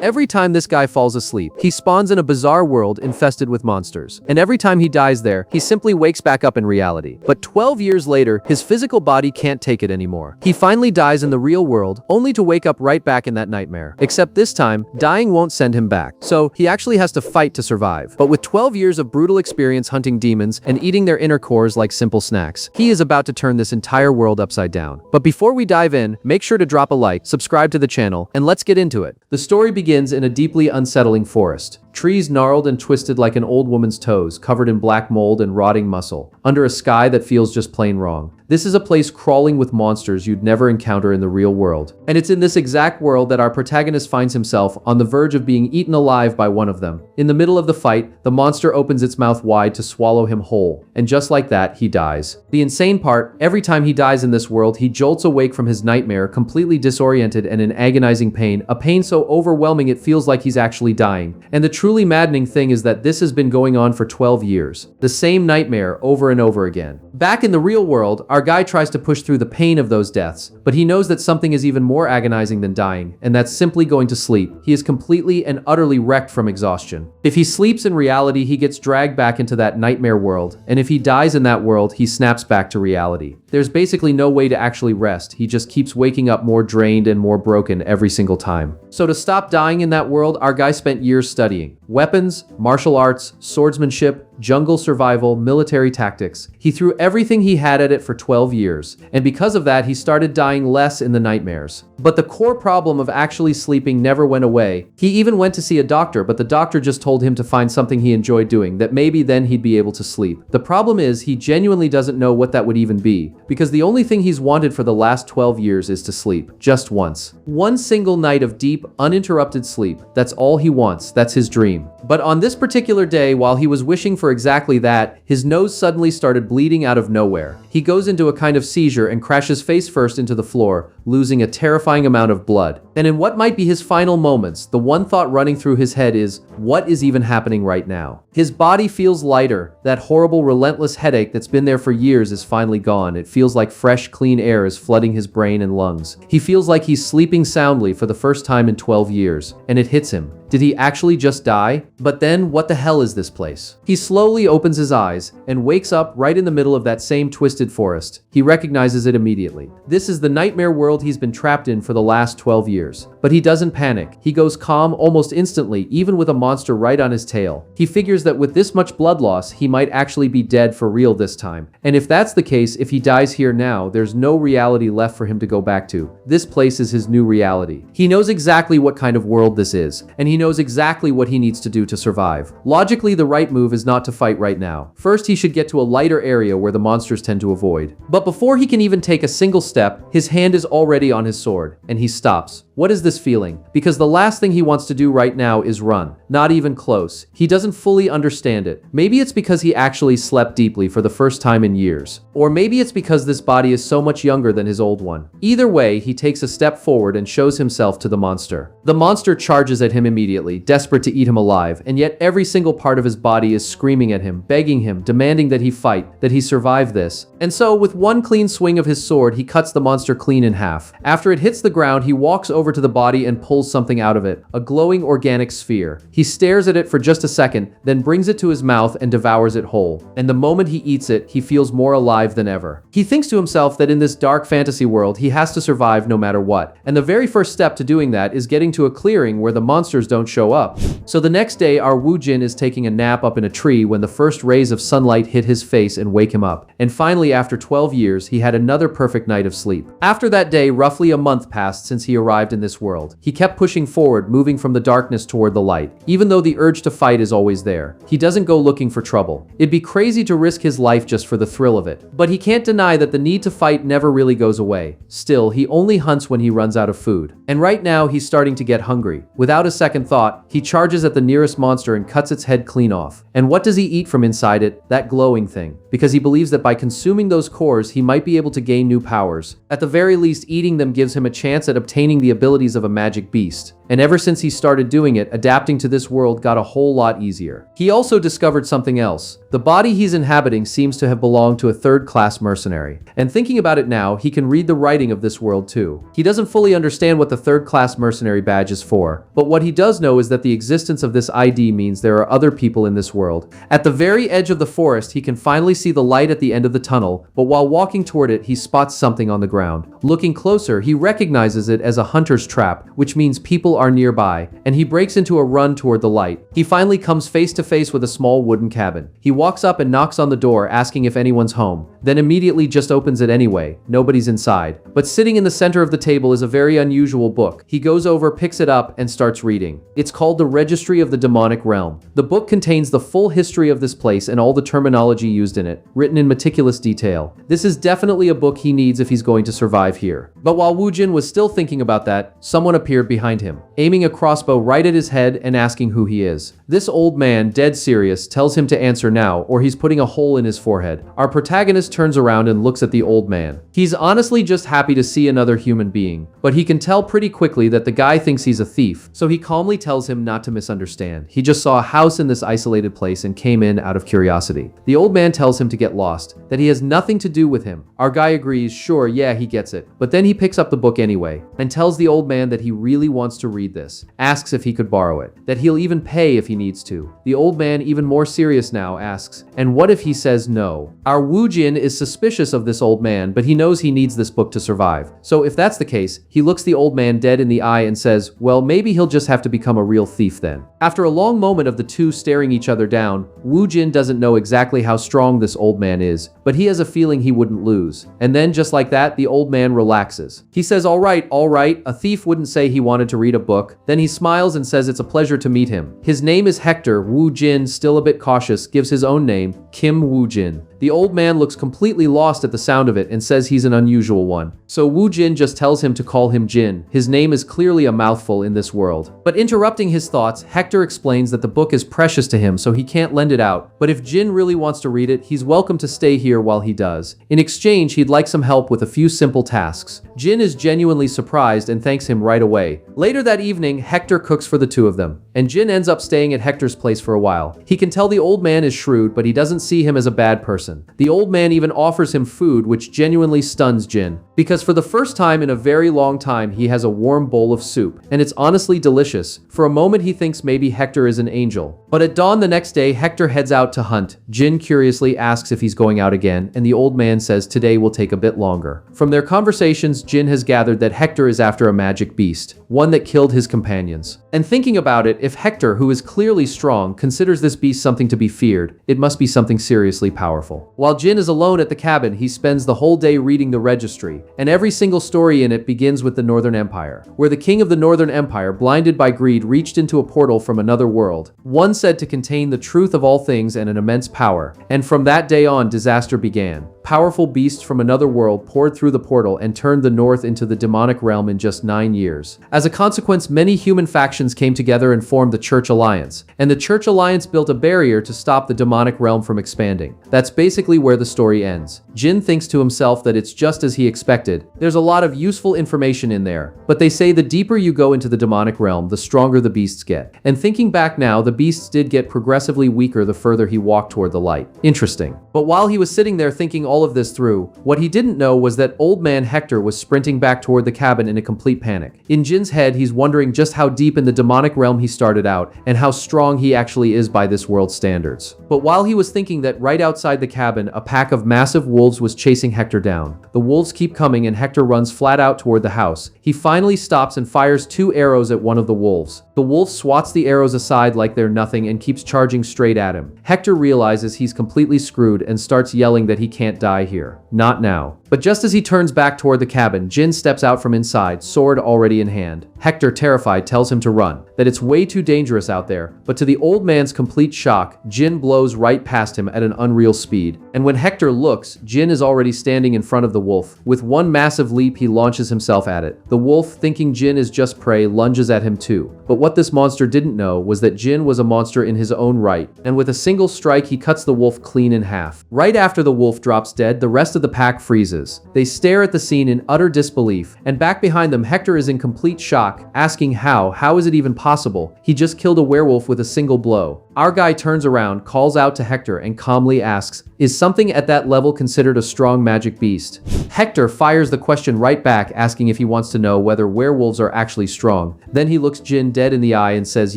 Every time this guy falls asleep, he spawns in a bizarre world infested with monsters. And every time he dies there, he simply wakes back up in reality. But 12 years later, his physical body can't take it anymore. He finally dies in the real world, only to wake up right back in that nightmare. Except this time, dying won't send him back. So he actually has to fight to survive. But with 12 years of brutal experience hunting demons and eating their inner cores like simple snacks, he is about to turn this entire world upside down. But before we dive in, make sure to drop a like, subscribe to the channel, and let's get into it. The story begins in a deeply unsettling forest. Trees gnarled and twisted like an old woman's toes, covered in black mold and rotting muscle, under a sky that feels just plain wrong. This is a place crawling with monsters you'd never encounter in the real world. And it's in this exact world that our protagonist finds himself on the verge of being eaten alive by one of them. In the middle of the fight, the monster opens its mouth wide to swallow him whole. And just like that, he dies. The insane part, every time he dies in this world, he jolts awake from his nightmare, completely disoriented and in agonizing pain, a pain so overwhelming it feels like he's actually dying. And the truly maddening thing is that this has been going on for 12 years. The same nightmare over and over again. Back in the real world, our guy tries to push through the pain of those deaths, but he knows that something is even more agonizing than dying, and that's simply going to sleep. He is completely and utterly wrecked from exhaustion. If he sleeps in reality, he gets dragged back into that nightmare world, and if he dies in that world, he snaps back to reality. There's basically no way to actually rest. He just keeps waking up more drained and more broken every single time. So to stop dying in that world, our guy spent years studying weapons, martial arts, swordsmanship, jungle survival, military tactics. He threw everything he had at it for 12 years, and because of that, he started dying less in the nightmares. But the core problem of actually sleeping never went away. He even went to see a doctor, but the doctor just told him to find something he enjoyed doing, that maybe then he'd be able to sleep. The problem is, he genuinely doesn't know what that would even be, because the only thing he's wanted for the last 12 years is to sleep. Just once. One single night of deep, uninterrupted sleep. That's all he wants. That's his dream. But on this particular day, while he was wishing for exactly that, his nose suddenly started bleeding out of nowhere. He goes into a kind of seizure and crashes face first into the floor, losing a terrifying amount of blood. And in what might be his final moments, the one thought running through his head is, what is even happening right now? His body feels lighter. That horrible, relentless headache that's been there for years is finally gone. It feels like fresh, clean air is flooding his brain and lungs. He feels like he's sleeping soundly for the first time in 12 years. And it hits him. Did he actually just die? But then, what the hell is this place? He slowly opens his eyes and wakes up right in the middle of that same twisted forest. He recognizes it immediately. This is the nightmare world he's been trapped in for the last 12 years. But he doesn't panic. He goes calm almost instantly, even with a monster right on his tail. He figures that with this much blood loss, he might actually be dead for real this time. And if that's the case, if he dies here now, there's no reality left for him to go back to. This place is his new reality. He knows exactly what kind of world this is, and he knows exactly what he needs to do to survive. Logically, the right move is not to fight right now. First, he should get to a lighter area where the monsters tend to avoid. But before he can even take a single step, his hand is already on his sword, and he stops. What is this feeling? Because the last thing he wants to do right now is run. Not even close. He doesn't fully understand it. Maybe it's because he actually slept deeply for the first time in years. Or maybe it's because this body is so much younger than his old one. Either way, he takes a step forward and shows himself to the monster. The monster charges at him immediately, desperate to eat him alive, and yet every single part of his body is screaming at him, begging him, demanding that he fight, that he survive this. And so, with one clean swing of his sword, he cuts the monster clean in half. After it hits the ground, he walks over to the body and pulls something out of it, a glowing organic sphere. He stares at it for just a second, then brings it to his mouth and devours it whole. And the moment he eats it, he feels more alive than ever. He thinks to himself that in this dark fantasy world, he has to survive no matter what. And the very first step to doing that is getting to a clearing where the monsters don't show up. So the next day, our Woo Jin is taking a nap up in a tree when the first rays of sunlight hit his face and wake him up. And finally, after 12 years, he had another perfect night of sleep. After that day, roughly a month passed since he arrived in this world. He kept pushing forward, moving from the darkness toward the light. Even though the urge to fight is always there, he doesn't go looking for trouble. It'd be crazy to risk his life just for the thrill of it. But he can't deny that the need to fight never really goes away. Still, he only hunts when he runs out of food. And right now, he's starting to get hungry. Without a second thought, he charges at the nearest monster and cuts its head clean off. And what does he eat from inside it? That glowing thing. Because he believes that by consuming those cores, he might be able to gain new powers. At the very least, eating them gives him a chance at obtaining the abilities of a magic beast. And ever since he started doing it, adapting to this world got a whole lot easier. He also discovered something else. The body he's inhabiting seems to have belonged to a third-class mercenary. And thinking about it now, he can read the writing of this world too. He doesn't fully understand what the third-class mercenary badge is for, but what he does know is that the existence of this ID means there are other people in this world. At the very edge of the forest, he can finally see the light at the end of the tunnel, but while walking toward it, he spots something on the ground. Looking closer, he recognizes it as a hunter's trap, which means people are nearby, and he breaks into a run toward the light. He finally comes face to face with a small wooden cabin. He walks up and knocks on the door, asking if anyone's home, then immediately just opens it anyway. Nobody's inside. But sitting in the center of the table is a very unusual book. He goes over, picks it up, and starts reading. It's called The Registry of the Demonic Realm. The book contains the full history of this place and all the terminology used in it, written in meticulous detail. This is definitely a book he needs if he's going to survive here. But while Woo Jin was still thinking about that, someone appeared behind him, aiming a crossbow right at his head and asking who he is. This old man, dead serious, tells him to answer now or he's putting a hole in his forehead. Our protagonist turns around and looks at the old man. He's honestly just happy to see another human being, but he can tell pretty quickly that the guy thinks he's a thief, so he calmly tells him not to misunderstand. He just saw a house in this isolated place and came in out of curiosity. The old man tells him to get lost, that he has nothing to do with him. Our guy agrees, sure, yeah, he gets it. But then he picks up the book anyway, and tells the old man that he really wants to read this, asks if he could borrow it, that he'll even pay if he needs to. The old man, even more serious now, asks, and what if he says no? Our Woo Jin is suspicious of this old man, but he knows he needs this book to survive. So if that's the case, he looks the old man dead in the eye and says, well, maybe he'll just have to become a real thief then. After a long moment of the two staring each other down, Woo Jin doesn't know exactly how strong this old man is, but he has a feeling he wouldn't lose. And then just like that, the old man relaxes. He says, all right, a thief wouldn't say he wanted to read a book. Then he smiles and says it's a pleasure to meet him. His name is Hector. Woo Jin, still a bit cautious, gives his own name, Kim Woo Jin. The old man looks completely lost at the sound of it and says he's an unusual one. So Woo Jin just tells him to call him Jin. His name is clearly a mouthful in this world. But interrupting his thoughts, Hector explains that the book is precious to him so he can't lend it out. But if Jin really wants to read it, he's welcome to stay here while he does. In exchange, he'd like some help with a few simple tasks. Jin is genuinely surprised and thanks him right away. Later that evening, Hector cooks for the two of them, and Jin ends up staying at Hector's place for a while. He can tell the old man is shrewd, but he doesn't see him as a bad person. The old man even offers him food, which genuinely stuns Jin, because for the first time in a very long time, he has a warm bowl of soup, and it's honestly delicious. For a moment, he thinks maybe Hector is an angel. But at dawn the next day, Hector heads out to hunt. Jin curiously asks if he's going out again, and the old man says today will take a bit longer. From their conversations, Jin has gathered that Hector is after a magic beast, one that killed his companions. And thinking about it, if Hector, who is clearly strong, considers this beast something to be feared, it must be something seriously powerful. While Jin is alone at the cabin, he spends the whole day reading the registry, and every single story in it begins with the Northern Empire, where the king of the Northern Empire, blinded by greed, reached into a portal from another world, one said to contain the truth of all things and an immense power. And from that day on, disaster began. Powerful beasts from another world poured through the portal and turned the North into the demonic realm in just 9 years. As a consequence, many human factions came together and formed the Church Alliance, and the Church Alliance built a barrier to stop the demonic realm from expanding. That's basically where the story ends. Jin thinks to himself that it's just as he expected. There's a lot of useful information in there, but they say the deeper you go into the demonic realm, the stronger the beasts get. And thinking back now, the beasts did get progressively weaker the further he walked toward the light. Interesting. But while he was sitting there thinking all of this through, what he didn't know was that old man Hector was sprinting back toward the cabin in a complete panic. In Jin's head, he's wondering just how deep in the demonic realm he started out and how strong he actually is by this world's standards. But while he was thinking that, right outside the cabin, a pack of massive wolves was chasing Hector down. The wolves keep coming and Hector runs flat out toward the house. He finally stops and fires 2 arrows at one of the wolves. The wolf swats the arrows aside like they're nothing and keeps charging straight at him. Hector realizes he's completely screwed and starts yelling that he can't die here. Not now. But just as he turns back toward the cabin, Jin steps out from inside, sword already in hand. Hector, terrified, tells him to run, that it's way too dangerous out there. But to the old man's complete shock, Jin blows right past him at an unreal speed. And when Hector looks, Jin is already standing in front of the wolf. With one massive leap, he launches himself at it. The wolf, thinking Jin is just prey, lunges at him too. But what this monster didn't know was that Jin was a monster in his own right, and with a single strike, he cuts the wolf clean in half. Right after the wolf drops dead, the rest of the pack freezes. freezes. They stare at the scene in utter disbelief, and back behind them Hector is in complete shock, asking how is it even possible? He just killed a werewolf with a single blow. Our guy turns around, calls out to Hector, and calmly asks, is something at that level considered a strong magic beast? Hector fires the question right back, asking if he wants to know whether werewolves are actually strong. Then he looks Jin dead in the eye and says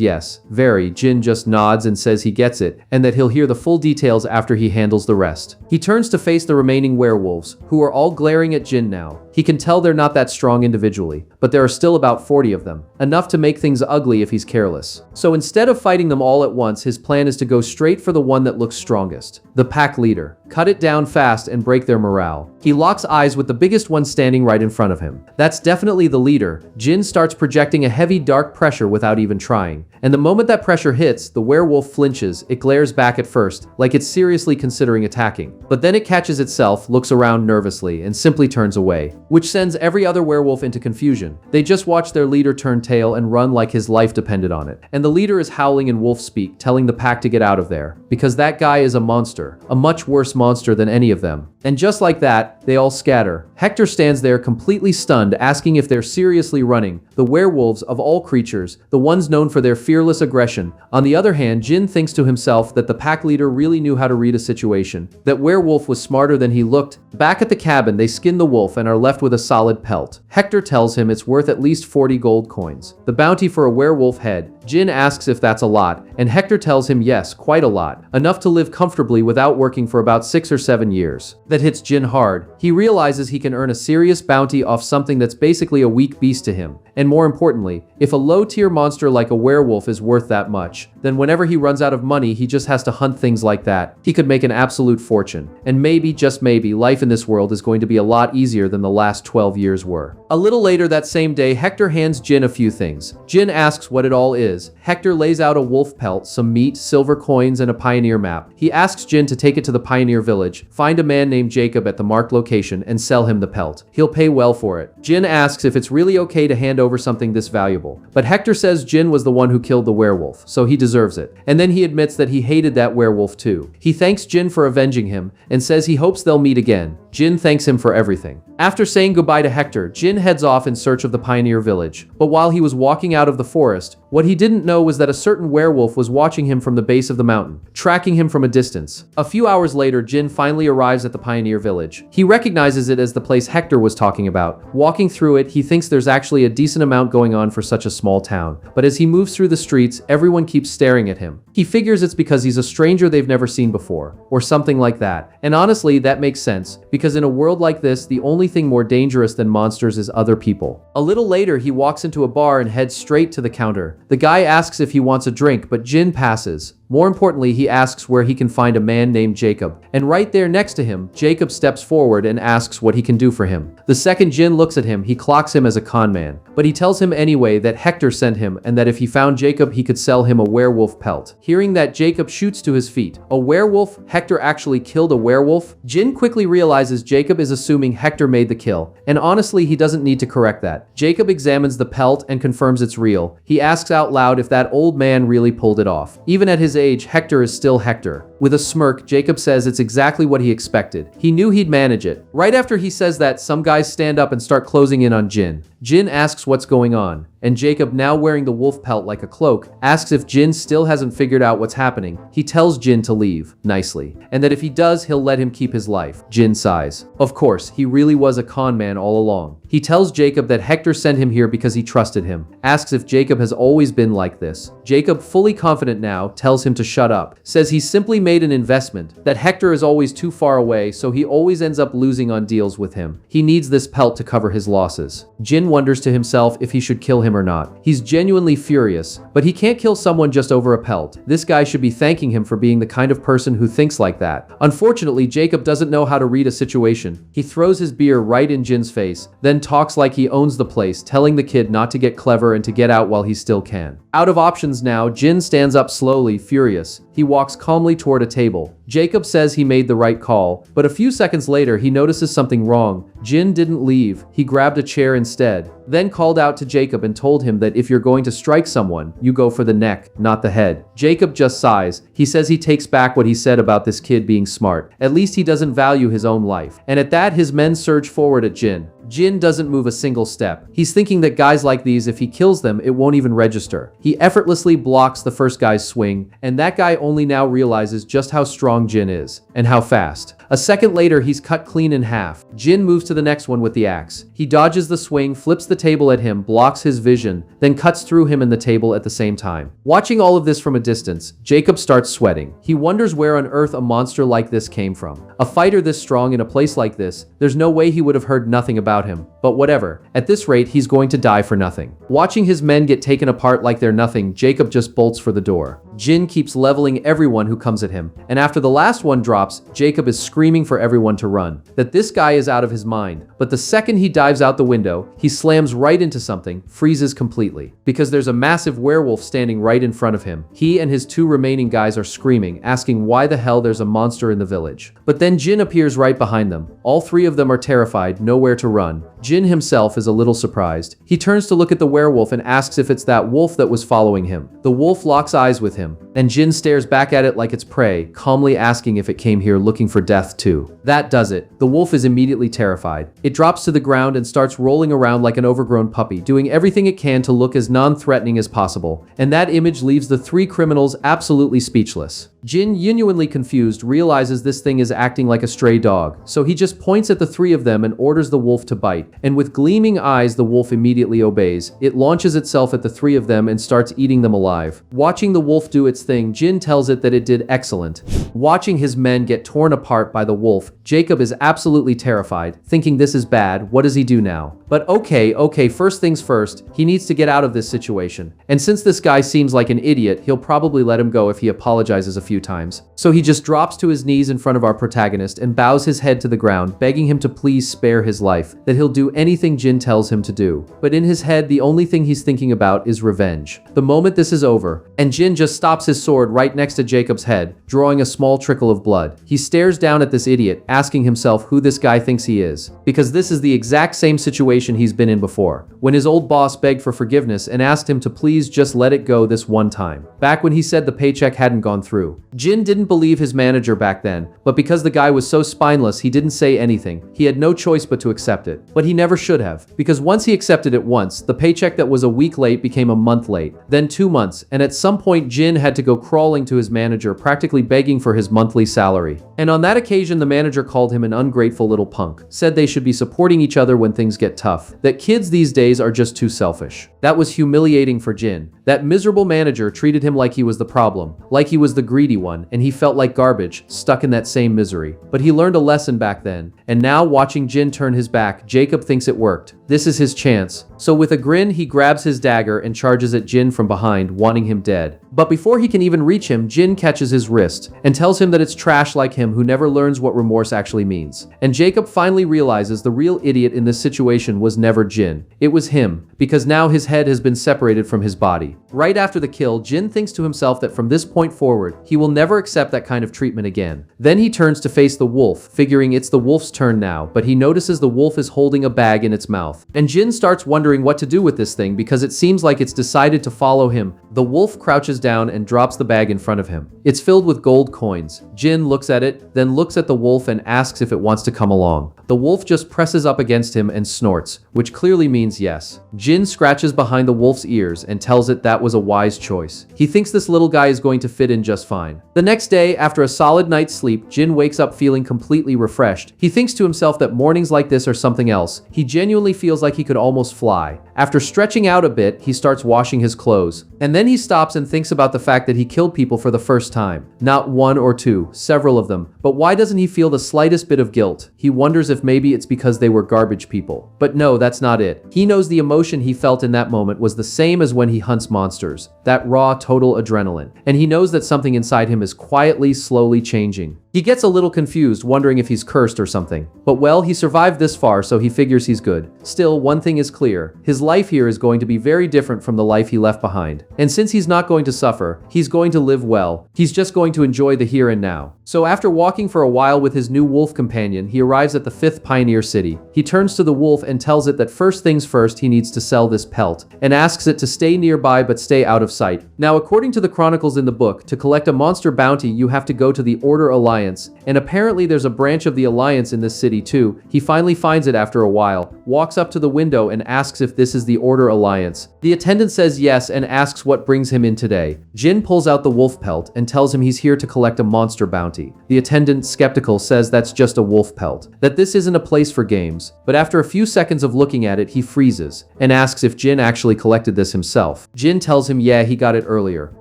yes, very. Jin just nods and says he gets it, and that he'll hear the full details after he handles the rest. He turns to face the remaining werewolves, who are all glaring at Jin now. He can tell they're not that strong individually, but there are still about 40 of them, enough to make things ugly if he's careless. So instead of fighting them all at once, his plan is to go straight for the one that looks strongest, the pack leader. Cut it down fast and break their morale. He locks eyes with the biggest one standing right in front of him. That's definitely the leader. Jin starts projecting a heavy dark pressure without even trying. And the moment that pressure hits, the werewolf flinches. It glares back at first, like it's seriously considering attacking. But then it catches itself, looks around nervously, and simply turns away, which sends every other werewolf into confusion. They just watch their leader turn tail and run like his life depended on it. And the leader is howling in wolf speak, telling the pack to get out of there, because that guy is a monster, a much worse monster than any of them. And just like that, they all scatter. Hector stands there completely stunned, asking if they're seriously running. The werewolves, of all creatures, the ones known for their fearless aggression. On the other hand, Jin thinks to himself that the pack leader really knew how to read a situation, that werewolf was smarter than he looked. Back at the cabin, they skin the wolf and are left with a solid pelt. Hector tells him it's worth at least 40 gold coins, the bounty for a werewolf head. Jin asks if that's a lot, and Hector tells him yes, quite a lot, enough to live comfortably without working for about 6 or 7 years. That hits Jin hard. He realizes he can earn a serious bounty off something that's basically a weak beast to him. And more importantly, if a low-tier monster like a werewolf is worth that much, then whenever he runs out of money, he just has to hunt things like that. He could make an absolute fortune. And maybe, just maybe, life in this world is going to be a lot easier than the last 12 years were. A little later that same day, Hector hands Jin a few things. Jin asks what it all is. Hector lays out a wolf pelt, some meat, silver coins, and a pioneer map. He asks Jin to take it to the pioneer village, find a man named Jacob at the marked location, and sell him the pelt. He'll pay well for it. Jin asks if it's really okay to hand over something this valuable. But Hector says Jin was the one who killed the werewolf, so he deserves it. And then he admits that he hated that werewolf too. He thanks Jin for avenging him, and says he hopes they'll meet again. Jin thanks him for everything. After saying goodbye to Hector, Jin heads off in search of the pioneer village. But while he was walking out of the forest, what he didn't know was that a certain werewolf was watching him from the base of the mountain, tracking him from a distance. A few hours later, Jin finally arrives at the pioneer village. He recognizes it as the place Hector was talking about. Walking through it, he thinks there's actually a decent amount going on for such a small town. But as he moves through the streets, everyone keeps staring at him. He figures it's because he's a stranger they've never seen before, or something like that. And honestly, that makes sense, because in a world like this, the only thing more dangerous than monsters is other people. A little later, he walks into a bar and heads straight to the counter. The guy asks if he wants a drink, but Jin passes. More importantly, he asks where he can find a man named Jacob. And right there next to him, Jacob steps forward and asks what he can do for him. The second Jin looks at him, he clocks him as a con man. But he tells him anyway that Hector sent him and that if he found Jacob, he could sell him a werewolf pelt. Hearing that, Jacob shoots to his feet. A werewolf? Hector actually killed a werewolf? Jin quickly realizes Jacob is assuming Hector made the kill. And honestly, he doesn't need to correct that. Jacob examines the pelt and confirms it's real. He asks out loud if that old man really pulled it off. Even at his age, Hector is still Hector. With a smirk, Jacob says it's exactly what he expected. He knew he'd manage it. Right after he says that, some guys stand up and start closing in on Jin. Jin asks what's going on, and Jacob, now wearing the wolf pelt like a cloak, asks if Jin still hasn't figured out what's happening. He tells Jin to leave, nicely, and that if he does, he'll let him keep his life. Jin sighs. Of course, he really was a con man all along. He tells Jacob that Hector sent him here because he trusted him, asks if Jacob has always been like this. Jacob, fully confident now, tells him to shut up, says he's simply made an investment, that Hector is always too far away, so he always ends up losing on deals with him. He needs this pelt to cover his losses. Jin wonders to himself if he should kill him or not. He's genuinely furious, but he can't kill someone just over a pelt. This guy should be thanking him for being the kind of person who thinks like that. Unfortunately, Jacob doesn't know how to read a situation. He throws his beer right in Jin's face, then talks like he owns the place, telling the kid not to get clever and to get out while he still can. Out of options now, Jin stands up slowly, furious. He walks calmly toward a table. Jacob says he made the right call, but a few seconds later he notices something wrong. Jin didn't leave, he grabbed a chair instead, then called out to Jacob and told him that if you're going to strike someone, you go for the neck, not the head. Jacob just sighs. He says he takes back what he said about this kid being smart. At least he doesn't value his own life. And at that, his men surge forward at Jin. Jin doesn't move a single step. He's thinking that guys like these, if he kills them, it won't even register. He effortlessly blocks the first guy's swing, and that guy only now realizes just how strong Jin is, and how fast. A second later, he's cut clean in half. Jin moves to the next one with the axe. He dodges the swing, flips the table at him, blocks his vision, then cuts through him and the table at the same time. Watching all of this from a distance, Jacob starts sweating. He wonders where on earth a monster like this came from. A fighter this strong in a place like this, there's no way he would have heard nothing about him. But whatever. At this rate, he's going to die for nothing. Watching his men get taken apart like they're nothing, Jacob just bolts for the door. Jin keeps leveling everyone who comes at him, and after the last one drops, Jacob is screaming for everyone to run. That this guy is out of his mind. But the second he dives out the window, he slams right into something, freezes completely. Because there's a massive werewolf standing right in front of him. He and his two remaining guys are screaming, asking why the hell there's a monster in the village. But then Jin appears right behind them. All three of them are terrified, nowhere to run. Jin himself is a little surprised. He turns to look at the werewolf and asks if it's that wolf that was following him. The wolf locks eyes with him, and Jin stares back at it like it's prey, calmly asking if it came here looking for death too. That does it. The wolf is immediately terrified. It drops to the ground and starts rolling around like an overgrown puppy, doing everything it can to look as non-threatening as possible. And that image leaves the three criminals absolutely speechless. Jin, genuinely confused, realizes this thing is acting like a stray dog, so he just points at the three of them and orders the wolf to bite. And with gleaming eyes, the wolf immediately obeys. It launches itself at the three of them and starts eating them alive. Watching the wolf do its thing, Jin tells it that it did excellent. Watching his men get torn apart by the wolf, Jacob is absolutely terrified, thinking this is bad. What does he do now? But okay, first things first, he needs to get out of this situation. And since this guy seems like an idiot, he'll probably let him go if he apologizes a few times. So he just drops to his knees in front of our protagonist and bows his head to the ground, begging him to please spare his life, that he'll do anything Jin tells him to do. But in his head, the only thing he's thinking about is revenge. The moment this is over, and Jin just stops his sword right next to Jacob's head, drawing a small trickle of blood. He stares down at this idiot, asking himself who this guy thinks he is. Because this is the exact same situation he's been in before, when his old boss begged for forgiveness and asked him to please just let it go this one time. Back when he said the paycheck hadn't gone through. Jin didn't believe his manager back then, but because the guy was so spineless, he didn't say anything. He had no choice but to accept it. But he never should have, because once he accepted it once, the paycheck that was a week late became a month late, then 2 months, and at some point Jin had to go crawling to his manager, practically begging for his monthly salary. And on that occasion, the manager called him an ungrateful little punk, said they should be supporting each other when things get tough, that kids these days are just too selfish. That was humiliating for Jin. That miserable manager treated him like he was the problem, like he was the greedy one, and he felt like garbage, stuck in that same misery. But he learned a lesson back then, and now watching Jin turn his back, Jacob thinks it worked. This is his chance. So with a grin, he grabs his dagger and charges at Jin from behind, wanting him dead. But before he can even reach him, Jin catches his wrist and tells him that it's trash like him who never learns what remorse actually means. And Jacob finally realizes the real idiot in this situation was never Jin. It was him, because now his head has been separated from his body. Right after the kill, Jin thinks to himself that from this point forward, he will never accept that kind of treatment again. Then he turns to face the wolf, figuring it's the wolf's turn now, but he notices the wolf is holding a bag in its mouth. And Jin starts wondering what to do with this thing because it seems like it's decided to follow him. The wolf crouches down and drops the bag in front of him. It's filled with gold coins. Jin looks at it, then looks at the wolf and asks if it wants to come along. The wolf just presses up against him and snorts, which clearly means yes. Jin scratches behind the wolf's ears and tells it that was a wise choice. He thinks this little guy is going to fit in just fine. The next day, after a solid night's sleep, Jin wakes up feeling completely refreshed. He thinks to himself that mornings like this are something else. He genuinely feels like he could almost fly. After stretching out a bit, he starts washing his clothes. And then he stops and thinks about the fact that he killed people for the first time. Not one or two, several of them. But why doesn't he feel the slightest bit of guilt? He wonders if maybe it's because they were garbage people. But no, that's not it. He knows the emotion he felt in that moment was the same as when he hunts monsters. That raw, total adrenaline. And he knows that something inside him is quietly, slowly changing. He gets a little confused, wondering if he's cursed or something. But well, he survived this far, so he figures he's good. Still, one thing is clear. His life here is going to be very different from the life he left behind. And since he's not going to suffer, he's going to live well. He's just going to enjoy the here and now. So after walking for a while with his new wolf companion, he arrives at the 5th pioneer city. He turns to the wolf and tells it that first things first, he needs to sell this pelt, and asks it to stay nearby but stay out of sight. Now, according to the chronicles in the book, to collect a monster bounty, you have to go to the Order Alliance, and apparently there's a branch of the Alliance in this city too. He finally finds it after a while, walks up to the window and asks if this is the Order Alliance. The attendant says yes and asks what brings him in today. Jin pulls out the wolf pelt and tells him he's here to collect a monster bounty. The attendant, skeptical, says that's just a wolf pelt, that this isn't a place for games. But after a few seconds of looking at it, he freezes and asks if Jin actually collected this himself. Jin tells him yeah, he got it earlier.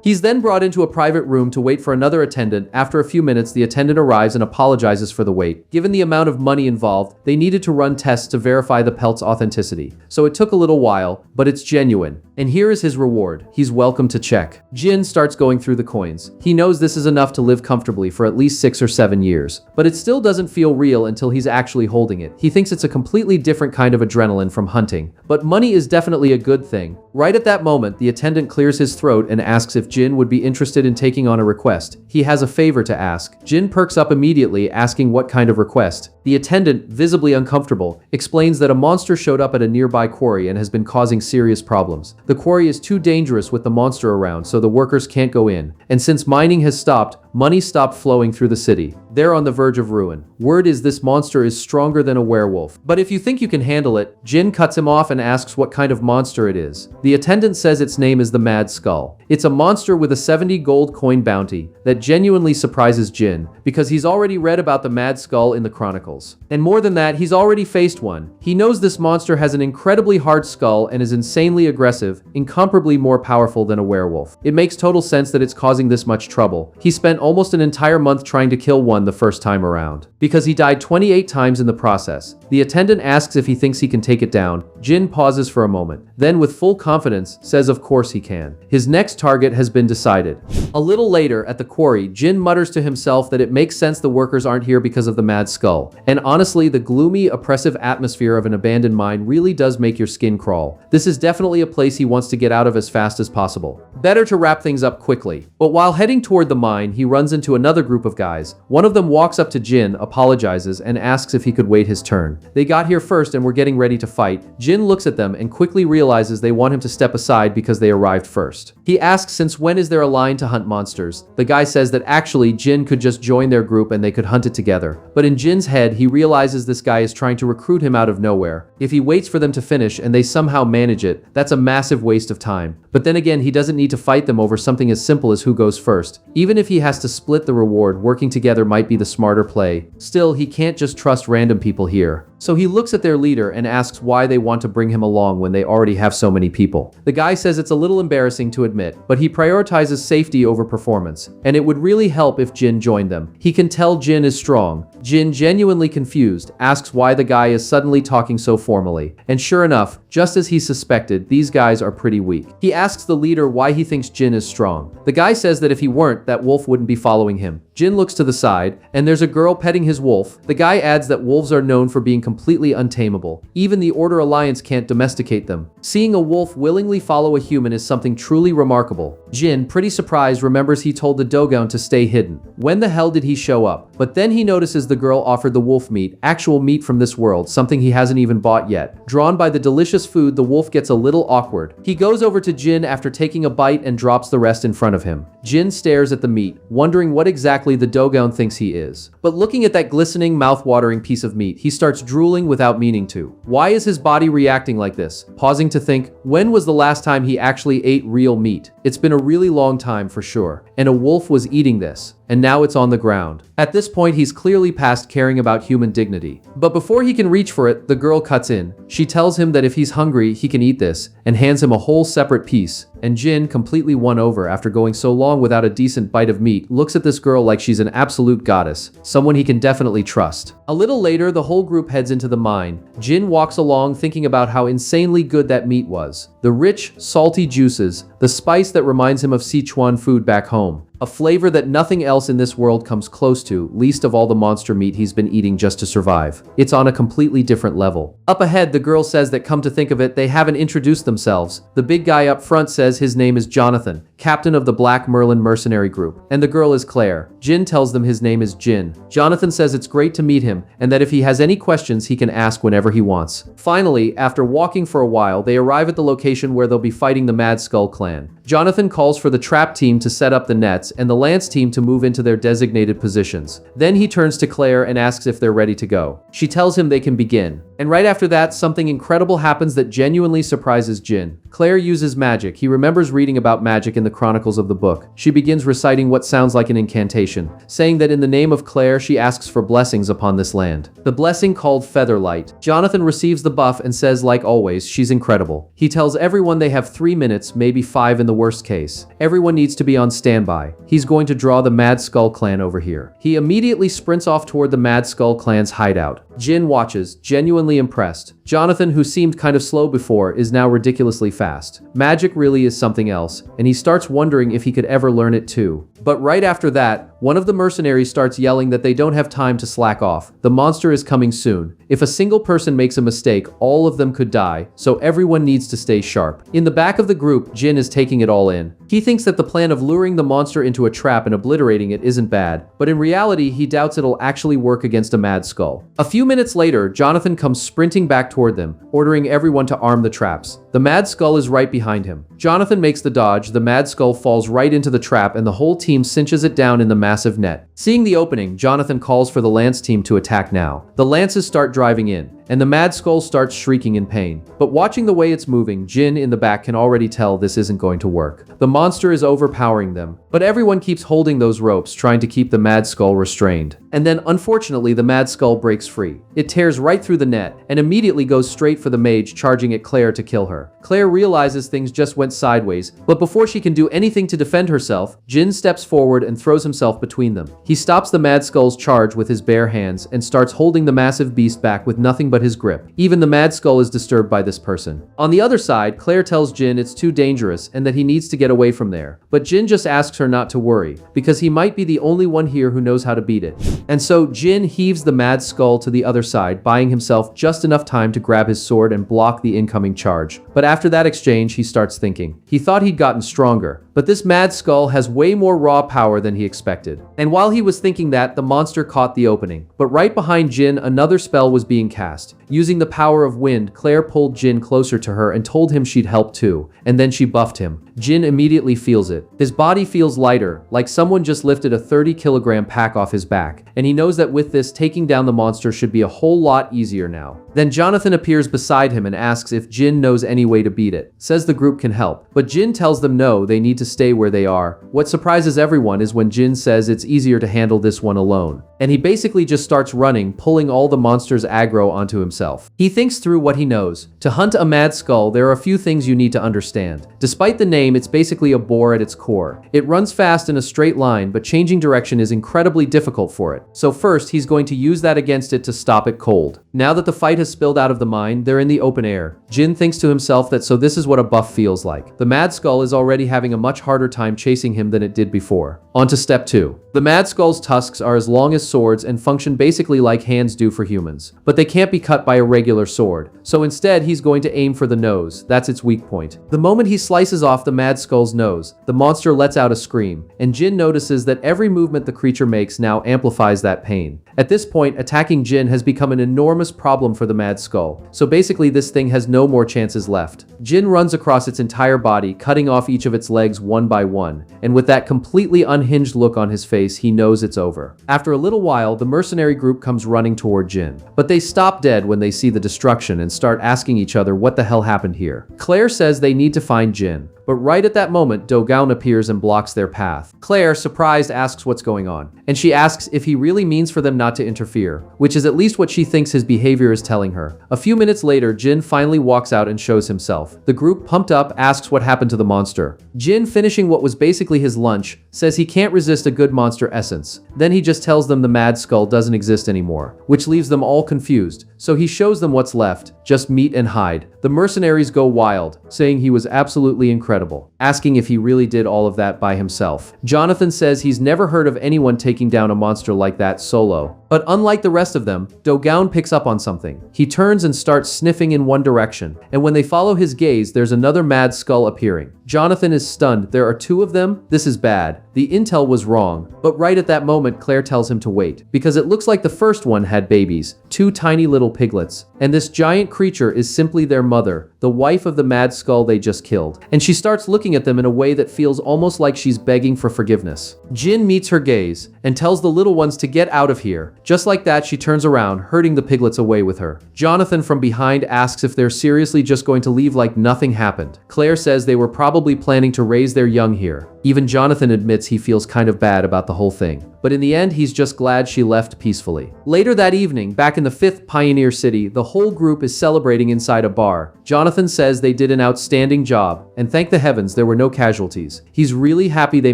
He's then brought into a private room to wait for another attendant. After a few minutes, the attendant arrives and apologizes for the wait. Given the amount of money involved, they needed to run tests to verify the pelt's authenticity. So it took a little while, but it's genuine. And here is his reward. He's welcome to check. Jin starts going through the coins. He knows this is enough to live comfortably for at least 6 or 7 years. But it still doesn't feel real until he's actually holding it. He thinks it's a completely different kind of adrenaline from hunting. But money is definitely a good thing. Right at that moment, the attendant clears his throat and asks if Jin would be interested in taking on a request. He has a favor to ask. Jin perks up immediately, asking what kind of request. The attendant, visibly uncomfortable, explains that a monster showed up at a nearby quarry and has been causing serious problems. The quarry is too dangerous with the monster around, so the workers can't go in. And since mining has stopped, money stopped flowing through the city. They're on the verge of ruin. Word is this monster is stronger than a werewolf. But if you think you can handle it, Jin cuts him off and asks what kind of monster it is. The attendant says its name is the Mad Skull. It's a monster with a 70 gold coin bounty that genuinely surprises Jin, because he's already read about the Mad Skull in the chronicles. And more than that, he's already faced one. He knows this monster has an incredibly hard skull and is insanely aggressive, incomparably more powerful than a werewolf. It makes total sense that it's causing this much trouble. He spent almost an entire month trying to kill one the first time around, because he died 28 times in the process. The attendant asks if he thinks he can take it down. Jin pauses for a moment, then with full confidence says of course he can. His next target has been decided. A little later, at the quarry, Jin mutters to himself that it makes sense the workers aren't here because of the Mad Skull. And honestly, the gloomy, oppressive atmosphere of an abandoned mine really does make your skin crawl. This is definitely a place he wants to get out of as fast as possible. Better to wrap things up quickly. But while heading toward the mine, he runs into another group of guys. One of them walks up to Jin, apologizes, and asks if he could wait his turn. They got here first and were getting ready to fight. Jin looks at them and quickly realizes they want him to step aside because they arrived first. He asks since when is there a line to hunt monsters. The guy says that actually Jin could just join their group and they could hunt it together. But in Jin's head, he realizes this guy is trying to recruit him out of nowhere. If he waits for them to finish and they somehow manage it, that's a massive waste of time. But then again, he doesn't need to fight them over something as simple as who goes first. Even if he has to split the reward, working together might be the smarter play. Still, he can't just trust random people here. So he looks at their leader and asks why they want to bring him along when they already have so many people. The guy says it's a little embarrassing to admit, but he prioritizes safety over performance, and it would really help if Jin joined them. He can tell Jin is strong. Jin, genuinely confused, asks why the guy is suddenly talking so formally. And sure enough, just as he suspected, these guys are pretty weak. He asks the leader why he thinks Jin is strong. The guy says that if he weren't, that wolf wouldn't be following him. Jin looks to the side, and there's a girl petting his wolf. The guy adds that wolves are known for being completely untamable. Even the Order Alliance can't domesticate them. Seeing a wolf willingly follow a human is something truly remarkable. Jin, pretty surprised, remembers he told the Dogon to stay hidden. When the hell did he show up? But then he notices the girl offered the wolf meat, actual meat from this world, something he hasn't even bought yet. Drawn by the delicious food, the wolf gets a little awkward. He goes over to Jin after taking a bite and drops the rest in front of him. Jin stares at the meat, wondering what exactly the Dogon thinks he is. But looking at that glistening, mouth-watering piece of meat, he starts drooling without meaning to. Why is his body reacting like this? Pausing to think, when was the last time he actually ate real meat? It's been a really long time for sure. And a wolf was eating this. And now it's on the ground. At this point, he's clearly past caring about human dignity. But before he can reach for it, the girl cuts in. She tells him that if he's hungry, he can eat this, and hands him a whole separate piece. And Jin, completely won over after going so long without a decent bite of meat, looks at this girl like she's an absolute goddess, someone he can definitely trust. A little later, the whole group heads into the mine. Jin walks along thinking about how insanely good that meat was. The rich, salty juices, the spice that reminds him of Sichuan food back home. a flavor that nothing else in this world comes close to, least of all the monster meat he's been eating just to survive. It's on a completely different level. Up ahead, the girl says that come to think of it, they haven't introduced themselves. The big guy up front says his name is Jonathan, captain of the Black Merlin mercenary group, and the girl is Claire. Jin tells them his name is Jin. Jonathan says it's great to meet him, and that if he has any questions he can ask whenever he wants. Finally, after walking for a while, they arrive at the location where they'll be fighting the Mad Skull clan. Jonathan calls for the trap team to set up the nets and the lance team to move into their designated positions. Then he turns to Claire and asks if they're ready to go. She tells him they can begin. And right after that, something incredible happens that genuinely surprises Jin. Claire uses magic. He remembers reading about magic in the chronicles of the book. She begins reciting what sounds like an incantation, saying that in the name of Claire, she asks for blessings upon this land. The blessing called Featherlight. Jonathan receives the buff and says, like always, she's incredible. He tells everyone they have 3 minutes, maybe 5 in the worst case. Everyone needs to be on standby. He's going to draw the Mad Skull clan over here. He immediately sprints off toward the Mad Skull clan's hideout. Jin watches, genuinely impressed. Jonathan, who seemed kind of slow before, is now ridiculously fast. Magic really is something else, and he starts wondering if he could ever learn it too. But right after that, one of the mercenaries starts yelling that they don't have time to slack off. The monster is coming soon. If a single person makes a mistake, all of them could die, so everyone needs to stay sharp. In the back of the group, Jin is taking it all in. He thinks that the plan of luring the monster into a trap and obliterating it isn't bad, but in reality, he doubts it'll actually work against a Mad Skull. A few minutes later, Jonathan comes sprinting back toward them, ordering everyone to arm the traps. The Mad Skull is right behind him. Jonathan makes the dodge, the Mad Skull falls right into the trap, and the whole team cinches it down in the massive net. Seeing the opening, Jonathan calls for the lance team to attack now. The lances start driving in, and the Mad Skull starts shrieking in pain. But watching the way it's moving, Jin in the back can already tell this isn't going to work. The monster is overpowering them, but everyone keeps holding those ropes, trying to keep the Mad Skull restrained. And then, unfortunately, the Mad Skull breaks free. It tears right through the net, and immediately goes straight for the mage, charging at Claire to kill her. Claire realizes things just went sideways, but before she can do anything to defend herself, Jin steps forward and throws himself between them. He stops the Mad Skull's charge with his bare hands and starts holding the massive beast back with nothing but his grip. Even the Mad Skull is disturbed by this person. On the other side, Claire tells Jin it's too dangerous and that he needs to get away from there. But Jin just asks her not to worry, because he might be the only one here who knows how to beat it. And so Jin heaves the Mad Skull to the other side, buying himself just enough time to grab his sword and block the incoming charge. But after that exchange, he starts thinking. He thought he'd gotten stronger, but this Mad Skull has way more raw power than he expected. And while he was thinking that, the monster caught the opening. But right behind Jin, another spell was being cast. Using the power of wind, Claire pulled Jin closer to her and told him she'd help too, and then she buffed him. Jin immediately feels it. His body feels lighter, like someone just lifted a 30-kilogram pack off his back, and he knows that with this, taking down the monster should be a whole lot easier now. Then Jonathan appears beside him and asks if Jin knows any way to beat it. Says the group can help, but Jin tells them no, they need to stay where they are. What surprises everyone is when Jin says it's easier to handle this one alone. And he basically just starts running, pulling all the monster's aggro onto himself. He thinks through what he knows. To hunt a Mad Skull, there are a few things you need to understand. Despite the name, it's basically a boar at its core. It runs fast in a straight line, but changing direction is incredibly difficult for it. So first, he's going to use that against it to stop it cold. Now that the fight has spilled out of the mine, they're in the open air. Jin thinks to himself that so this is what a buff feels like. The Mad Skull is already having a much harder time chasing him than it did before. On to step 2. The Mad Skull's tusks are as long as swords and function basically like hands do for humans. But they can't be cut by a regular sword. So instead, he's going to aim for the nose. That's its weak point. The moment he slices off the Mad Skull's nose, the monster lets out a scream, and Jin notices that every movement the creature makes now amplifies that pain. At this point, attacking Jin has become an enormous problem for the Mad Skull. So basically, this thing has no more chances left. Jin runs across its entire body, cutting off each of its legs one by one, and with that completely unhinged look on his face, he knows it's over. After a little while, the mercenary group comes running toward Jin, but they stop dead when they see the destruction and start asking each other what the hell happened here. Claire says they need to find Jin, but right at that moment, Dogaun appears and blocks their path. Claire, surprised, asks what's going on, and she asks if he really means for them not to interfere, which is at least what she thinks his behavior is telling her. A few minutes later, Jin finally walks out and shows himself. The group, pumped up, asks what happened to the monster. Jin, finishing what was basically his lunch, says he can't resist a good monster essence. Then he just tells them the Mad Skull doesn't exist anymore, which leaves them all confused. So he shows them what's left, just meat and hide. The mercenaries go wild, saying he was absolutely incredible. incredible, asking if he really did all of that by himself. Jonathan says he's never heard of anyone taking down a monster like that solo. But unlike the rest of them, Dogon picks up on something. He turns and starts sniffing in one direction, and when they follow his gaze, there's another mad skull appearing. Jonathan is stunned. There are two of them? This is bad. The intel was wrong. But right at that moment, Claire tells him to wait, because it looks like the first one had babies, two tiny little piglets, and this giant creature is simply their mother, the wife of the mad skull they just killed. And she starts looking at them in a way that feels almost like she's begging for forgiveness. Jin meets her gaze and tells the little ones to get out of here. Just like that, she turns around, herding the piglets away with her. Jonathan from behind asks if they're seriously just going to leave like nothing happened. Claire says they were probably planning to raise their young here. Even Jonathan admits he feels kind of bad about the whole thing. But in the end, he's just glad she left peacefully. Later that evening, back in the 5th Pioneer City, the whole group is celebrating inside a bar. Jonathan says they did an outstanding job, and thank the heavens there were no casualties. He's really happy they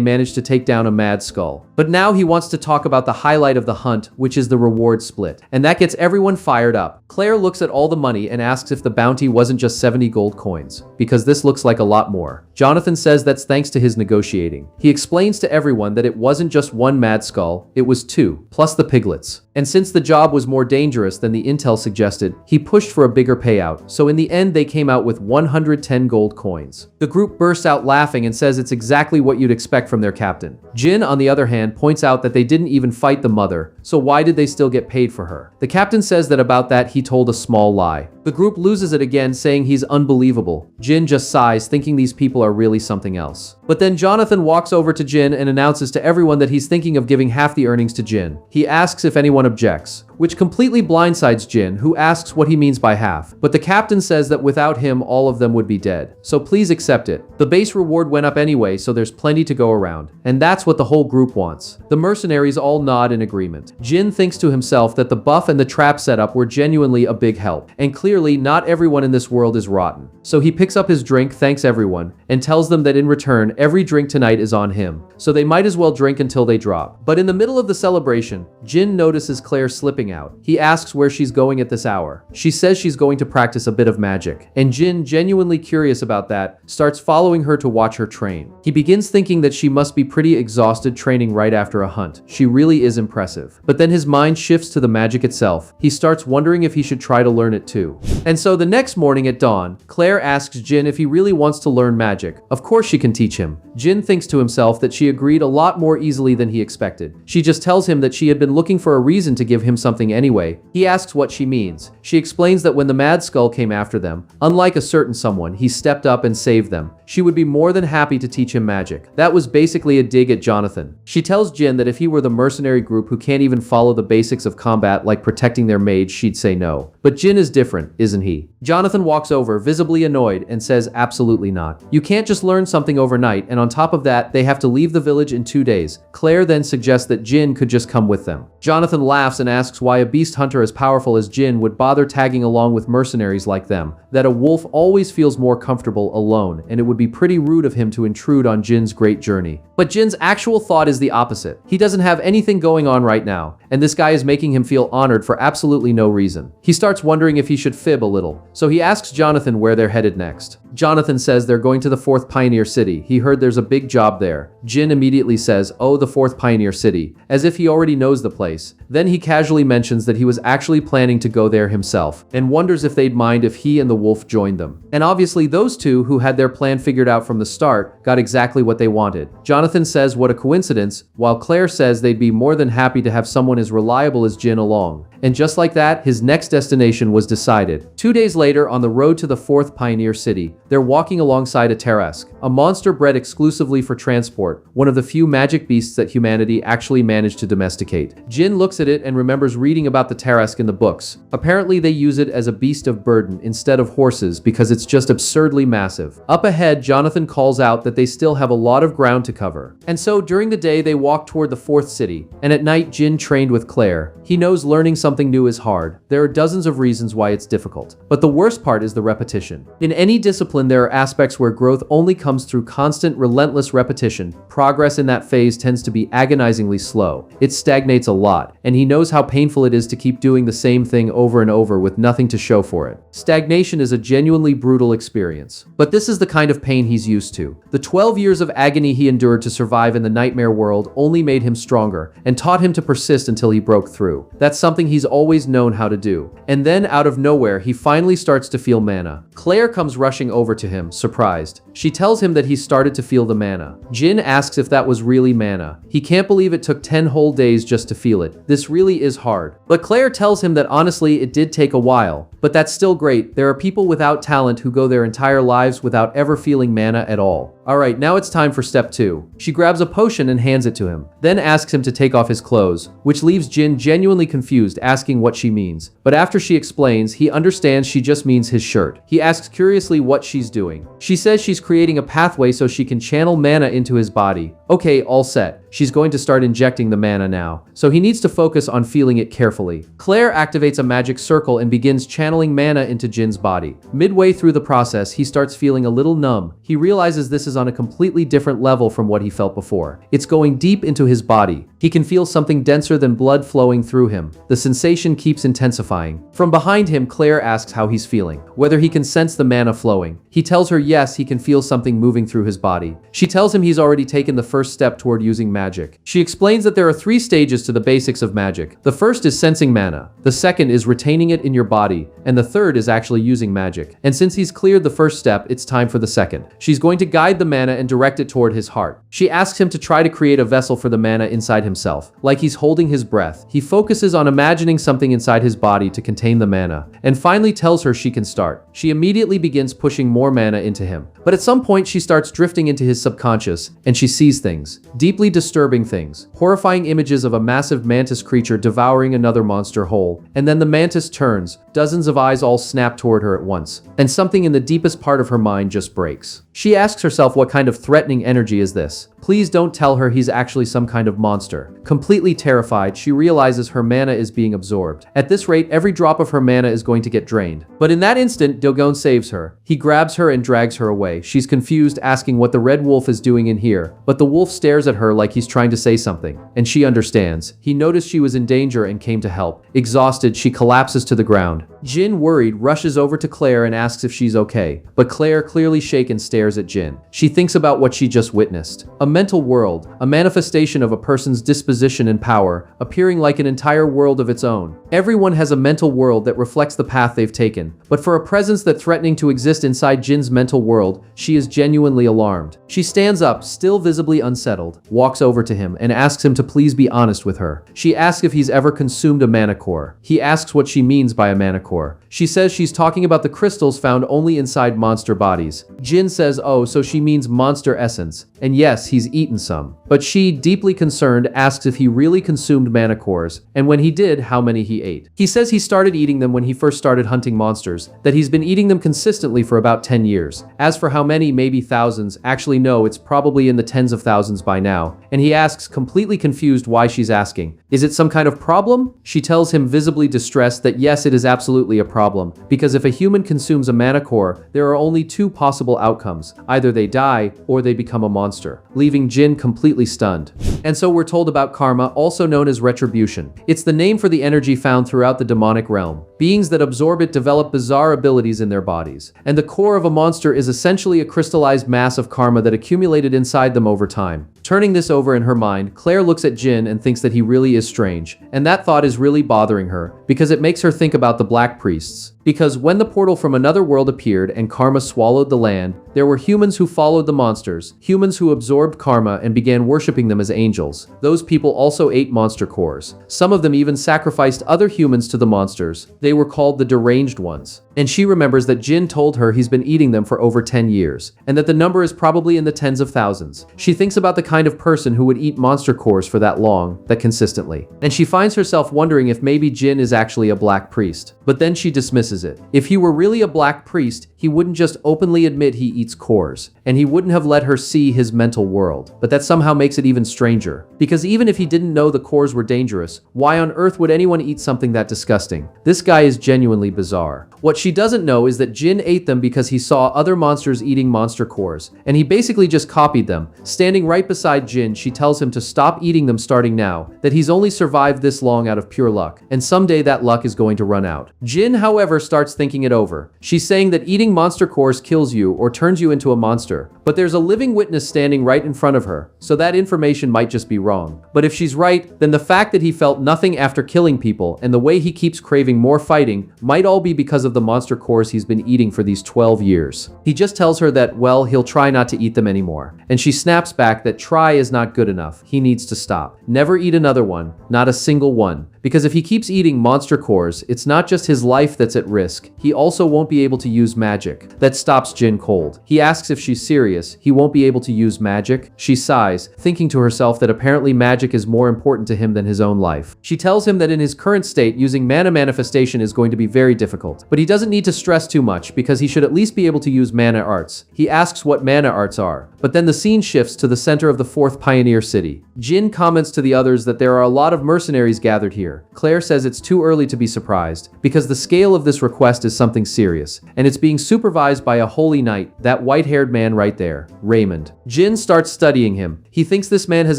managed to take down a mad skull. But now he wants to talk about the highlight of the hunt, which is the reward split. And that gets everyone fired up. Claire looks at all the money and asks if the bounty wasn't just 70 gold coins, because this looks like a lot more. Jonathan says that's thanks to his negotiating. He explains to everyone that it wasn't just one mad skull, it was two, plus the piglets. And since the job was more dangerous than the intel suggested, he pushed for a bigger payout, so in the end they came out with 110 gold coins. The group bursts out laughing and says it's exactly what you'd expect from their captain. Jin, on the other hand, points out that they didn't even fight the mother, so why did they still get paid for her? The captain says that about that he told a small lie. The group loses it again, saying he's unbelievable. Jin just sighs, thinking these people are really something else. But then Jonathan walks over to Jin and announces to everyone that he's thinking of giving half the earnings to Jin. He asks if anyone objects, which completely blindsides Jin, who asks what he means by half. But the captain says that without him, all of them would be dead. So please accept it. The base reward went up anyway, so there's plenty to go around. And that's what the whole group wants. The mercenaries all nod in agreement. Jin thinks to himself that the buff and the trap setup were genuinely a big help. And clearly, not everyone in this world is rotten. So he picks up his drink, thanks everyone, and tells them that in return, every drink tonight is on him. So they might as well drink until they drop. But in the middle of the celebration, Jin notices Claire slipping out. He asks where she's going at this hour. She says she's going to practice a bit of magic. And Jin, genuinely curious about that, starts following her to watch her train. He begins thinking that she must be pretty exhausted training right after a hunt. She really is impressive. But then his mind shifts to the magic itself. He starts wondering if he should try to learn it too. And so the next morning at dawn, Claire asks Jin if he really wants to learn magic. Of course she can teach him. Jin thinks to himself that she agreed a lot more easily than he expected. She just tells him that she had been looking for a reason to give him something anyway. He asks what she means. She explains that when the mad skull came after them, unlike a certain someone, he stepped up and saved them. She would be more than happy to teach him magic. That was basically a dig at Jonathan. She tells Jin that if he were the mercenary group who can't even follow the basics of combat like protecting their mage, she'd say no. But Jin is different, isn't he? Jonathan walks over, visibly annoyed, and says absolutely not. You can't just learn something overnight, and on top of that, they have to leave the village in 2 days. Claire then suggests that Jin could just come with them. Jonathan laughs and asks why a beast hunter as powerful as Jin would bother tagging along with mercenaries like them, that a wolf always feels more comfortable alone, and it would be pretty rude of him to intrude on Jin's great journey. But Jin's actual thought is the opposite. He doesn't have anything going on right now, and this guy is making him feel honored for absolutely no reason. He starts wondering if he should fib a little, so he asks Jonathan where they're headed next. Jonathan says they're going to the 4th Pioneer City. He heard there's a big job there. Jin immediately says, oh, the 4th Pioneer City, as if he already knows the place. Then he casually mentions that he was actually planning to go there himself, and wonders if they'd mind if he and the wolf joined them. And obviously those two, who had their plan figured out from the start, got exactly what they wanted. Jonathan says what a coincidence, while Claire says they'd be more than happy to have someone as reliable as Jin along. And just like that, his next destination was decided. 2 days later, on the road to the 4th Pioneer City, they're walking alongside a Tarrasque, a monster bred exclusively for transport, one of the few magic beasts that humanity actually managed to domesticate. Jin looks at it and remembers reading about the Tarrasque in the books. Apparently they use it as a beast of burden instead of horses because it's just absurdly massive. Up ahead, Jonathan calls out that they still have a lot of ground to cover. And so during the day they walk toward the 4th city, and at night Jin trained with Claire. He knows learning something new is hard. There are dozens of of reasons why it's difficult. But the worst part is the repetition. In any discipline, there are aspects where growth only comes through constant, relentless repetition. Progress in that phase tends to be agonizingly slow. It stagnates a lot, and he knows how painful it is to keep doing the same thing over and over with nothing to show for it. Stagnation is a genuinely brutal experience. But this is the kind of pain he's used to. The 12 years of agony he endured to survive in the nightmare world only made him stronger and taught him to persist until he broke through. That's something he's always known how to do. And then, out of nowhere, he finally starts to feel mana. Claire comes rushing over to him, surprised. She tells him that he started to feel the mana. Jin asks if that was really mana. He can't believe it took 10 whole days just to feel it. This really is hard. But Claire tells him that honestly it did take a while. But that's still great. There are people without talent who go their entire lives without ever feeling mana at all. Alright, now it's time for step 2. She grabs a potion and hands it to him, then asks him to take off his clothes, which leaves Jin genuinely confused, asking what she means. But after she explains, he understands she just means his shirt. He asks curiously what she's doing. She says she's creating a pathway so she can channel mana into his body. Okay, all set. She's going to start injecting the mana now, so he needs to focus on feeling it carefully. Claire activates a magic circle and begins channeling mana into Jin's body. Midway through the process, he starts feeling a little numb. He realizes this is on a completely different level from what he felt before. It's going deep into his body. He can feel something denser than blood flowing through him. The sensation keeps intensifying. From behind him, Claire asks how he's feeling, whether he can sense the mana flowing. He tells her yes, he can feel something moving through his body. She tells him he's already taken the first step toward using magic. She explains that there are 3 stages to the basics of magic. The first is sensing mana. The second is retaining it in your body. And the third is actually using magic. And since he's cleared the first step, it's time for the second. She's going to guide the mana and direct it toward his heart. She asks him to try to create a vessel for the mana inside himself, like he's holding his breath. He focuses on imagining something inside his body to contain the mana, and finally tells her she can start. She immediately begins pushing more mana into him. But at some point, she starts drifting into his subconscious, and she sees things. Deeply disturbing things. Horrifying images of a massive mantis creature devouring another monster whole. And then the mantis turns. Dozens of eyes all snap toward her at once. And something in the deepest part of her mind just breaks. She asks herself what kind of threatening energy is this? Please don't tell her he's actually some kind of monster. Completely terrified, she realizes her mana is being absorbed. At this rate, every drop of her mana is going to get drained. But in that instant, Dogon saves her. He grabs her and drags her away. She's confused, asking what the red wolf is doing in here. But the wolf stares at her like he's trying to say something. And she understands. He noticed she was in danger and came to help. Exhausted, she collapses to the ground. Jin, worried, rushes over to Claire and asks if she's okay. But Claire, clearly shaken, stares at Jin. She thinks about what she just witnessed. A mental world, a manifestation of a person's disposition and power, appearing like an entire world of its own. Everyone has a mental world that reflects the path they've taken. But for a presence that's threatening to exist inside Jin's mental world, she is genuinely alarmed. She stands up, still visibly unsettled, walks over to him, and asks him to please be honest with her. She asks if he's ever consumed a mana core. He asks what she means by a mana core. She says she's talking about the crystals found only inside monster bodies. Jin says, oh, so she means monster essence. And yes, he's eaten some. But she, deeply concerned, asks if he really consumed mana cores, and when he did, how many he ate. He says he started eating them when he first started hunting monsters, that he's been eating them consistently for about 10 years. As for how many, maybe thousands, actually no, it's probably in the tens of thousands by now. And he asks, completely confused why she's asking. Is it some kind of problem? She tells him, visibly distressed, that yes, it is absolutely a problem, because if a human consumes a mana core, there are only 2 possible outcomes. Either they die, or they become a monster, leaving Jin completely stunned. And so we're told about karma, also known as retribution. It's the name for the energy found throughout the demonic realm. Beings that absorb it develop bizarre abilities in their bodies. And the core of a monster is essentially a crystallized mass of karma that accumulated inside them over time. Turning this over in her mind, Claire looks at Jin and thinks that he really is strange. And that thought is really bothering her, because it makes her think about the Black Priests. Because when the portal from another world appeared and karma swallowed the land, there were humans who followed the monsters, humans who absorbed karma and began worshipping them as angels. Those people also ate monster cores. Some of them even sacrificed other humans to the monsters. They were called the deranged ones. And she remembers that Jin told her he's been eating them for over 10 years, and that the number is probably in the tens of thousands. She thinks about the kind of person who would eat monster cores for that long, that consistently. And she finds herself wondering if maybe Jin is actually a black priest. But then she dismisses it. If he were really a black priest, he wouldn't just openly admit he eats cores. and he wouldn't have let her see his mental world. But that somehow makes it even stranger. Because even if he didn't know the cores were dangerous, why on earth would anyone eat something that disgusting? This guy is genuinely bizarre. What she doesn't know is that Jin ate them because he saw other monsters eating monster cores, and he basically just copied them. Standing right beside Jin, she tells him to stop eating them starting now, that he's only survived this long out of pure luck, and someday that luck is going to run out. Jin, however, starts thinking it over. She's saying that eating monster cores kills you or turns you into a monster, but there's a living witness standing right in front of her, so that information might just be wrong. But if she's right, then the fact that he felt nothing after killing people and the way he keeps craving more fighting might all be because of the monster cores he's been eating for these 12 years. He just tells her that, well, he'll try not to eat them anymore. And she snaps back that try is not good enough. He needs to stop. Never eat another one, not a single one. Because if he keeps eating monster cores, it's not just his life that's at risk. He also won't be able to use magic. That stops Jin cold. He asks if she's serious. He won't be able to use magic. She sighs, thinking to herself that apparently magic is more important to him than his own life. She tells him that in his current state, using mana manifestation is going to be very difficult. But he doesn't need to stress too much because he should at least be able to use mana arts. He asks what mana arts are. But then the scene shifts to the center of the 4th Pioneer City. Jin comments to the others that there are a lot of mercenaries gathered here. Claire says it's too early to be surprised, because the scale of this request is something serious, and it's being supervised by a holy knight, that white-haired man right there, Raymond. Jin starts studying him. He thinks this man has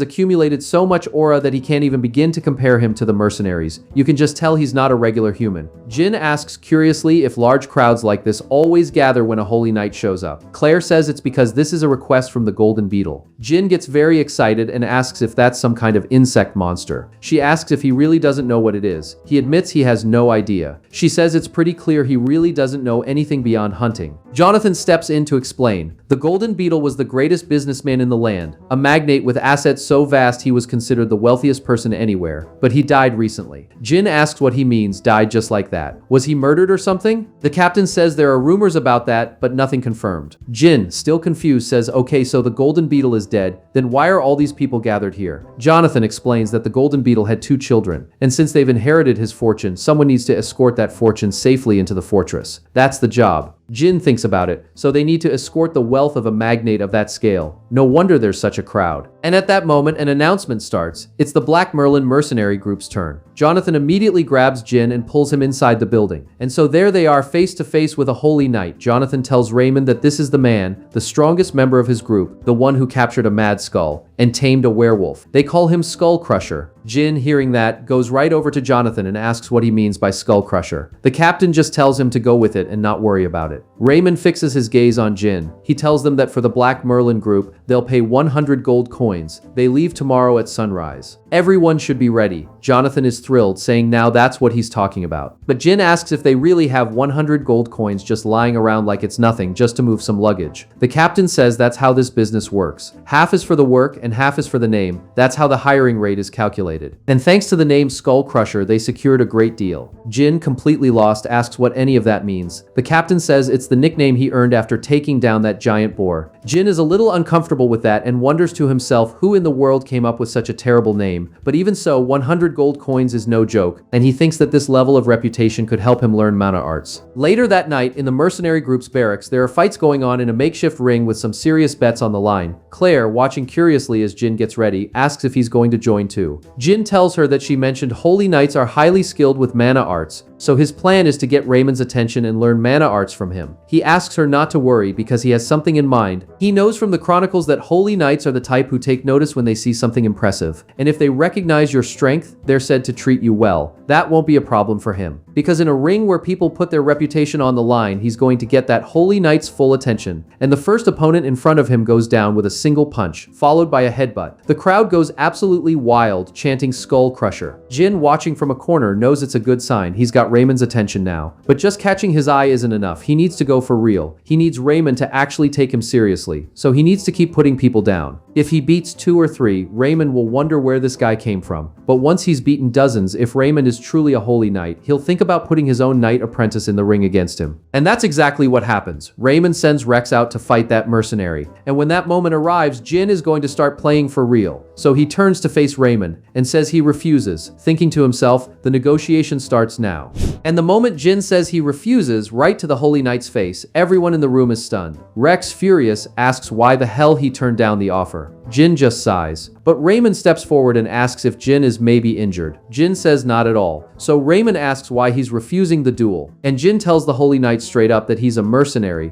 accumulated so much aura that he can't even begin to compare him to the mercenaries. You can just tell he's not a regular human. Jin asks curiously if large crowds like this always gather when a holy knight shows up. Claire says it's because this is a request from the Golden Beetle. Jin gets very excited and asks if that's some kind of insect monster. She asks if he really doesn't know what it is. He admits he has no idea. She says it's pretty clear he really doesn't know anything beyond hunting. Jonathan steps in to explain. The Golden Beetle was the greatest businessman in the land, a magnate with assets so vast he was considered the wealthiest person anywhere, but he died recently. Jin asks what he means, died just like that. Was he murdered or something? The captain says there are rumors about that, but nothing confirmed. Jin, still confused, says, okay, so the Golden Beetle is dead, then why are all these people gathered here? Jonathan explains that the Golden Beetle had 2 children, and since they've inherited his fortune, someone needs to escort that fortune safely into the fortress. That's the job. Jin thinks about it, so they need to escort the wealth of a magnate of that scale. No wonder there's such a crowd. And at that moment, an announcement starts. It's the Black Merlin mercenary group's turn. Jonathan immediately grabs Jin and pulls him inside the building. And so there they are, face to face with a holy knight. Jonathan tells Raymond that this is the man, the strongest member of his group, the one who captured a mad skull and tamed a werewolf. They call him Skull Crusher. Jin, hearing that, goes right over to Jonathan and asks what he means by Skull Crusher. The captain just tells him to go with it and not worry about it. Raymond fixes his gaze on Jin. He tells them that for the Black Merlin group, they'll pay 100 gold coins. They leave tomorrow at sunrise. Everyone should be ready. Jonathan is thrilled, saying now that's what he's talking about. But Jin asks if they really have 100 gold coins just lying around like it's nothing just to move some luggage. The captain says that's how this business works. Half is for the work and half is for the name. That's how the hiring rate is calculated. And thanks to the name Skull Crusher, they secured a great deal. Jin, completely lost, asks what any of that means. The captain says it's the nickname he earned after taking down that giant boar. Jin is a little uncomfortable with that and wonders to himself who in the world came up with such a terrible name. But even so, 100 gold coins is no joke, and he thinks that this level of reputation could help him learn mana arts. Later that night, in the mercenary group's barracks, there are fights going on in a makeshift ring with some serious bets on the line. Claire, watching curiously as Jin gets ready, asks if he's going to join too. Jin tells her that she mentioned holy knights are highly skilled with mana arts, so his plan is to get Raymond's attention and learn mana arts from him. He asks her not to worry because he has something in mind. He knows from the chronicles that holy knights are the type who take notice when they see something impressive, and if they recognize your strength, they're said to treat you well. That won't be a problem for him, because in a ring where people put their reputation on the line, he's going to get that holy knight's full attention. And the first opponent in front of him goes down with a single punch, followed by a headbutt. The crowd goes absolutely wild, chanting Skull Crusher. Jin, watching from a corner, knows it's a good sign. He's got Raymond's attention now. But just catching his eye isn't enough. He needs to go for real. He needs Raymond to actually take him seriously, so he needs to keep putting people down. If he beats 2 or 3, Raymond will wonder where this guy came from. But once he's beaten dozens, if Raymond is truly a holy knight, he'll think about putting his own knight apprentice in the ring against him. And that's exactly what happens. Raymond sends Rex out to fight that mercenary. And when that moment arrives, Jin is going to start playing for real. So he turns to face Raymond and says he refuses, thinking to himself, the negotiation starts now. And the moment Jin says he refuses, right to the Holy Knight's face, everyone in the room is stunned. Rex, furious, asks why the hell he turned down the offer. Jin just sighs. But Raymond steps forward and asks if Jin is maybe injured. Jin says not at all. So Raymond asks why he's refusing the duel. And Jin tells the Holy Knight straight up that he's a mercenary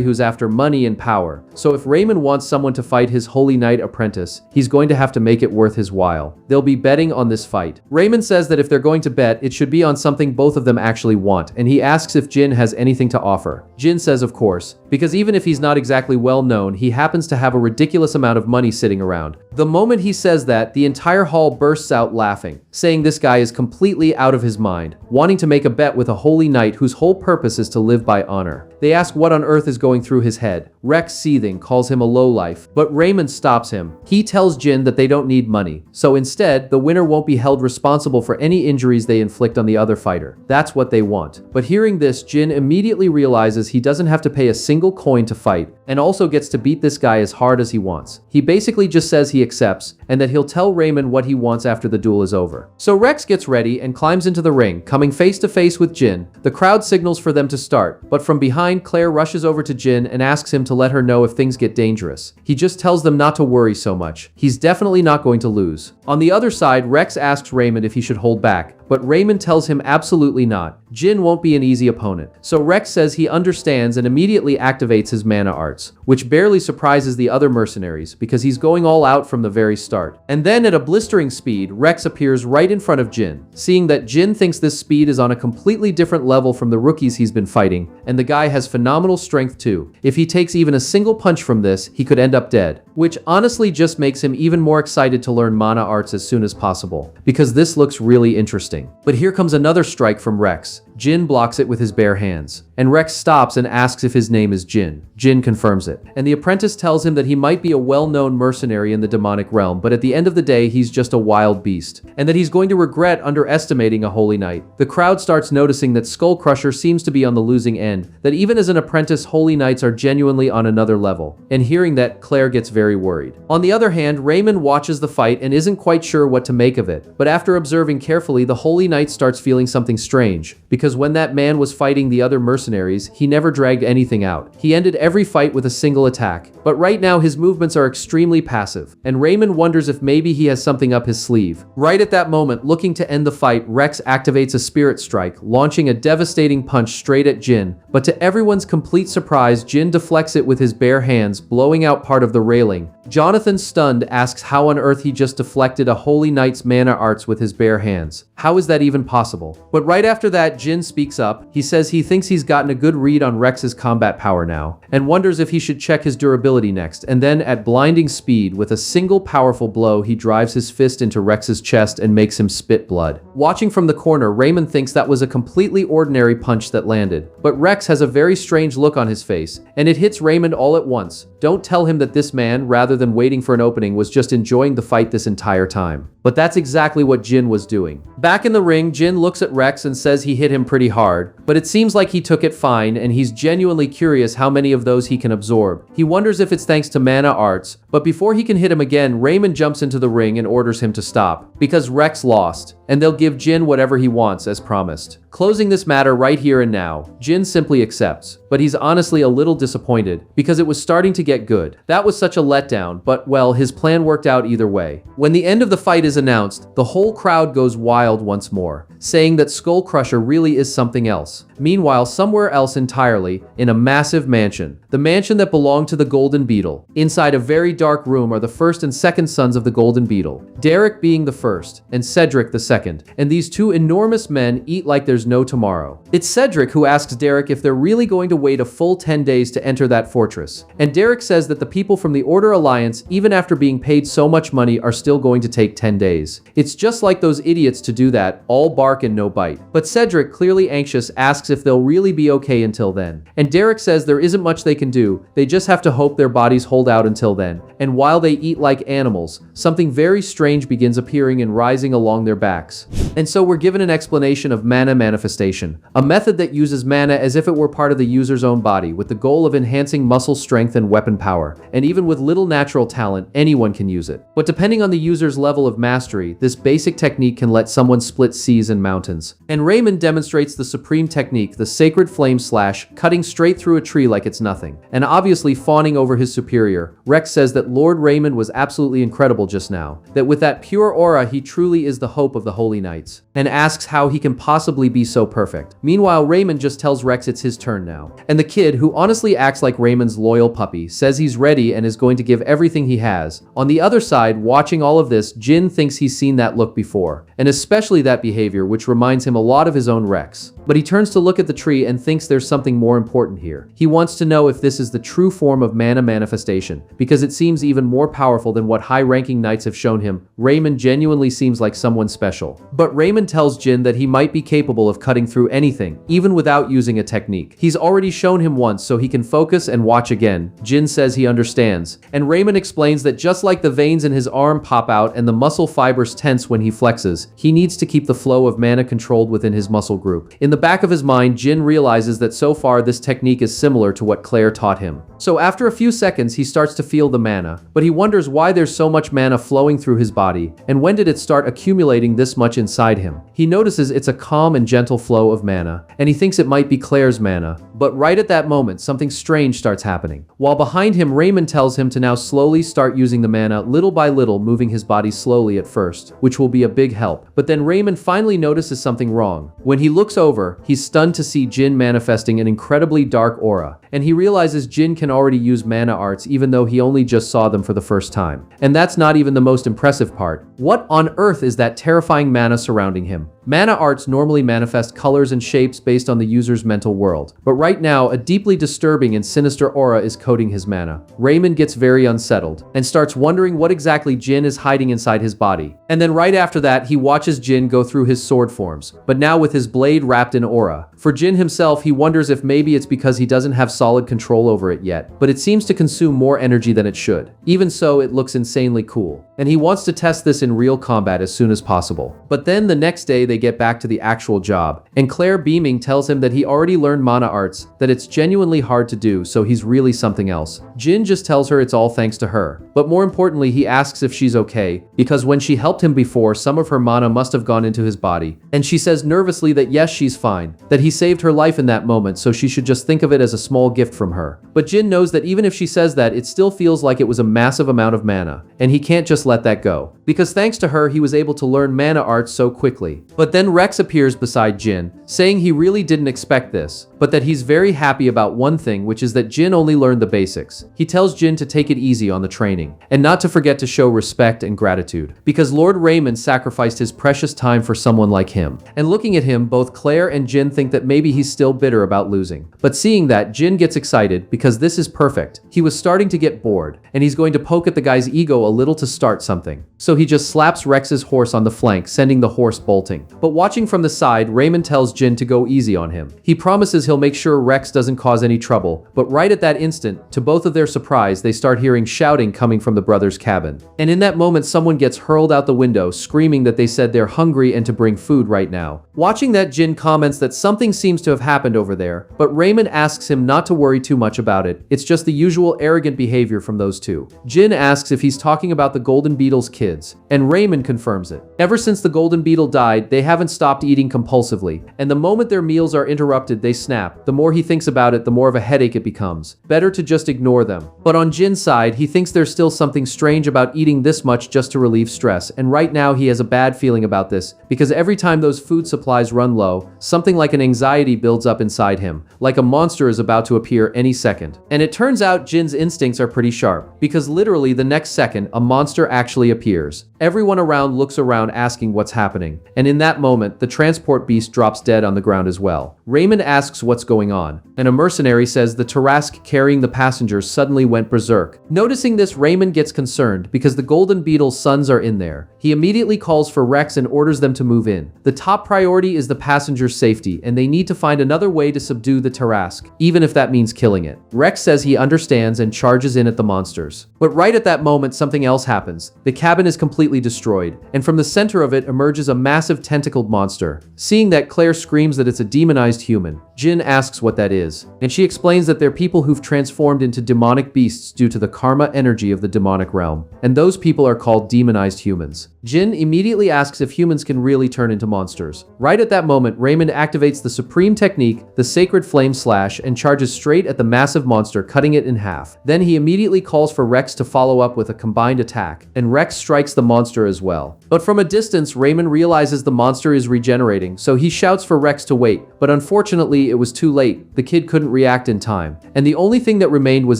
who's after money and power. So if Raymond wants someone to fight his Holy Knight apprentice, he's going to have to make it worth his while. They'll be betting on this fight. Raymond says that if they're going to bet, it should be on something both of them actually want, and he asks if Jin has anything to offer. Jin says of course, because even if he's not exactly well known, he happens to have a ridiculous amount of money sitting around. The moment he says that, the entire hall bursts out laughing, saying this guy is completely out of his mind, wanting to make a bet with a Holy Knight whose whole purpose is to live by honor. They ask what on earth is going through his head. Rex, seething, calls him a lowlife, but Raymond stops him. He tells Jin that they don't need money, so instead, the winner won't be held responsible for any injuries they inflict on the other fighter. That's what they want. But hearing this, Jin immediately realizes he doesn't have to pay a single coin to fight, and also gets to beat this guy as hard as he wants. He basically just says he accepts, and that he'll tell Raymond what he wants after the duel is over. So Rex gets ready and climbs into the ring, coming face to face with Jin. The crowd signals for them to start, but from behind, Claire rushes over to Jin and asks him to let her know if things get dangerous. He just tells them not to worry so much. He's definitely not going to lose. On the other side, Rex asks Raymond if he should hold back, but Raymond tells him absolutely not. Jin won't be an easy opponent. So Rex says he understands and immediately activates his mana arts, which barely surprises the other mercenaries because he's going all out from the very start. And then at a blistering speed, Rex appears right in front of Jin. Seeing that Jin thinks this speed is on a completely different level from the rookies he's been fighting, and the guy has phenomenal strength too. If he takes even a single punch from this, he could end up dead, which honestly just makes him even more excited to learn mana arts as soon as possible, because this looks really interesting. But here comes another strike from Rex. Jin blocks it with his bare hands, and Rex stops and asks if his name is Jin. Jin confirms it, and the apprentice tells him that he might be a well-known mercenary in the demonic realm, but at the end of the day, he's just a wild beast, and that he's going to regret underestimating a Holy Knight. The crowd starts noticing that Skullcrusher seems to be on the losing end, that even as an apprentice, Holy Knights are genuinely on another level, and hearing that, Claire gets very worried. On the other hand, Raymond watches the fight and isn't quite sure what to make of it, but after observing carefully, the Holy Knight starts feeling something strange, because when that man was fighting the other mercenaries, he never dragged anything out. He ended every fight with a single attack. But right now his movements are extremely passive, and Raymond wonders if maybe he has something up his sleeve. Right at that moment, looking to end the fight, Rex activates a spirit strike, launching a devastating punch straight at Jin. But to everyone's complete surprise, Jin deflects it with his bare hands, blowing out part of the railing. Jonathan, stunned, asks how on earth he just deflected a Holy Knight's mana arts with his bare hands. How is that even possible? But right after that, Jin speaks up. He says he thinks he's gotten a good read on Rex's combat power now, and wonders if he should check his durability next, and then at blinding speed, with a single powerful blow, he drives his fist into Rex's chest and makes him spit blood. Watching from the corner, Raymond thinks that was a completely ordinary punch that landed, but Rex has a very strange look on his face, and it hits Raymond all at once. Don't tell him that this man, rather than waiting for an opening, was just enjoying the fight this entire time. But that's exactly what Jin was doing. Back in the ring, Jin looks at Rex and says he hit him pretty hard, but it seems like he took it fine, and he's genuinely curious how many of those he can absorb. He wonders if it's thanks to mana arts, but before he can hit him again, Raymond jumps into the ring and orders him to stop, because Rex lost, and they'll give Jin whatever he wants as promised. Closing this matter right here and now, Jin simply accepts, but he's honestly a little disappointed, because it was starting to get good. That was such a letdown, but well, his plan worked out either way. When the end of the fight is announced, the whole crowd goes wild once more, saying that Skullcrusher really is something else. Meanwhile, somewhere else entirely, in a massive mansion, the mansion that belonged to the Golden Beetle. Inside a very dark room are the first and second sons of the Golden Beetle, Derek being the first, and Cedric the second, and these two enormous men eat like there's no tomorrow. It's Cedric who asks Derek if they're really going to wait a full 10 days to enter that fortress, and Derek says that the people from the Order Alliance, even after being paid so much money, are still going to take 10 days. It's just like those idiots to do that, all bark and no bite. But Cedric, clearly anxious, asks if they'll really be okay until then, and Derek says there isn't much they can do, they just have to hope their bodies hold out until then. And while they eat like animals, something very strange begins appearing and rising along their backs. And so we're given an explanation of mana manifestation, a method that uses mana as if it were part of the user's own body with the goal of enhancing muscle strength and weapon power. And even with little natural talent, anyone can use it. But depending on the user's level of mastery, this basic technique can let someone split seas and mountains. And Raymond demonstrates the supreme technique, the sacred flame slash, cutting straight through a tree like it's nothing. And obviously fawning over his superior, Rex says that Lord Raymond was absolutely incredible just now, that with that pure aura he truly is the hope of the Holy Knights, and asks how he can possibly be so perfect. Meanwhile, Raymond just tells Rex it's his turn now. And the kid, who honestly acts like Raymond's loyal puppy, says he's ready and is going to give everything he has. On the other side, watching all of this, Jin thinks he's seen that look before, and especially that behavior, which reminds him a lot of his own Rex. But he turns to look at the tree and thinks there's something more important here. He wants to know if this is the true form of mana manifestation, because it seems even more powerful than what high-ranking knights have shown him. Raymond genuinely seems like someone special. But Raymond tells Jin that he might be capable of cutting through anything, even without using a technique. He's already shown him once, so he can focus and watch again. Jin says he understands, and Raymond explains that just like the veins in his arm pop out and the muscle fibers tense when he flexes, he needs to keep the flow of mana controlled within his muscle group. In the back of his mind, Jin realizes that so far this technique is similar to what Claire taught him. So after a few seconds, he starts to feel the mana, but he wonders why there's so much mana flowing through his body, and when did it start accumulating this much inside him? He notices it's a calm and gentle flow of mana, and he thinks it might be Claire's mana. But right at that moment, something strange starts happening. While behind him, Raymond tells him to now slowly start using the mana, little by little, moving his body slowly at first, which will be a big help. But then Raymond finally notices something wrong. When he looks over, he's stunned to see Jin manifesting an incredibly dark aura, and he realizes Jin can already use mana arts even though he only just saw them for the first time. And that's not even the most impressive part. What on earth is that terrifying mana surrounding him? Mana arts normally manifest colors and shapes based on the user's mental world, but right now a deeply disturbing and sinister aura is coating his mana. Raymond gets very unsettled and starts wondering what exactly Jin is hiding inside his body. And then right after that, he watches Jin go through his sword forms, but now with his blade wrapped in aura. For Jin himself, he wonders if maybe it's because he doesn't have solid control over it yet, but it seems to consume more energy than it should. Even so, it looks insanely cool, and he wants to test this in real combat as soon as possible. But then the next day they get back to the actual job, and Claire, beaming, tells him that he already learned mana arts, that it's genuinely hard to do, so he's really something else. Jin just tells her it's all thanks to her, but more importantly he asks if she's okay, because when she helped him before, some of her mana must have gone into his body, and she says nervously that yes, she's fine, that he saved her life in that moment, so she should just think of it as a small gift from her. But Jin knows that even if she says that, it still feels like it was a massive amount of mana, and he can't just let that go, because thanks to her he was able to learn mana arts so quickly. But then Rex appears beside Jin, saying he really didn't expect this, but that he's very happy about one thing, which is that Jin only learned the basics. He tells Jin to take it easy on the training, and not to forget to show respect and gratitude, because Lord Raymond sacrificed his precious time for someone like him. And looking at him, both Claire and Jin think that maybe he's still bitter about losing. But seeing that, Jin gets excited, because this is perfect. He was starting to get bored, and he's going to poke at the guy's ego a little to start something. So he just slaps Rex's horse on the flank, sending the horse bolting. But watching from the side, Raymond tells Jin to go easy on him. He promises he'll make sure Rex doesn't cause any trouble, but right at that instant, to both of their surprise, they start hearing shouting coming from the brothers' cabin. And in that moment, someone gets hurled out the window, screaming that they said they're hungry and to bring food right now. Watching that, Jin comments that something seems to have happened over there, but Raymond asks him not to worry too much about it. It's just the usual arrogant behavior from those two. Jin asks if he's talking about the Golden Beetle's kids, and Raymond confirms it. Ever since the Golden Beetle died, they haven't stopped eating compulsively, and the moment their meals are interrupted, they snap. The more he thinks about it, the more of a headache it becomes. Better to just ignore them. But on Jin's side, he thinks there's still something strange about eating this much just to relieve stress, and right now he has a bad feeling about this, because every time those food supplies run low, something like an anxiety builds up inside him, like a monster is about to appear any second. And it turns out Jin's instincts are pretty sharp, because literally the next second, a monster actually appears. Everyone around looks around asking what's happening, and in that moment, the transport beast drops dead on the ground as well. Raymond asks asks what's going on, and a mercenary says the Tarrasque carrying the passengers suddenly went berserk. Noticing this, Raymond gets concerned because the Golden Beetle's sons are in there. He immediately calls for Rex and orders them to move in. The top priority is the passengers' safety, and they need to find another way to subdue the Tarrasque, even if that means killing it. Rex says he understands and charges in at the monsters. But right at that moment, something else happens. The cabin is completely destroyed, and from the center of it emerges a massive tentacled monster. Seeing that, Claire screams that it's a demonized human. Jin asks what that is, and she explains that they're people who've transformed into demonic beasts due to the karma energy of the demonic realm, and those people are called demonized humans. Jin immediately asks if humans can really turn into monsters. Right at that moment, Raymond activates the supreme technique, the Sacred Flame Slash, and charges straight at the massive monster, cutting it in half. Then he immediately calls for Rex to follow up with a combined attack, and Rex strikes the monster as well. But from a distance, Raymond realizes the monster is regenerating, so he shouts for Rex to wait, but unfortunately it was too late. The kid couldn't react in time, and the only thing that remained was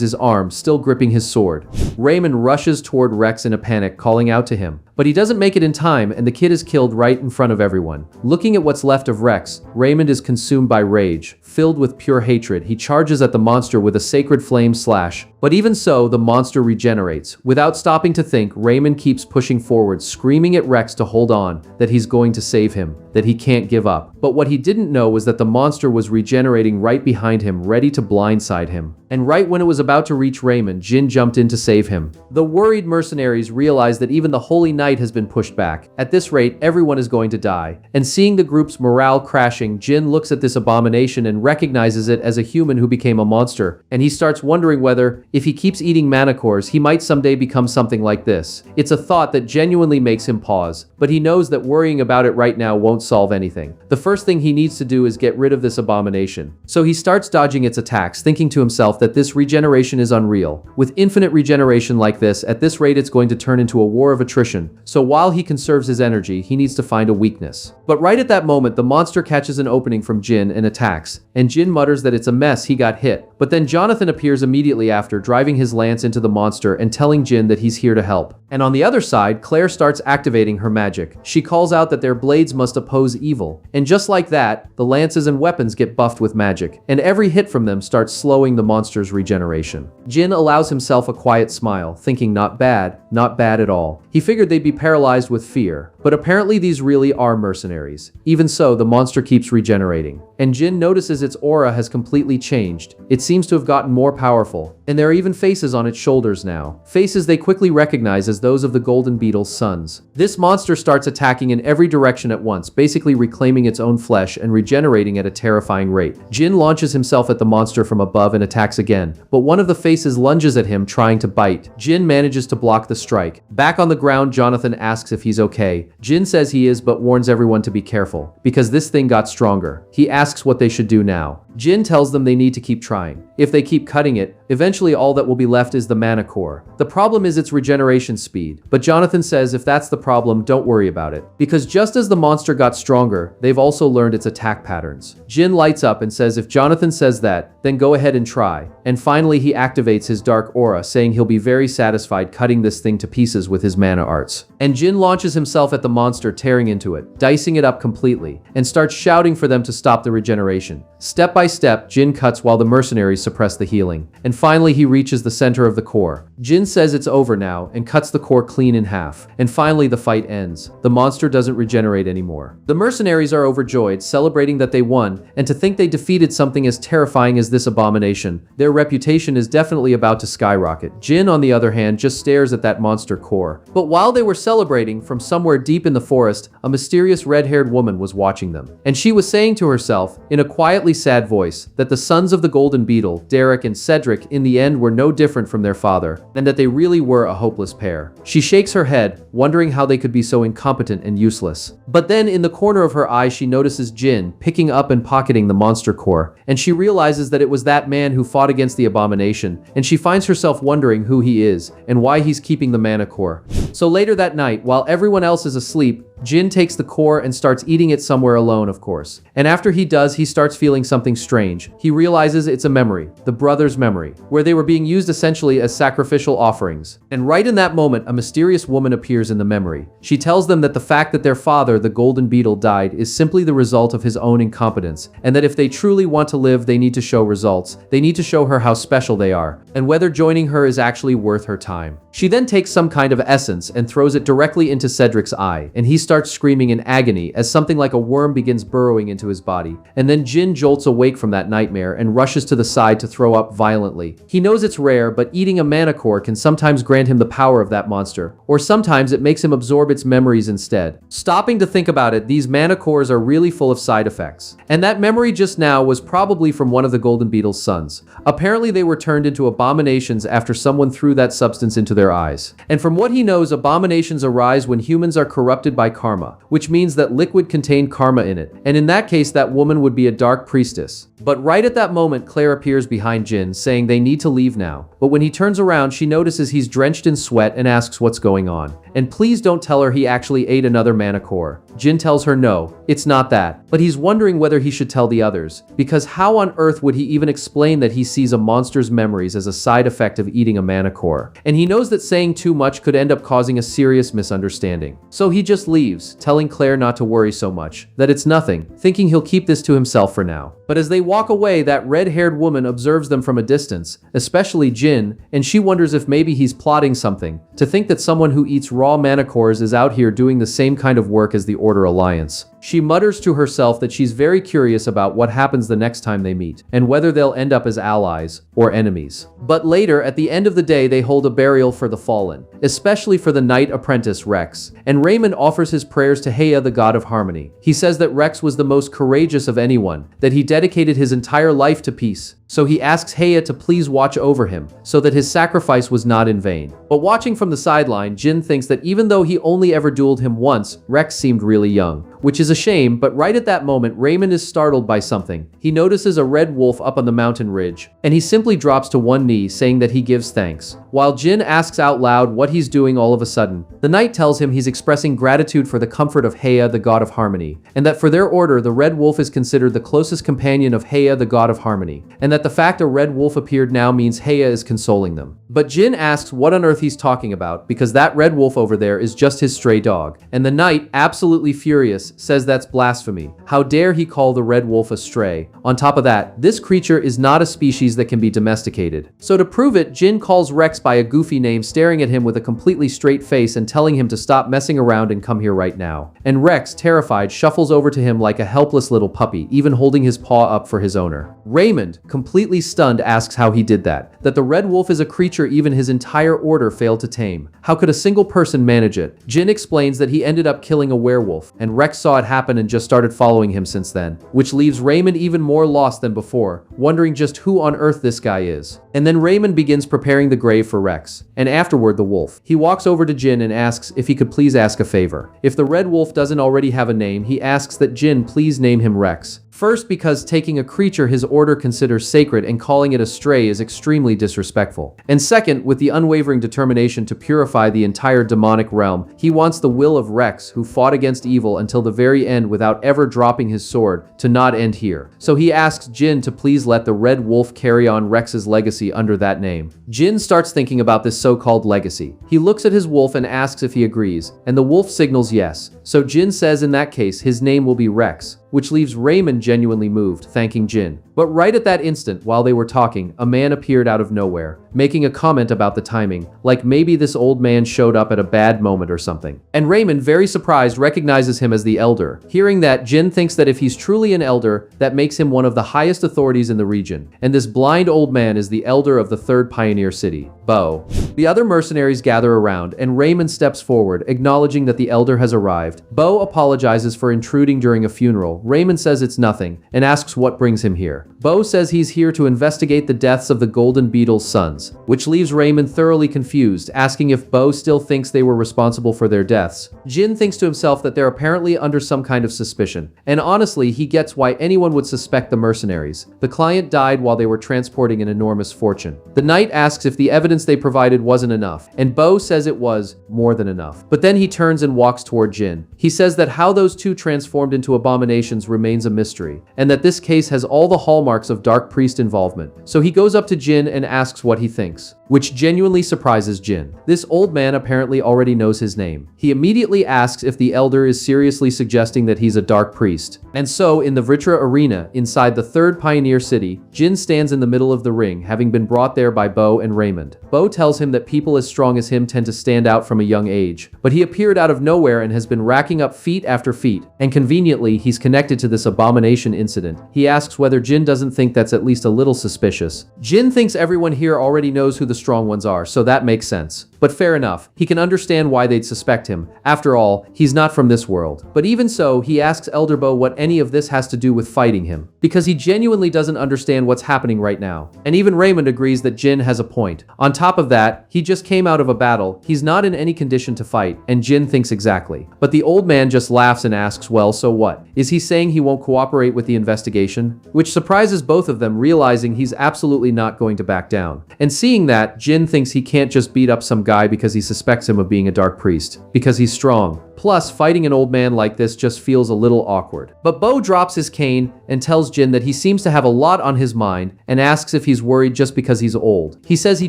his arm still gripping his sword. Raymond rushes toward Rex in a panic, calling out to him, but he doesn't make it in time, and the kid is killed right in front of everyone. Looking at what's left of Rex, Raymond is consumed by rage. Filled with pure hatred, he charges at the monster with a Sacred Flame Slash. But even so, the monster regenerates. Without stopping to think, Raymond keeps pushing forward, screaming at Rex to hold on, that he's going to save him, that he can't give up. But what he didn't know was that the monster was regenerating right behind him, ready to blindside him. And right when it was about to reach Raymond, Jin jumped in to save him. The worried mercenaries realize that even the Holy Night has been pushed back. At this rate, everyone is going to die. And seeing the group's morale crashing, Jin looks at this abomination and recognizes it as a human who became a monster, and he starts wondering whether, if he keeps eating manacores, he might someday become something like this. It's a thought that genuinely makes him pause, but he knows that worrying about it right now won't solve anything. The first thing he needs to do is get rid of this abomination. So he starts dodging its attacks, thinking to himself that this regeneration is unreal. With infinite regeneration like this, at this rate it's going to turn into a war of attrition. So while he conserves his energy, he needs to find a weakness. But right at that moment, the monster catches an opening from Jin and attacks, and Jin mutters that it's a mess, he got hit. But then Jonathan appears immediately after, driving his lance into the monster and telling Jin that he's here to help. And on the other side, Claire starts activating her magic. She calls out that their blades must oppose evil. And just like that, the lances and weapons get buffed with magic, and every hit from them starts slowing the monster's regeneration. Jin allows himself a quiet smile, thinking not bad at all. He figured they'd be paralyzed with fear, but apparently these really are mercenaries. Even so, the monster keeps regenerating, and Jin notices its aura has completely changed. It seems to have gotten more powerful, and there are even faces on its shoulders now. Faces they quickly recognize as those of the Golden Beetle's sons. This monster starts attacking in every direction at once, basically reclaiming its own flesh and regenerating at a terrifying rate. Jin launches himself at the monster from above and attacks again, but one of the faces lunges at him, trying to bite. Jin manages to block the strike. Back on the ground, Jonathan asks if he's okay. Jin says he is, but warns everyone to be careful, because this thing got stronger. He asks what they should do now. Jin tells them they need to keep trying. If they keep cutting it, eventually all that will be left is the mana core. The problem is its regeneration speed, but Jonathan says if that's the problem, don't worry about it. Because just as the monster got stronger, they've also learned its attack patterns. Jin lights up and says if Jonathan says that, then go ahead and try. And finally he activates his dark aura, saying he'll be very satisfied cutting this thing to pieces with his mana arts. And Jin launches himself at the monster, tearing into it, dicing it up completely, and starts shouting for them to stop the regeneration. Step by step, Jin cuts while the mercenaries suppress the healing. And finally he reaches the center of the core. Jin says it's over now and cuts the core clean in half. And finally the fight ends. The monster doesn't regenerate anymore. The mercenaries are overjoyed, celebrating that they won, and to think they defeated something as terrifying as this abomination. Their reputation is definitely about to skyrocket. Jin, on the other hand, just stares at that monster core. But while they were celebrating, from somewhere deep in the forest, a mysterious red-haired woman was watching them. And she was saying to herself, in a quietly sad voice, that the sons of the Golden Beetle, Derek and Cedric, in the end were no different from their father, and that they really were a hopeless pair. She shakes her head, wondering how they could be so incompetent and useless. But then in the corner of her eye she notices Jin picking up and pocketing the monster core, and she realizes that it was that man who fought against the abomination, and she finds herself wondering who he is and why he's keeping the mana core. So later that night, while everyone else is asleep, Jin takes the core and starts eating it somewhere alone, of course. And after he does, he starts feeling something strange. He realizes it's a memory, the brother's memory, where they were being used essentially as sacrificial offerings. And right in that moment, a mysterious woman appears in the memory. She tells them that the fact that their father, the golden beetle, died is simply the result of his own incompetence, and that if they truly want to live, they need to show results. They need to show her how special they are, and whether joining her is actually worth her time. She then takes some kind of essence and throws it directly into Cedric's eye, and he starts screaming in agony as something like a worm begins burrowing into his body. And then Jin jolts awake from that nightmare and rushes to the side to throw up violently. He knows it's rare, but eating a mana core can sometimes grant him the power of that monster, or sometimes it makes him absorb its memories instead. Stopping to think about it, these mana cores are really full of side effects. And that memory just now was probably from one of the golden beetle's sons. Apparently they were turned into abominations after someone threw that substance into their eyes. And from what he knows, abominations arise when humans are corrupted by karma, which means that liquid contained karma in it. And in that case, that woman would be a dark priestess. But right at that moment, Claire appears behind Jin, saying they need to leave now. But when he turns around, she notices he's drenched in sweat and asks what's going on. And please don't tell her he actually ate another mana core. Jin tells her no, it's not that. But he's wondering whether he should tell the others, because how on earth would he even explain that he sees a monster's memories as a side effect of eating a mana core? And he knows that saying too much could end up causing a serious misunderstanding. So he just leaves, telling Claire not to worry so much, that it's nothing, thinking he'll keep this to himself for now. But as they walk away, that red-haired woman observes them from a distance, especially Jin, and she wonders if maybe he's plotting something. To think that someone who eats raw mana cores is out here doing the same kind of work as the Order Alliance. She mutters to herself that she's very curious about what happens the next time they meet, and whether they'll end up as allies or enemies. But later, at the end of the day, they hold a burial for the fallen, especially for the knight apprentice Rex, and Raymond offers his prayers to Heya, the god of harmony. He says that Rex was the most courageous of anyone, that he dedicated his entire life to peace. So he asks Heya to please watch over him, so that his sacrifice was not in vain. But watching from the sideline, Jin thinks that even though he only ever dueled him once, Rex seemed really young, which is a shame. But right at that moment, Raymond is startled by something. He notices a red wolf up on the mountain ridge, and he simply drops to one knee, saying that he gives thanks. While Jin asks out loud what he's doing all of a sudden, the knight tells him he's expressing gratitude for the comfort of Heya, the god of harmony, and that for their order, the red wolf is considered the closest companion of Heya, the god of harmony, and that the fact a red wolf appeared now means Heya is consoling them. But Jin asks what on earth he's talking about, because that red wolf over there is just his stray dog. And the knight, absolutely furious, says that's blasphemy. How dare he call the red wolf a stray? On top of that, this creature is not a species that can be domesticated. So to prove it, Jin calls Rex by a goofy name, staring at him with a completely straight face and telling him to stop messing around and come here right now. And Rex, terrified, shuffles over to him like a helpless little puppy, even holding his paw up for his owner. Raymond, completely stunned, asks how he did that. That the red wolf is a creature even his entire order failed to tame. How could a single person manage it? Jin explains that he ended up killing a werewolf, and Rex saw it happen and just started following him since then, which leaves Raymond even more lost than before, wondering just who on earth this guy is. And then Raymond begins preparing the grave for Rex, and afterward the wolf. He walks over to Jin and asks if he could please ask a favor. If the red wolf doesn't already have a name, he asks that Jin please name him Rex. First, because taking a creature his order considers sacred and calling it a stray is extremely disrespectful. And second, with the unwavering determination to purify the entire demonic realm, he wants the will of Rex, who fought against evil until the very end without ever dropping his sword, to not end here. So he asks Jin to please let the red wolf carry on Rex's legacy under that name. Jin starts thinking about this so-called legacy. He looks at his wolf and asks if he agrees, and the wolf signals yes. So Jin says in that case his name will be Rex, which leaves Raymond genuinely moved, thanking Jin. But right at that instant, while they were talking, a man appeared out of nowhere, making a comment about the timing, like maybe this old man showed up at a bad moment or something. And Raymond, very surprised, recognizes him as the elder. Hearing that, Jin thinks that if he's truly an elder, that makes him one of the highest authorities in the region. And this blind old man is the elder of the third pioneer city, Bo. The other mercenaries gather around, and Raymond steps forward, acknowledging that the elder has arrived. Bo apologizes for intruding during a funeral. Raymond says it's nothing. nothing and asks what brings him here. Bo says he's here to investigate the deaths of the Golden Beetle's sons, which leaves Raymond thoroughly confused, asking if Bo still thinks they were responsible for their deaths. Jin thinks to himself that they're apparently under some kind of suspicion, and honestly, he gets why anyone would suspect the mercenaries. The client died while they were transporting an enormous fortune. The knight asks if the evidence they provided wasn't enough, and Bo says it was more than enough. But then he turns and walks toward Jin. He says that how those two transformed into abominations remains a mystery, and that this case has all the hallmarks of Dark Priest involvement. So he goes up to Jin and asks what he thinks, which genuinely surprises Jin. This old man apparently already knows his name. He immediately asks if the elder is seriously suggesting that he's a Dark Priest. And so, in the Vritra arena, inside the third Pioneer City, Jin stands in the middle of the ring, having been brought there by Bo and Raymond. Bo tells him that people as strong as him tend to stand out from a young age, but he appeared out of nowhere and has been racking up feat after feat, and conveniently, he's connected to this abomination incident. He asks whether Jin doesn't think that's at least a little suspicious. Jin thinks everyone here already knows who the strong ones are, so that makes sense. But fair enough, he can understand why they'd suspect him. After all, he's not from this world. But even so, he asks Elder Bo what any of this has to do with fighting him, because he genuinely doesn't understand what's happening right now. And even Raymond agrees that Jin has a point. On top of that, he just came out of a battle, he's not in any condition to fight, and Jin thinks exactly. But the old man just laughs and asks, well, so what? Is he saying he won't cooperate with the investigation? Which surprises both of them, realizing he's absolutely not going to back down. And seeing that, Jin thinks he can't just beat up some guy because he suspects him of being a Dark Priest, because he's strong. Plus, fighting an old man like this just feels a little awkward. But Bo drops his cane and tells Jin that he seems to have a lot on his mind and asks if he's worried just because he's old. He says he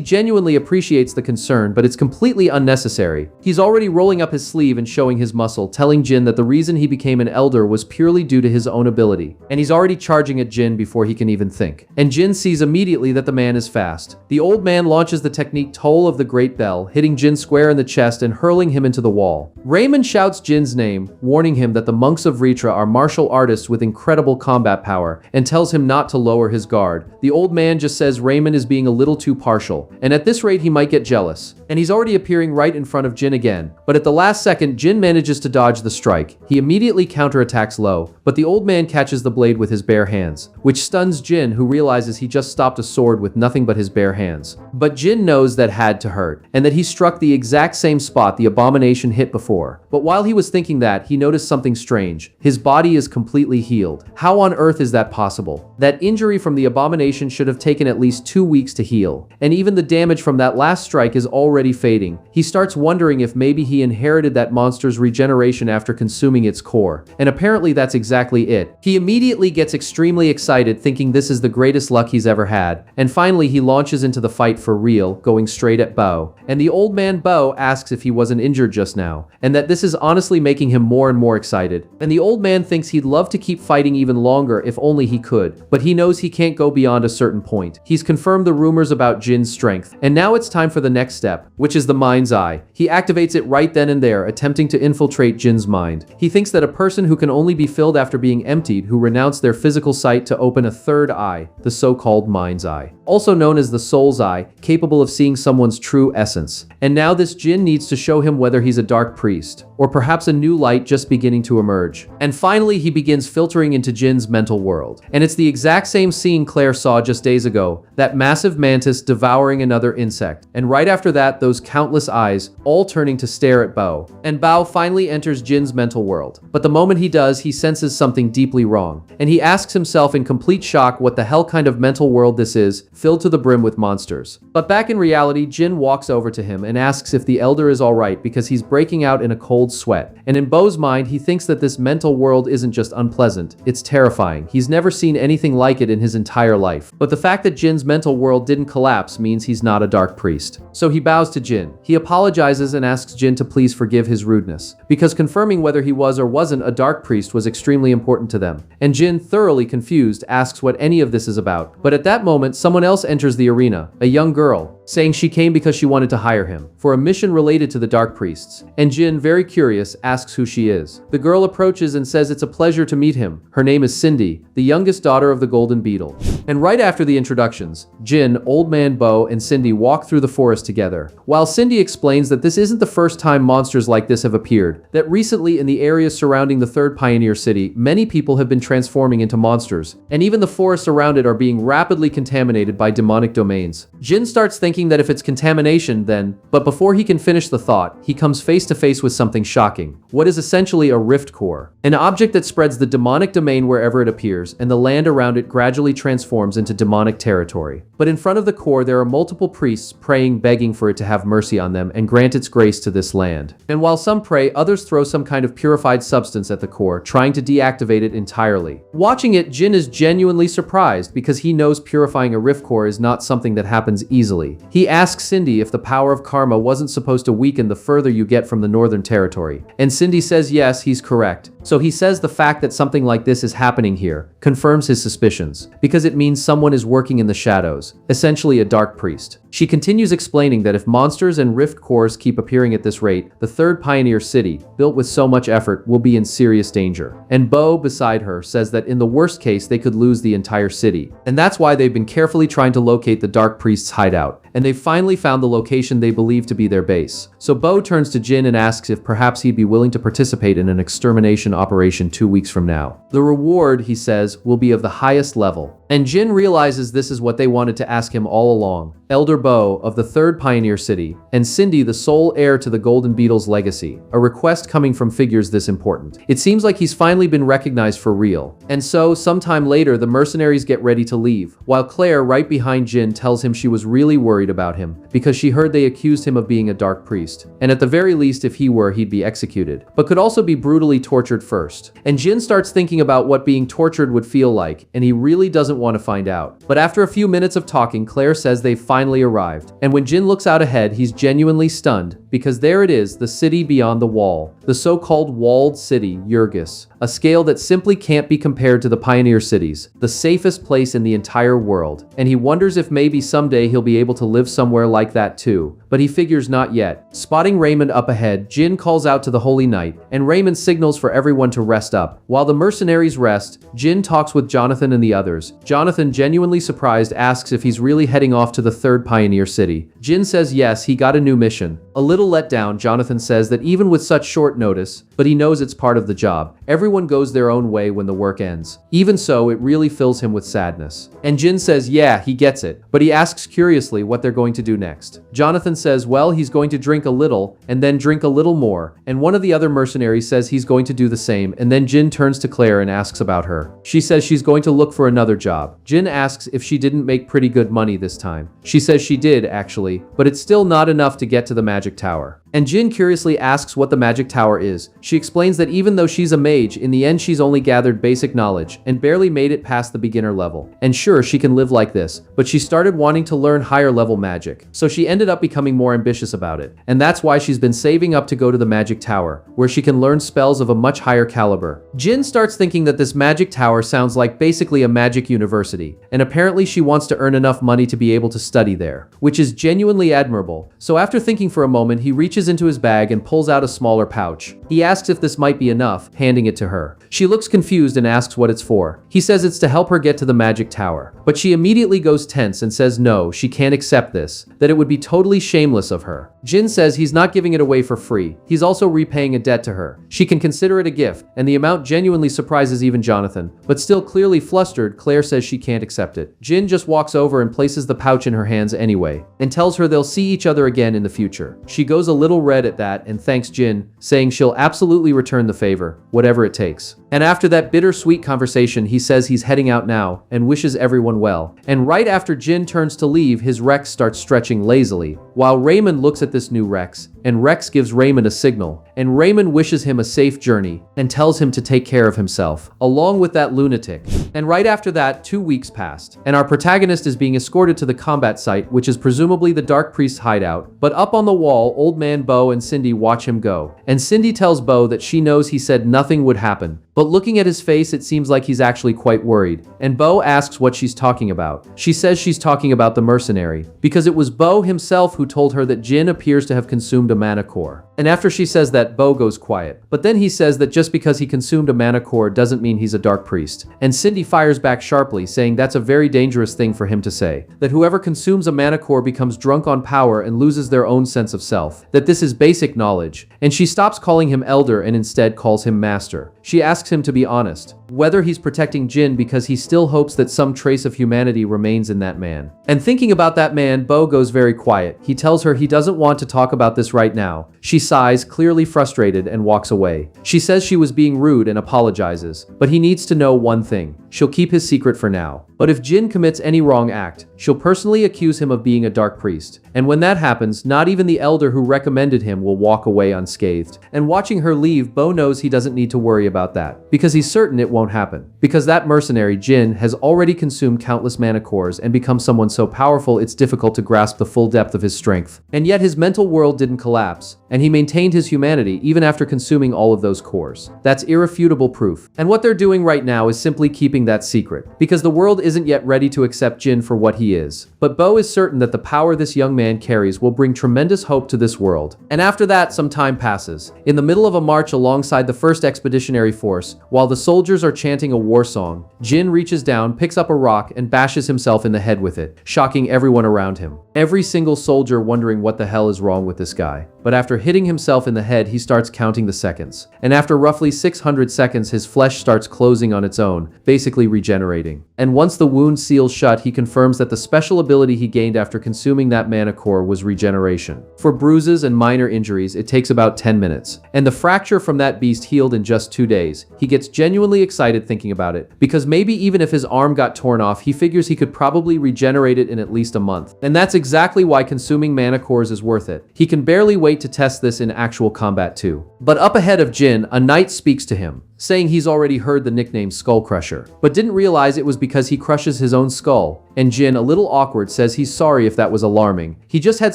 genuinely appreciates the concern, but it's completely unnecessary. He's already rolling up his sleeve and showing his muscle, telling Jin that the reason he became an elder was purely due to his own ability. And he's already charging at Jin before he can even think. And Jin sees immediately that the man is fast. The old man launches the technique Toll of the Great Bell, hitting Jin square in the chest and hurling him into the wall. Raymond shouts Jin's name, warning him that the monks of Vritra are martial artists with incredible combat power, and tells him not to lower his guard. The old man just says Raymond is being a little too partial, and at this rate he might get jealous. And he's already appearing right in front of Jin again. But at the last second, Jin manages to dodge the strike. He immediately counterattacks low, but the old man catches the blade with his bare hands, which stuns Jin, who realizes he just stopped a sword with nothing but his bare hands. But Jin knows that had to hurt, and that he struck the exact same spot the abomination hit before. But while he was thinking that, he noticed something strange. His body is completely healed. How on earth is that possible? That injury from the abomination should have taken at least 2 weeks to heal, and even the damage from that last strike is already fading. He starts wondering if maybe he inherited that monster's regeneration after consuming its core, and apparently that's exactly it. He immediately gets extremely excited, thinking this is the greatest luck he's ever had, and finally he launches into the fight for real, going straight at Bo. And the old man Bo asks if he wasn't injured just now, and that this is honestly making him more and more excited. And the old man thinks he'd love to keep fighting even longer if only he could, but he knows he can't go beyond a certain point. He's confirmed the rumors about Jin's strength, and now it's time for the next step, which is the mind's eye. He activates it right then and there, attempting to infiltrate Jin's mind. He thinks that a person who can only be filled after being emptied, who renounce their physical sight to open a third eye, the so-called mind's eye, also known as the soul's eye, capable of seeing someone's true essence. And now this Jin needs to show him whether he's a Dark Priest, or perhaps a new light just beginning to emerge. And finally, he begins filtering into Jin's mental world. And it's the exact same scene Claire saw just days ago, that massive mantis devouring another insect. And right after that, those countless eyes, all turning to stare at Bo. And Bao finally enters Jin's mental world. But the moment he does, he senses something deeply wrong. And he asks himself in complete shock what the hell kind of mental world this is, filled to the brim with monsters. But back in reality, Jin walks over to him and asks if the elder is alright because he's breaking out in a cold sweat. And in Bo's mind, he thinks that this mental world isn't just unpleasant, it's terrifying. He's never seen anything like it in his entire life. But the fact that Jin's mental world didn't collapse means he's not a Dark Priest. So he bows to Jin. He apologizes and asks Jin to please forgive his rudeness, because confirming whether he was or wasn't a Dark Priest was extremely important to them. And Jin, thoroughly confused, asks what any of this is about. But at that moment, someone else enters the arena, a young girl. saying she came because she wanted to hire him for a mission related to the Dark Priests. And Jin, very curious, asks who she is. The girl approaches and says it's a pleasure to meet him. Her name is Cindy, the youngest daughter of the Golden Beetle. And right after the introductions, Jin, Old Man Bo, and Cindy walk through the forest together. While Cindy explains that this isn't the first time monsters like this have appeared, that recently in the areas surrounding the third Pioneer City, many people have been transforming into monsters, and even the forests around it are being rapidly contaminated by demonic domains. Jin starts thinking that if it's contamination, then, but before he can finish the thought, he comes face to face with something shocking. What is essentially a rift core, an object that spreads the demonic domain wherever it appears, and the land around it gradually transforms into demonic territory. But in front of the core, there are multiple priests praying, begging for it to have mercy on them and grant its grace to this land. And while some pray, others throw some kind of purified substance at the core, trying to deactivate it entirely. Watching it, Jin is genuinely surprised because he knows purifying a rift core is not something that happens easily. He asks Cindy if the power of karma wasn't supposed to weaken the further you get from the Northern Territory. And Cindy says yes, he's correct. So he says the fact that something like this is happening here confirms his suspicions, because it means someone is working in the shadows, essentially a dark priest. She continues explaining that if monsters and rift cores keep appearing at this rate, the third Pioneer City, built with so much effort, will be in serious danger. And Bo, beside her, says that in the worst case they could lose the entire city. And that's why they've been carefully trying to locate the dark priest's hideout. And they finally found the location they believe to be their base. So Bo turns to Jin and asks if perhaps he'd be willing to participate in an extermination operation 2 weeks from now. The reward, he says, will be of the highest level. And Jin realizes this is what they wanted to ask him all along. Elder Bo of the third Pioneer City, and Cindy, the sole heir to the Golden Beetle's legacy, a request coming from figures this important. It seems like he's finally been recognized for real. And so, sometime later, the mercenaries get ready to leave, while Claire, right behind Jin, tells him she was really worried about him, because she heard they accused him of being a dark priest. And at the very least, if he were, he'd be executed, but could also be brutally tortured first. And Jin starts thinking about what being tortured would feel like, and he really doesn't want to find out. But after a few minutes of talking, Claire says they've finally arrived. And when Jin looks out ahead, he's genuinely stunned, because there it is, the city beyond the wall. The so-called walled city, Yurgis. A scale that simply can't be compared to the Pioneer cities, the safest place in the entire world. And he wonders if maybe someday he'll be able to live somewhere like that too. But he figures not yet. Spotting Raymond up ahead, Jin calls out to the Holy Knight, and Raymond signals for everyone to rest up. While the mercenaries rest, Jin talks with Jonathan and the others. Jonathan, genuinely surprised, asks if he's really heading off to the third Pioneer City. Jin says yes, he got a new mission. A little let down, Jonathan says that even with such short notice, but he knows it's part of the job. Everyone goes their own way when the work ends. Even so, it really fills him with sadness. And Jin says yeah, he gets it, but he asks curiously what they're going to do next. Jonathan says well, he's going to drink a little, and then drink a little more, and one of the other mercenaries says he's going to do the same, and then Jin turns to Claire and asks about her. She says she's going to look for another job. Jin asks if she didn't make pretty good money this time. She says she did, actually, but it's still not enough to get to the magic tower. And Jin curiously asks what the magic tower is. She explains that even though she's a mage, in the end she's only gathered basic knowledge and barely made it past the beginner level. And sure, she can live like this, but she started wanting to learn higher level magic. So she ended up becoming more ambitious about it. And that's why she's been saving up to go to the magic tower, where she can learn spells of a much higher caliber. Jin starts thinking that this magic tower sounds like basically a magic university, and apparently she wants to earn enough money to be able to study there, which is genuinely admirable. So after thinking for a moment, he reaches into his bag and pulls out a smaller pouch. He asks if this might be enough, handing it to her. She looks confused and asks what it's for. He says it's to help her get to the magic tower, but she immediately goes tense and says no, she can't accept this, that it would be totally shameless of her. Jin says he's not giving it away for free. He's also repaying a debt to her. She can consider it a gift, and the amount genuinely surprises even Jonathan. But still clearly flustered, Claire says she can't accept it. Jin just walks over and places the pouch in her hands anyway, and tells her they'll see each other again in the future. She goes a little red at that and thanks Jin, saying she'll absolutely return the favor, whatever it takes. And after that bittersweet conversation, he says he's heading out now and wishes everyone well. And right after Jin turns to leave, his Rex starts stretching lazily, while Raymond looks at this new Rex, and Rex gives Raymond a signal, and Raymond wishes him a safe journey and tells him to take care of himself, along with that lunatic. And right after that, 2 weeks passed, and our protagonist is being escorted to the combat site, which is presumably the Dark Priest's hideout. But up on the wall, Old Man Bo and Cindy watch him go, and Cindy tells Bo that she knows he said nothing would happen, But looking at his face, it seems like he's actually quite worried. And Bo asks what she's talking about. She says she's talking about the mercenary, because it was Bo himself who told her that Jin appears to have consumed a mana core. And after she says that, Bo goes quiet. But then he says that just because he consumed a mana core doesn't mean he's a dark priest. And Cindy fires back sharply, saying that's a very dangerous thing for him to say. That whoever consumes a mana core becomes drunk on power and loses their own sense of self. That this is basic knowledge. And she stops calling him elder and instead calls him master. She asks him to be honest, whether he's protecting Jin because he still hopes that some trace of humanity remains in that man. And thinking about that man, Bo goes very quiet. He tells her he doesn't want to talk about this right now. She sighs, clearly frustrated, and walks away. She says she was being rude and apologizes, but he needs to know one thing. She'll keep his secret for now. But if Jin commits any wrong act, she'll personally accuse him of being a dark priest. And when that happens, not even the elder who recommended him will walk away unscathed. And watching her leave, Bo knows he doesn't need to worry about that, because he's certain it won't happen. Because that mercenary, Jin, has already consumed countless mana cores and become someone so powerful it's difficult to grasp the full depth of his strength. And yet his mental world didn't collapse, and he maintained his humanity even after consuming all of those cores. That's irrefutable proof. And what they're doing right now is simply keeping that secret, because the world isn't yet ready to accept Jin for what he is. But Bo is certain that the power this young man carries will bring tremendous hope to this world. And after that, some time passes. In the middle of a march alongside the 1st Expeditionary Force, while the soldiers are chanting a war song, Jin reaches down, picks up a rock, and bashes himself in the head with it, shocking everyone around him. Every single soldier wondering what the hell is wrong with this guy. But after hitting himself in the head, he starts counting the seconds. And after roughly 600 seconds, his flesh starts closing on its own, basically regenerating. And once the wound seals shut, he confirms that the special ability he gained after consuming that mana core was regeneration. For bruises and minor injuries, it takes about 10 minutes. And the fracture from that beast healed in just 2 days. He gets genuinely excited thinking about it, because maybe even if his arm got torn off, he figures he could probably regenerate it in at least a month. And that's exactly why consuming mana cores is worth it. He can barely wait to test this in actual combat too. But up ahead of Jin, a knight speaks to him, saying he's already heard the nickname Skull Crusher, but didn't realize it was because he crushes his own skull. And Jin, a little awkward, says he's sorry if that was alarming. He just had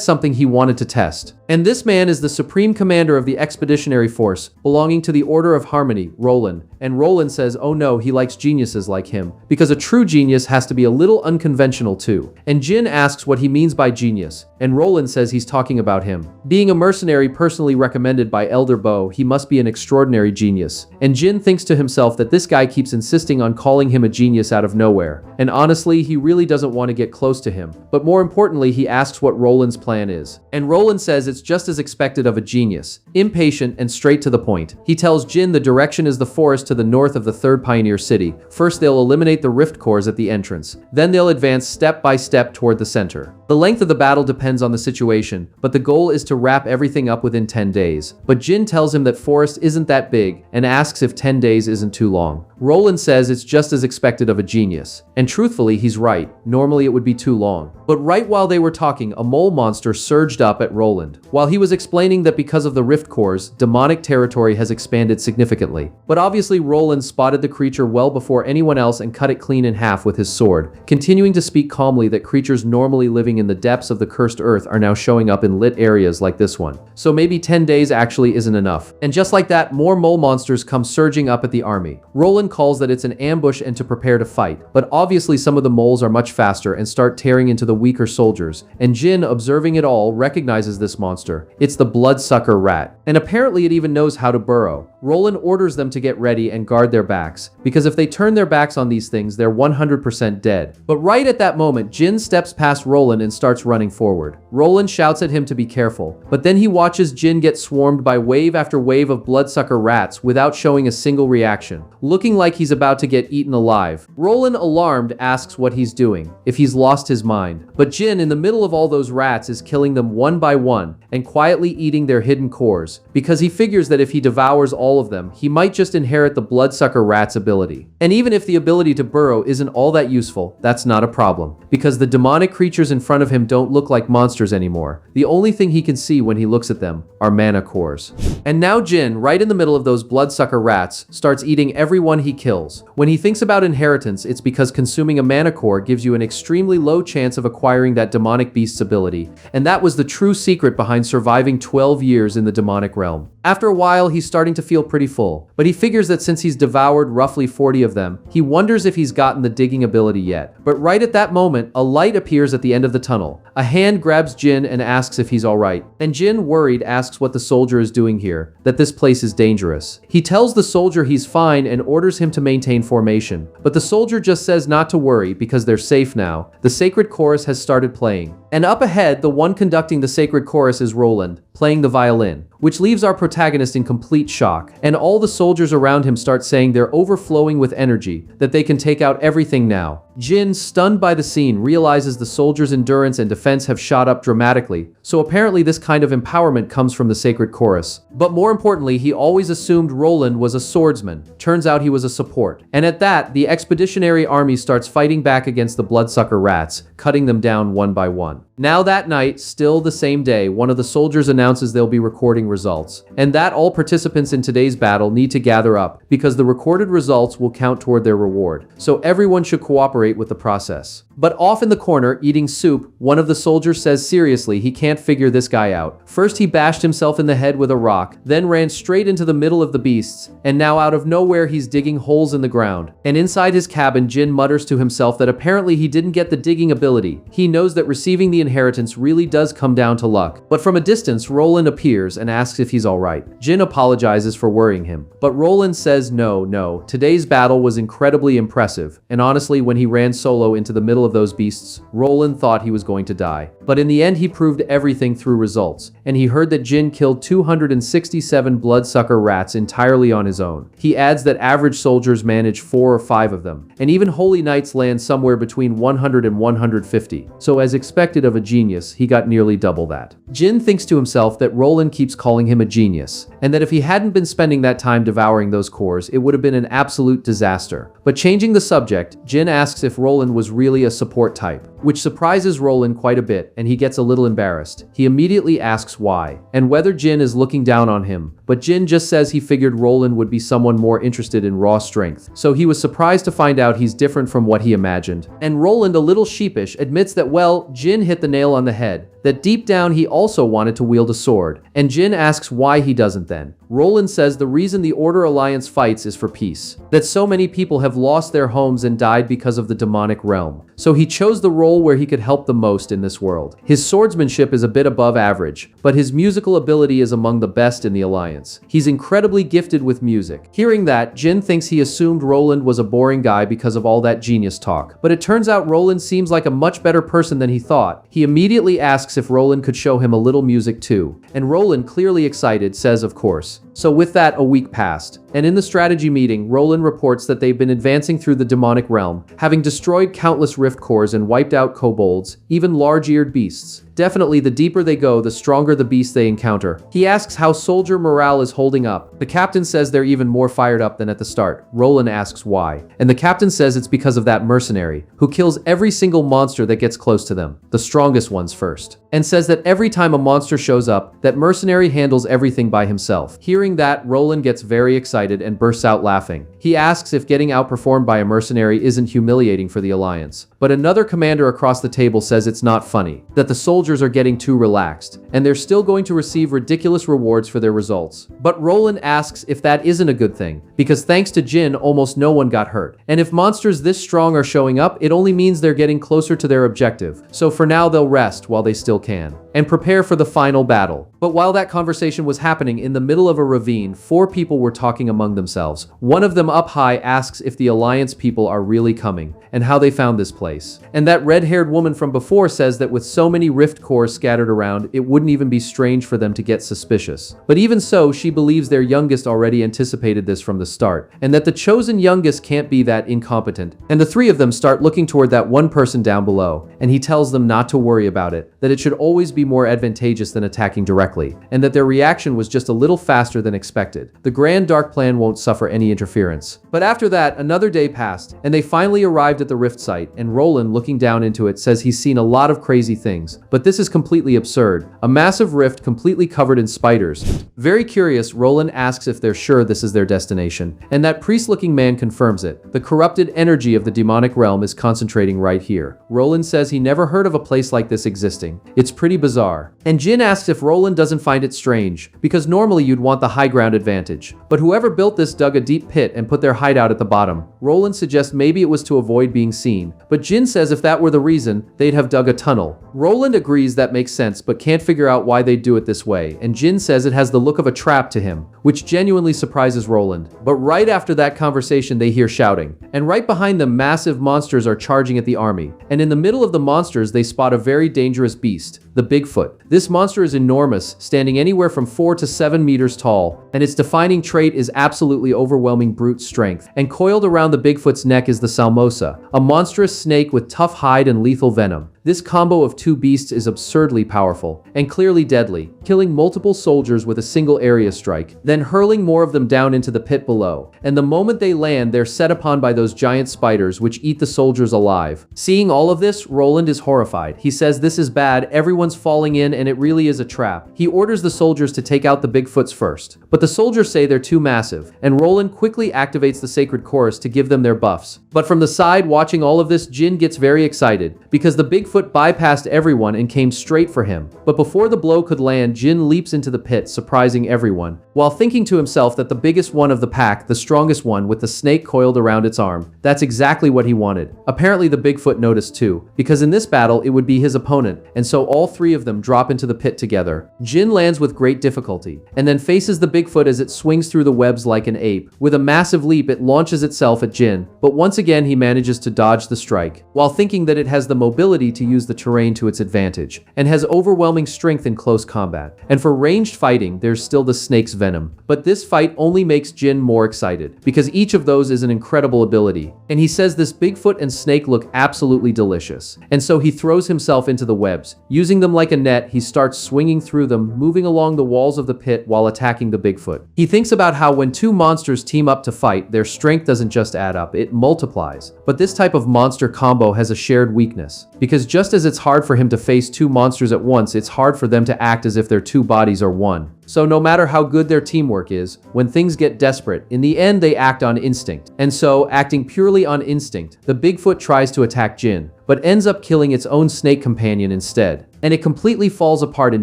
something he wanted to test. And this man is the supreme commander of the Expeditionary Force, belonging to the Order of Harmony, Roland. And Roland says, oh no, he likes geniuses like him, because a true genius has to be a little unconventional too. And Jin asks what he means by genius, and Roland says he's talking about him. Being a mercenary personally recommended by Elder Bo, he must be an extraordinary genius. And Jin thinks to himself that this guy keeps insisting on calling him a genius out of nowhere. And honestly, he really doesn't want to get close to him. But more importantly, he asks what Roland's plan is. And Roland says it's just as expected of a genius, impatient and straight to the point. He tells Jin the direction is the forest to the north of the 3rd Pioneer City. First, they'll eliminate the rift cores at the entrance. Then they'll advance step by step toward the center. The length of the battle depends on the situation, but the goal is to wrap everything up within 10 days. But Jin tells him that forest isn't that big and asks if 10 days isn't too long. Roland says it's just as expected of a genius. And truthfully, he's right. Normally it would be too long. But right while they were talking, a mole monster surged up at Roland, while he was explaining that because of the rift cores, demonic territory has expanded significantly. But obviously Roland spotted the creature well before anyone else and cut it clean in half with his sword, continuing to speak calmly that creatures normally living in the depths of the cursed earth are now showing up in lit areas like this one. So maybe 10 days actually isn't enough. And just like that, more mole monsters come surging up at the army. Roland calls that it's an ambush and to prepare to fight, but obviously some of the moles are much faster and start tearing into the weaker soldiers, and Jin, observing it all, recognizes this monster. It's the bloodsucker rat, and apparently it even knows how to burrow. Roland orders them to get ready and guard their backs, because if they turn their backs on these things, they're 100% dead. But right at that moment, Jin steps past Roland and starts running forward. Roland shouts at him to be careful, but then he watches Jin get swarmed by wave after wave of bloodsucker rats without showing a single reaction, looking like he's about to get eaten alive. Roland, alarmed, asks what he's doing, if he's lost his mind. But Jin, in the middle of all those rats, is killing them one by one and quietly eating their hidden cores, because he figures that if he devours all of them, he might just inherit the bloodsucker rat's ability. And even if the ability to burrow isn't all that useful, that's not a problem, because the demonic creatures in front of him don't look like monsters anymore. The only thing he can see when he looks at them are mana cores. And now Jin, right in the middle of those bloodsucker rats, starts eating everyone he kills. When he thinks about inheritance, it's because consuming a mana core gives you an extremely low chance of acquiring that demonic beast's ability, and that was the true secret behind surviving 12 years in the demonic realm. After a while, he's starting to feel pretty full, but he figures that since he's devoured roughly 40 of them, he wonders if he's gotten the digging ability yet. But right at that moment, a light appears at the end of the tunnel. A hand grabs Jin and asks if he's alright, and Jin, worried, asks what the soldier is doing here, that this place is dangerous. He tells the soldier he's fine and orders him to maintain formation, but the soldier just says not to worry because they're safe now. The sacred chorus has started playing, and up ahead, the one conducting the sacred chorus is Roland, playing the violin, which leaves our protagonist in complete shock, and all the soldiers around him start saying they're overflowing with energy, that they can take out everything now. Jin, stunned by the scene, realizes the soldiers' endurance and defense have shot up dramatically, so apparently this kind of empowerment comes from the sacred chorus. But more importantly, he always assumed Roland was a swordsman. Turns out he was a support. And at that, the expeditionary army starts fighting back against the bloodsucker rats, cutting them down one by one. Now that night, still the same day, one of the soldiers announces they'll be recording results, and that all participants in today's battle need to gather up, because the recorded results will count toward their reward. So everyone should cooperate with the process. But off in the corner, eating soup, one of the soldiers says seriously he can't figure this guy out. First he bashed himself in the head with a rock, then ran straight into the middle of the beasts, and now out of nowhere he's digging holes in the ground. And inside his cabin, Jin mutters to himself that apparently he didn't get the digging ability. He knows that receiving the inheritance really does come down to luck. But from a distance, Roland appears and asks if he's alright. Jin apologizes for worrying him, but Roland says no, today's battle was incredibly impressive, and honestly, when he ran solo into the middle of those beasts, Roland thought he was going to die. But in the end, he proved everything through results, and he heard that Jin killed 267 bloodsucker rats entirely on his own. He adds that average soldiers manage 4 or 5 of them, and even holy knights land somewhere between 100 and 150. So as expected of a genius, he got nearly double that. Jin thinks to himself that Roland keeps calling him a genius, and that if he hadn't been spending that time devouring those cores, it would have been an absolute disaster. But changing the subject, Jin asks if Roland was really a support type, which surprises Roland quite a bit, and he gets a little embarrassed. He immediately asks why, and whether Jin is looking down on him, but Jin just says he figured Roland would be someone more interested in raw strength, so he was surprised to find out he's different from what he imagined. And Roland, a little sheepish, admits that, well, Jin hit the nail on the head, that deep down he also wanted to wield a sword, and Jin asks why he doesn't then. Roland says the reason the Order Alliance fights is for peace, that so many people have lost their homes and died because of the demonic realm, so he chose the role where he could help the most in this world. His swordsmanship is a bit above average, but his musical ability is among the best in the Alliance. He's incredibly gifted with music. Hearing that, Jin thinks he assumed Roland was a boring guy because of all that genius talk, but it turns out Roland seems like a much better person than he thought. He immediately asks if Roland could show him a little music too, and Roland, clearly excited, says of course. So with that, a week passed, and in the strategy meeting, Roland reports that they've been advancing through the demonic realm, having destroyed countless rift cores and wiped out kobolds, even large-eared beasts. Definitely, the deeper they go, the stronger the beasts they encounter. He asks how soldier morale is holding up. The captain says they're even more fired up than at the start. Roland asks why, and the captain says it's because of that mercenary, who kills every single monster that gets close to them, the strongest ones first, and says that every time a monster shows up, that mercenary handles everything by himself. Hearing that, Roland gets very excited and bursts out laughing. He asks if getting outperformed by a mercenary isn't humiliating for the Alliance, but another commander across the table says it's not funny, that the soldiers are getting too relaxed, and they're still going to receive ridiculous rewards for their results. But Roland asks if that isn't a good thing, because thanks to Jin, almost no one got hurt. And if monsters this strong are showing up, it only means they're getting closer to their objective. So for now, they'll rest while they still can, and prepare for the final battle. But while that conversation was happening, in the middle of a ravine, 4 people were talking among themselves. One of them up high asks if the Alliance people are really coming, and how they found this place. And that red-haired woman from before says that with so many rift cores scattered around, it wouldn't even be strange for them to get suspicious. But even so, she believes their youngest already anticipated this from the start, and that the chosen youngest can't be that incompetent. And the 3 of them start looking toward that one person down below, and he tells them not to worry about it, that it should always be more advantageous than attacking directly, and that their reaction was just a little faster than expected. The grand dark plan won't suffer any interference. But after that, another day passed, and they finally arrived at the rift site, and Roland, looking down into it, says he's seen a lot of crazy things, but this is completely absurd. A massive rift completely covered in spiders. Very curious, Roland asks if they're sure this is their destination, and that priest-looking man confirms it. The corrupted energy of the demonic realm is concentrating right here. Roland says he never heard of a place like this existing. It's pretty bizarre. And Jin asks if Roland doesn't find it strange, because normally you'd want the high ground advantage. But whoever built this dug a deep pit and put their hideout at the bottom. Roland suggests maybe it was to avoid being seen, but Jin says if that were the reason, they'd have dug a tunnel. Roland agrees that makes sense but can't figure out why they'd do it this way, and Jin says it has the look of a trap to him, which genuinely surprises Roland. But right after that conversation they hear shouting, and right behind them massive monsters are charging at the army, and in the middle of the monsters they spot a very dangerous beast, the Bigfoot. This monster is enormous, standing anywhere from 4 to 7 meters tall, and its defining trait is absolutely overwhelming brute strength. And coiled around the Bigfoot's neck is the Salmosa, a monstrous snake with tough hide and lethal venom. This combo of two beasts is absurdly powerful, and clearly deadly, killing multiple soldiers with a single area strike, then hurling more of them down into the pit below. And the moment they land, they're set upon by those giant spiders which eat the soldiers alive. Seeing all of this, Roland is horrified. He says this is bad, everyone's falling in and it really is a trap. He orders the soldiers to take out the Bigfoots first, but the soldiers say they're too massive, and Roland quickly activates the sacred chorus to give them their buffs. But from the side watching all of this, Jin gets very excited, because the Bigfoot bypassed everyone and came straight for him. But before the blow could land, Jin leaps into the pit, surprising everyone, while thinking to himself that the biggest one of the pack, the strongest one with the snake coiled around its arm, that's exactly what he wanted. Apparently the Bigfoot noticed too, because in this battle it would be his opponent, and so all three of them drop into the pit together. Jin lands with great difficulty, and then faces the Bigfoot as it swings through the webs like an ape. With a massive leap it launches itself at Jin, but once again he manages to dodge the strike, while thinking that it has the mobility to use the terrain to its advantage, and has overwhelming strength in close combat. And for ranged fighting, there's still the snake's venom. But this fight only makes Jin more excited, because each of those is an incredible ability. And he says this Bigfoot and snake look absolutely delicious. And so he throws himself into the webs. Using them like a net, he starts swinging through them, moving along the walls of the pit while attacking the Bigfoot. He thinks about how when two monsters team up to fight, their strength doesn't just add up, it multiplies. But this type of monster combo has a shared weakness, because just as it's hard for him to face two monsters at once, it's hard for them to act as if their two bodies are one. So no matter how good their teamwork is, when things get desperate, in the end they act on instinct. And so, acting purely on instinct, the Bigfoot tries to attack Jin, but ends up killing its own snake companion instead. And it completely falls apart in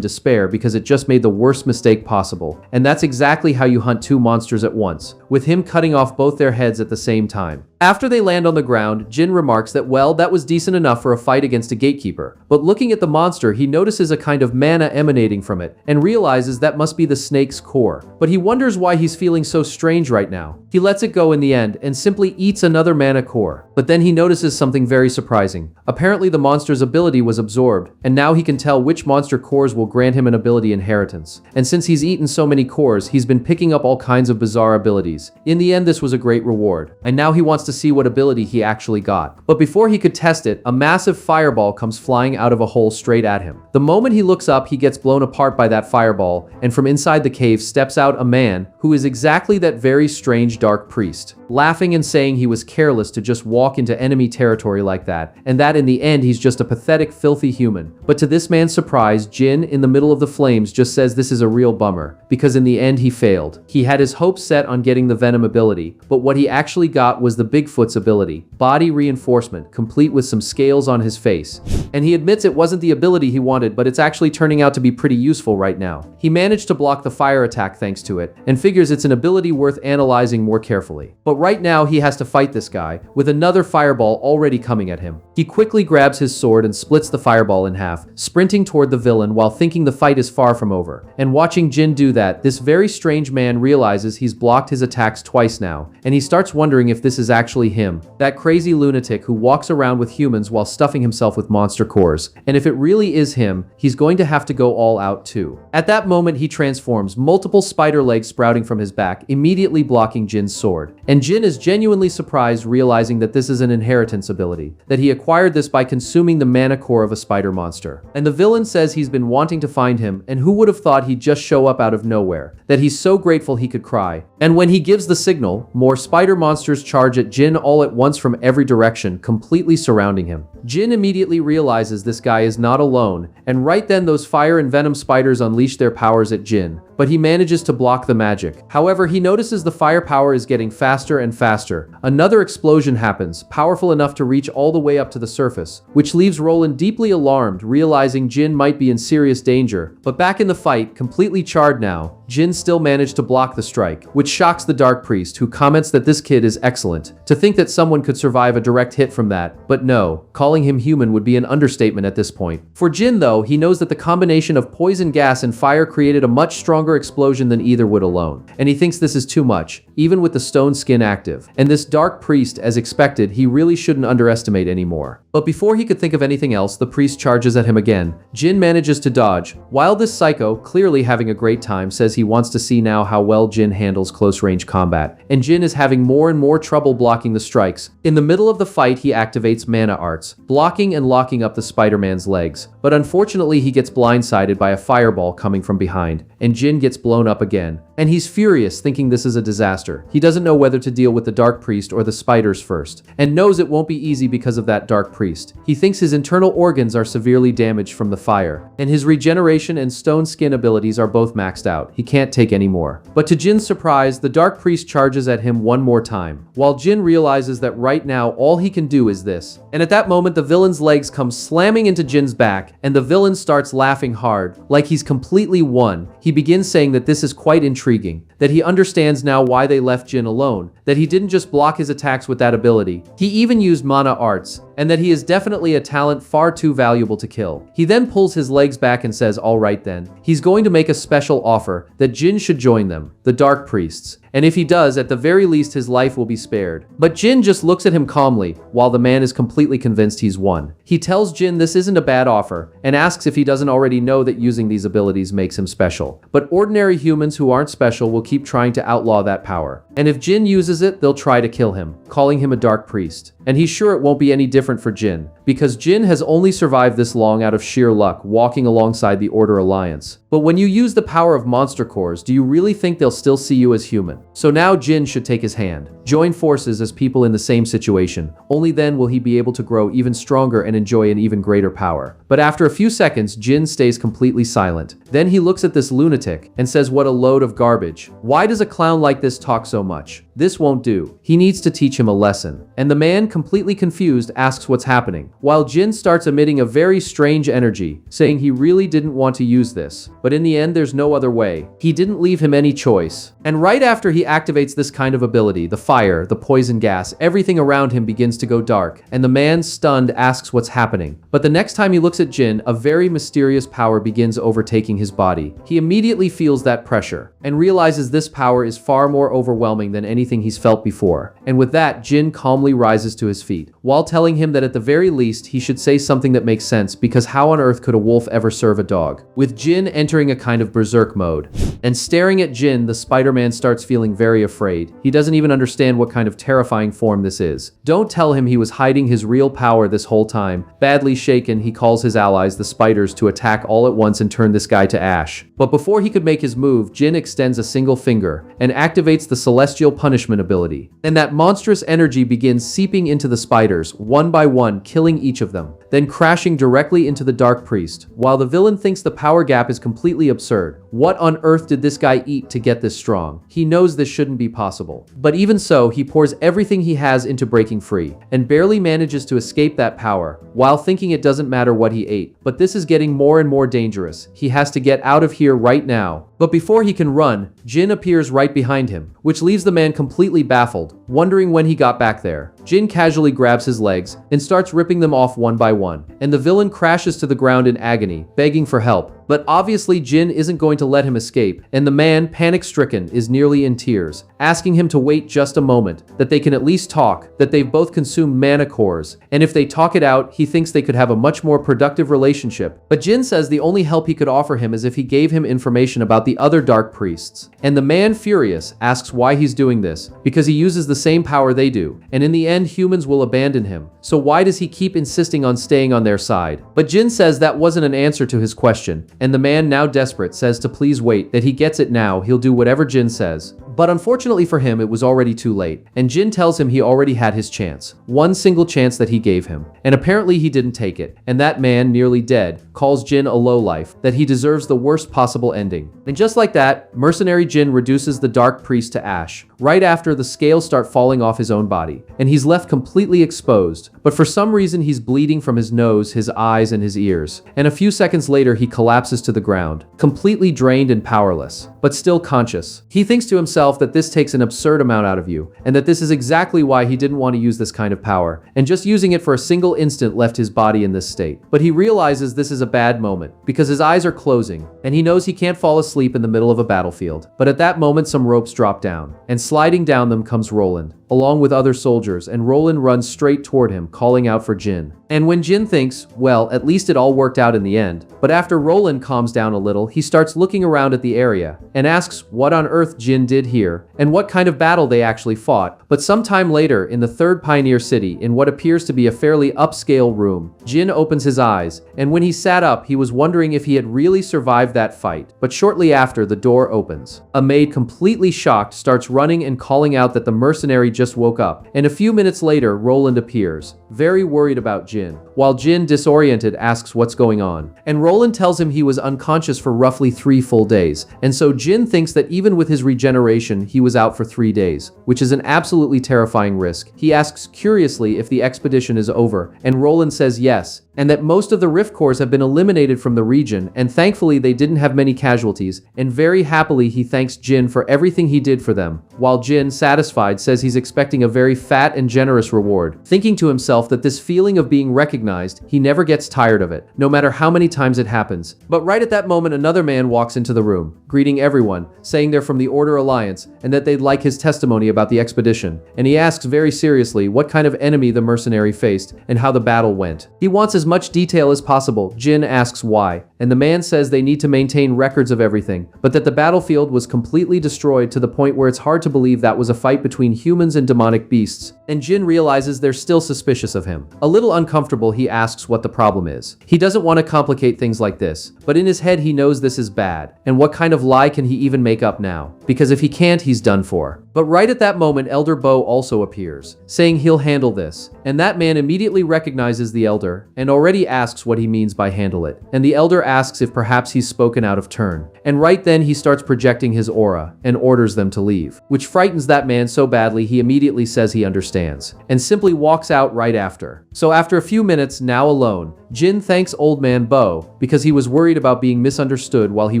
despair because it just made the worst mistake possible. And that's exactly how you hunt two monsters at once, with him cutting off both their heads at the same time. After they land on the ground, Jin remarks that well, that was decent enough for a fight against a gatekeeper. But looking at the monster, he notices a kind of mana emanating from it, and realizes that must be the snake's core. But he wonders why he's feeling so strange right now. He lets it go in the end, and simply eats another mana core. But then he notices something very surprising. Apparently the monster's ability was absorbed, and now he can tell which monster cores will grant him an ability inheritance. And since he's eaten so many cores, he's been picking up all kinds of bizarre abilities. In the end, this was a great reward, and now he wants to see what ability he actually got. But before he could test it, a massive fireball comes flying out of a hole straight at him. The moment he looks up, he gets blown apart by that fireball, and from inside the cave steps out a man who is exactly that very strange dark priest, laughing and saying he was careless to just walk into enemy territory like that, and that in the end he's just a pathetic, filthy human. But to this man's surprise, Jin, in the middle of the flames, just says this is a real bummer, because in the end he failed. He had his hopes set on getting the venom ability, but what he actually got was the Bigfoot's ability, body reinforcement, complete with some scales on his face. And he admits it wasn't the ability he wanted, but it's actually turning out to be pretty useful right now. He managed to block the fire attack thanks to it, and figures it's an ability worth analyzing more carefully. But right now he has to fight this guy, with another fireball already coming at him. He quickly grabs his sword and splits the fireball in half, sprinting toward the villain while thinking the fight is far from over. And watching Jin do that, this very strange man realizes he's blocked his attacks twice now, and he starts wondering if this is actually him, that crazy lunatic who walks around with humans while stuffing himself with monster cores. And if it really is him, he's going to have to go all out too. At that moment he transforms, multiple spider legs sprouting from his back, immediately blocking Jin's sword. And Jin is genuinely surprised, realizing that this is an inheritance ability, that he acquired this by consuming the mana core of a spider monster. And the villain says he's been wanting to find him, and who would have thought he'd just show up out of nowhere, that he's so grateful he could cry. And when he gives the signal, more spider monsters charge at Jin all at once from every direction, completely surrounding him. Jin immediately realizes this guy is not alone, and right then those fire and venom spiders unleash their powers at Jin. but he manages to block the magic. However, he notices the firepower is getting faster and faster. Another explosion happens, powerful enough to reach all the way up to the surface, which leaves Roland deeply alarmed, realizing Jin might be in serious danger. But back in the fight, completely charred now, Jin still managed to block the strike, which shocks the Dark Priest, who comments that this kid is excellent. To think that someone could survive a direct hit from that, but no, calling him human would be an understatement at this point. For Jin though, he knows that the combination of poison gas and fire created a much stronger explosion than either would alone, and he thinks this is too much, even with the stone skin active. And this Dark Priest, as expected, he really shouldn't underestimate anymore. But before he could think of anything else, the priest charges at him again. Jin manages to dodge, while this psycho, clearly having a great time, says he wants to see now how well Jin handles close-range combat, and Jin is having more and more trouble blocking the strikes. In the middle of the fight, he activates mana arts, blocking and locking up the Spider-Man's legs, but unfortunately he gets blindsided by a fireball coming from behind, and Jin gets blown up again. And he's furious, thinking this is a disaster. He doesn't know whether to deal with the Dark Priest or the spiders first, and knows it won't be easy because of that Dark Priest. He thinks his internal organs are severely damaged from the fire, and his regeneration and stone skin abilities are both maxed out. He can't take any more. But to Jin's surprise, the Dark Priest charges at him one more time, while Jin realizes that right now all he can do is this. And at that moment, the villain's legs come slamming into Jin's back, and the villain starts laughing hard, like he's completely won. He begins saying that this is quite intriguing, that he understands now why they left Jin alone, that he didn't just block his attacks with that ability, he even used mana arts, and that he is definitely a talent far too valuable to kill. He then pulls his legs back and says, all right then, he's going to make a special offer, that Jin should join them, the Dark Priests. And if he does, at the very least his life will be spared. But Jin just looks at him calmly, while the man is completely convinced he's won. He tells Jin this isn't a bad offer, and asks if he doesn't already know that using these abilities makes him special. But ordinary humans who aren't special will keep trying to outlaw that power. And if Jin uses it, they'll try to kill him, calling him a Dark Priest. And he's sure it won't be any different for Jin, because Jin has only survived this long out of sheer luck, walking alongside the Order Alliance. But when you use the power of monster cores, do you really think they'll still see you as human? So now Jin should take his hand, join forces as people in the same situation. Only then will he be able to grow even stronger and enjoy an even greater power. But after a few seconds, Jin stays completely silent. Then he looks at this lunatic and says, what a load of garbage. Why does a clown like this talk so much? This won't do. He needs to teach him a lesson. And the man, completely confused, asks what's happening, while Jin starts emitting a very strange energy, saying he really didn't want to use this. But in the end, there's no other way. He didn't leave him any choice. And right after he activates this kind of ability, the fire, the poison gas, everything around him begins to go dark, and the man, stunned, asks what's happening. But the next time he looks at Jin, a very mysterious power begins overtaking his body. He immediately feels that pressure, and realizes this power is far more overwhelming than anything he's felt before. And with that, Jin calmly rises to his feet, while telling him that at the very least, he should say something that makes sense, because how on earth could a wolf ever serve a dog? With Jin entering a kind of berserk mode. And staring at Jin, the Spider-Man starts feeling very afraid. He doesn't even understand what kind of terrifying form this is. Don't tell him he was hiding his real power this whole time. Badly shaken, he calls his allies, the spiders, to attack all at once and turn this guy to ash. But before he could make his move, Jin extends a single finger and activates the Celestial Punishment ability. And that monstrous energy begins seeping into the spiders, one by one, killing each of them, then crashing directly into the Dark Priest, while the villain thinks the power gap is completely absurd. What on earth did this guy eat to get this strong? He knows this shouldn't be possible. But even so, he pours everything he has into breaking free, and barely manages to escape that power, while thinking it doesn't matter what he ate. But this is getting more and more dangerous. He has to get out of here right now. But before he can run, Jin appears right behind him, which leaves the man completely baffled, wondering when he got back there. Jin casually grabs his legs and starts ripping them off one by one, and the villain crashes to the ground in agony, begging for help. But obviously Jin isn't going to let him escape, and the man, panic-stricken, is nearly in tears, asking him to wait just a moment, that they can at least talk, that they've both consumed mana cores, and if they talk it out, he thinks they could have a much more productive relationship. But Jin says the only help he could offer him is if he gave him information about the other Dark Priests. And the man, furious, asks why he's doing this, because he uses the same power they do, and in the end humans will abandon him. So why does he keep insisting on staying on their side? But Jin says that wasn't an answer to his question, and the man, now desperate, says to please wait, that he gets it now, he'll do whatever Jin says. But unfortunately for him, it was already too late, and Jin tells him he already had his chance. One single chance that he gave him. And apparently he didn't take it. And that man, nearly dead, calls Jin a lowlife, that he deserves the worst possible ending. And just like that, mercenary Jin reduces the dark priest to ash. Right after, the scales start falling off his own body, and he's left completely exposed. But for some reason, he's bleeding from his nose, his eyes, and his ears. And a few seconds later, he collapses to the ground, completely drained and powerless, but still conscious. He thinks to himself that this takes an absurd amount out of you, and that this is exactly why he didn't want to use this kind of power, and just using it for a single instant left his body in this state. But he realizes this is a bad moment, because his eyes are closing, and he knows he can't fall asleep in the middle of a battlefield. But at that moment, some ropes drop down, and sliding down them comes Roland, along with other soldiers, and Roland runs straight toward him, calling out for Jin. And when Jin thinks, well, at least it all worked out in the end. But after Roland calms down a little, he starts looking around at the area, and asks what on earth Jin did here, and what kind of battle they actually fought. But sometime later, in the third Pioneer City, in what appears to be a fairly upscale room, Jin opens his eyes, and when he sat up, he was wondering if he had really survived that fight. But shortly after, the door opens. A maid, completely shocked, starts running and calling out that the mercenary just woke up. And a few minutes later, Roland appears, very worried about Jin, while Jin, disoriented, asks what's going on. And Roland tells him he was unconscious for roughly 3 full days, and so Jin thinks that even with his regeneration, he was out for 3 days, which is an absolutely terrifying risk. He asks curiously if the expedition is over, and Roland says yes, and that most of the rift cores have been eliminated from the region, and thankfully they didn't have many casualties, and very happily he thanks Jin for everything he did for them, while Jin, satisfied, says he's expecting a very fat and generous reward, thinking to himself that this feeling of being recognized, he never gets tired of it, no matter how many times it happens. But right at that moment, another man walks into the room, greeting everyone, saying they're from the Order Alliance, and that they'd like his testimony about the expedition, and he asks very seriously what kind of enemy the mercenary faced, and how the battle went. He wants as much detail as possible. Jin asks why, and the man says they need to maintain records of everything, but that the battlefield was completely destroyed to the point where it's hard to believe that was a fight between humans and demonic beasts. And Jin realizes they're still suspicious of him. A little uncomfortable, he asks what the problem is. He doesn't want to complicate things like this, but in his head he knows this is bad, and what kind of lie can he even make up now? Because if he can't, he's done for. But right at that moment, Elder Bo also appears, saying he'll handle this, and that man immediately recognizes the Elder, and already asks what he means by handle it, and the Elder asks if perhaps he's spoken out of turn, and right then he starts projecting his aura, and orders them to leave, which frightens that man so badly he immediately says he understands, and simply walks out right after. So after a few minutes, now alone, Jin thanks Old Man Bo, because he was worried about being misunderstood while he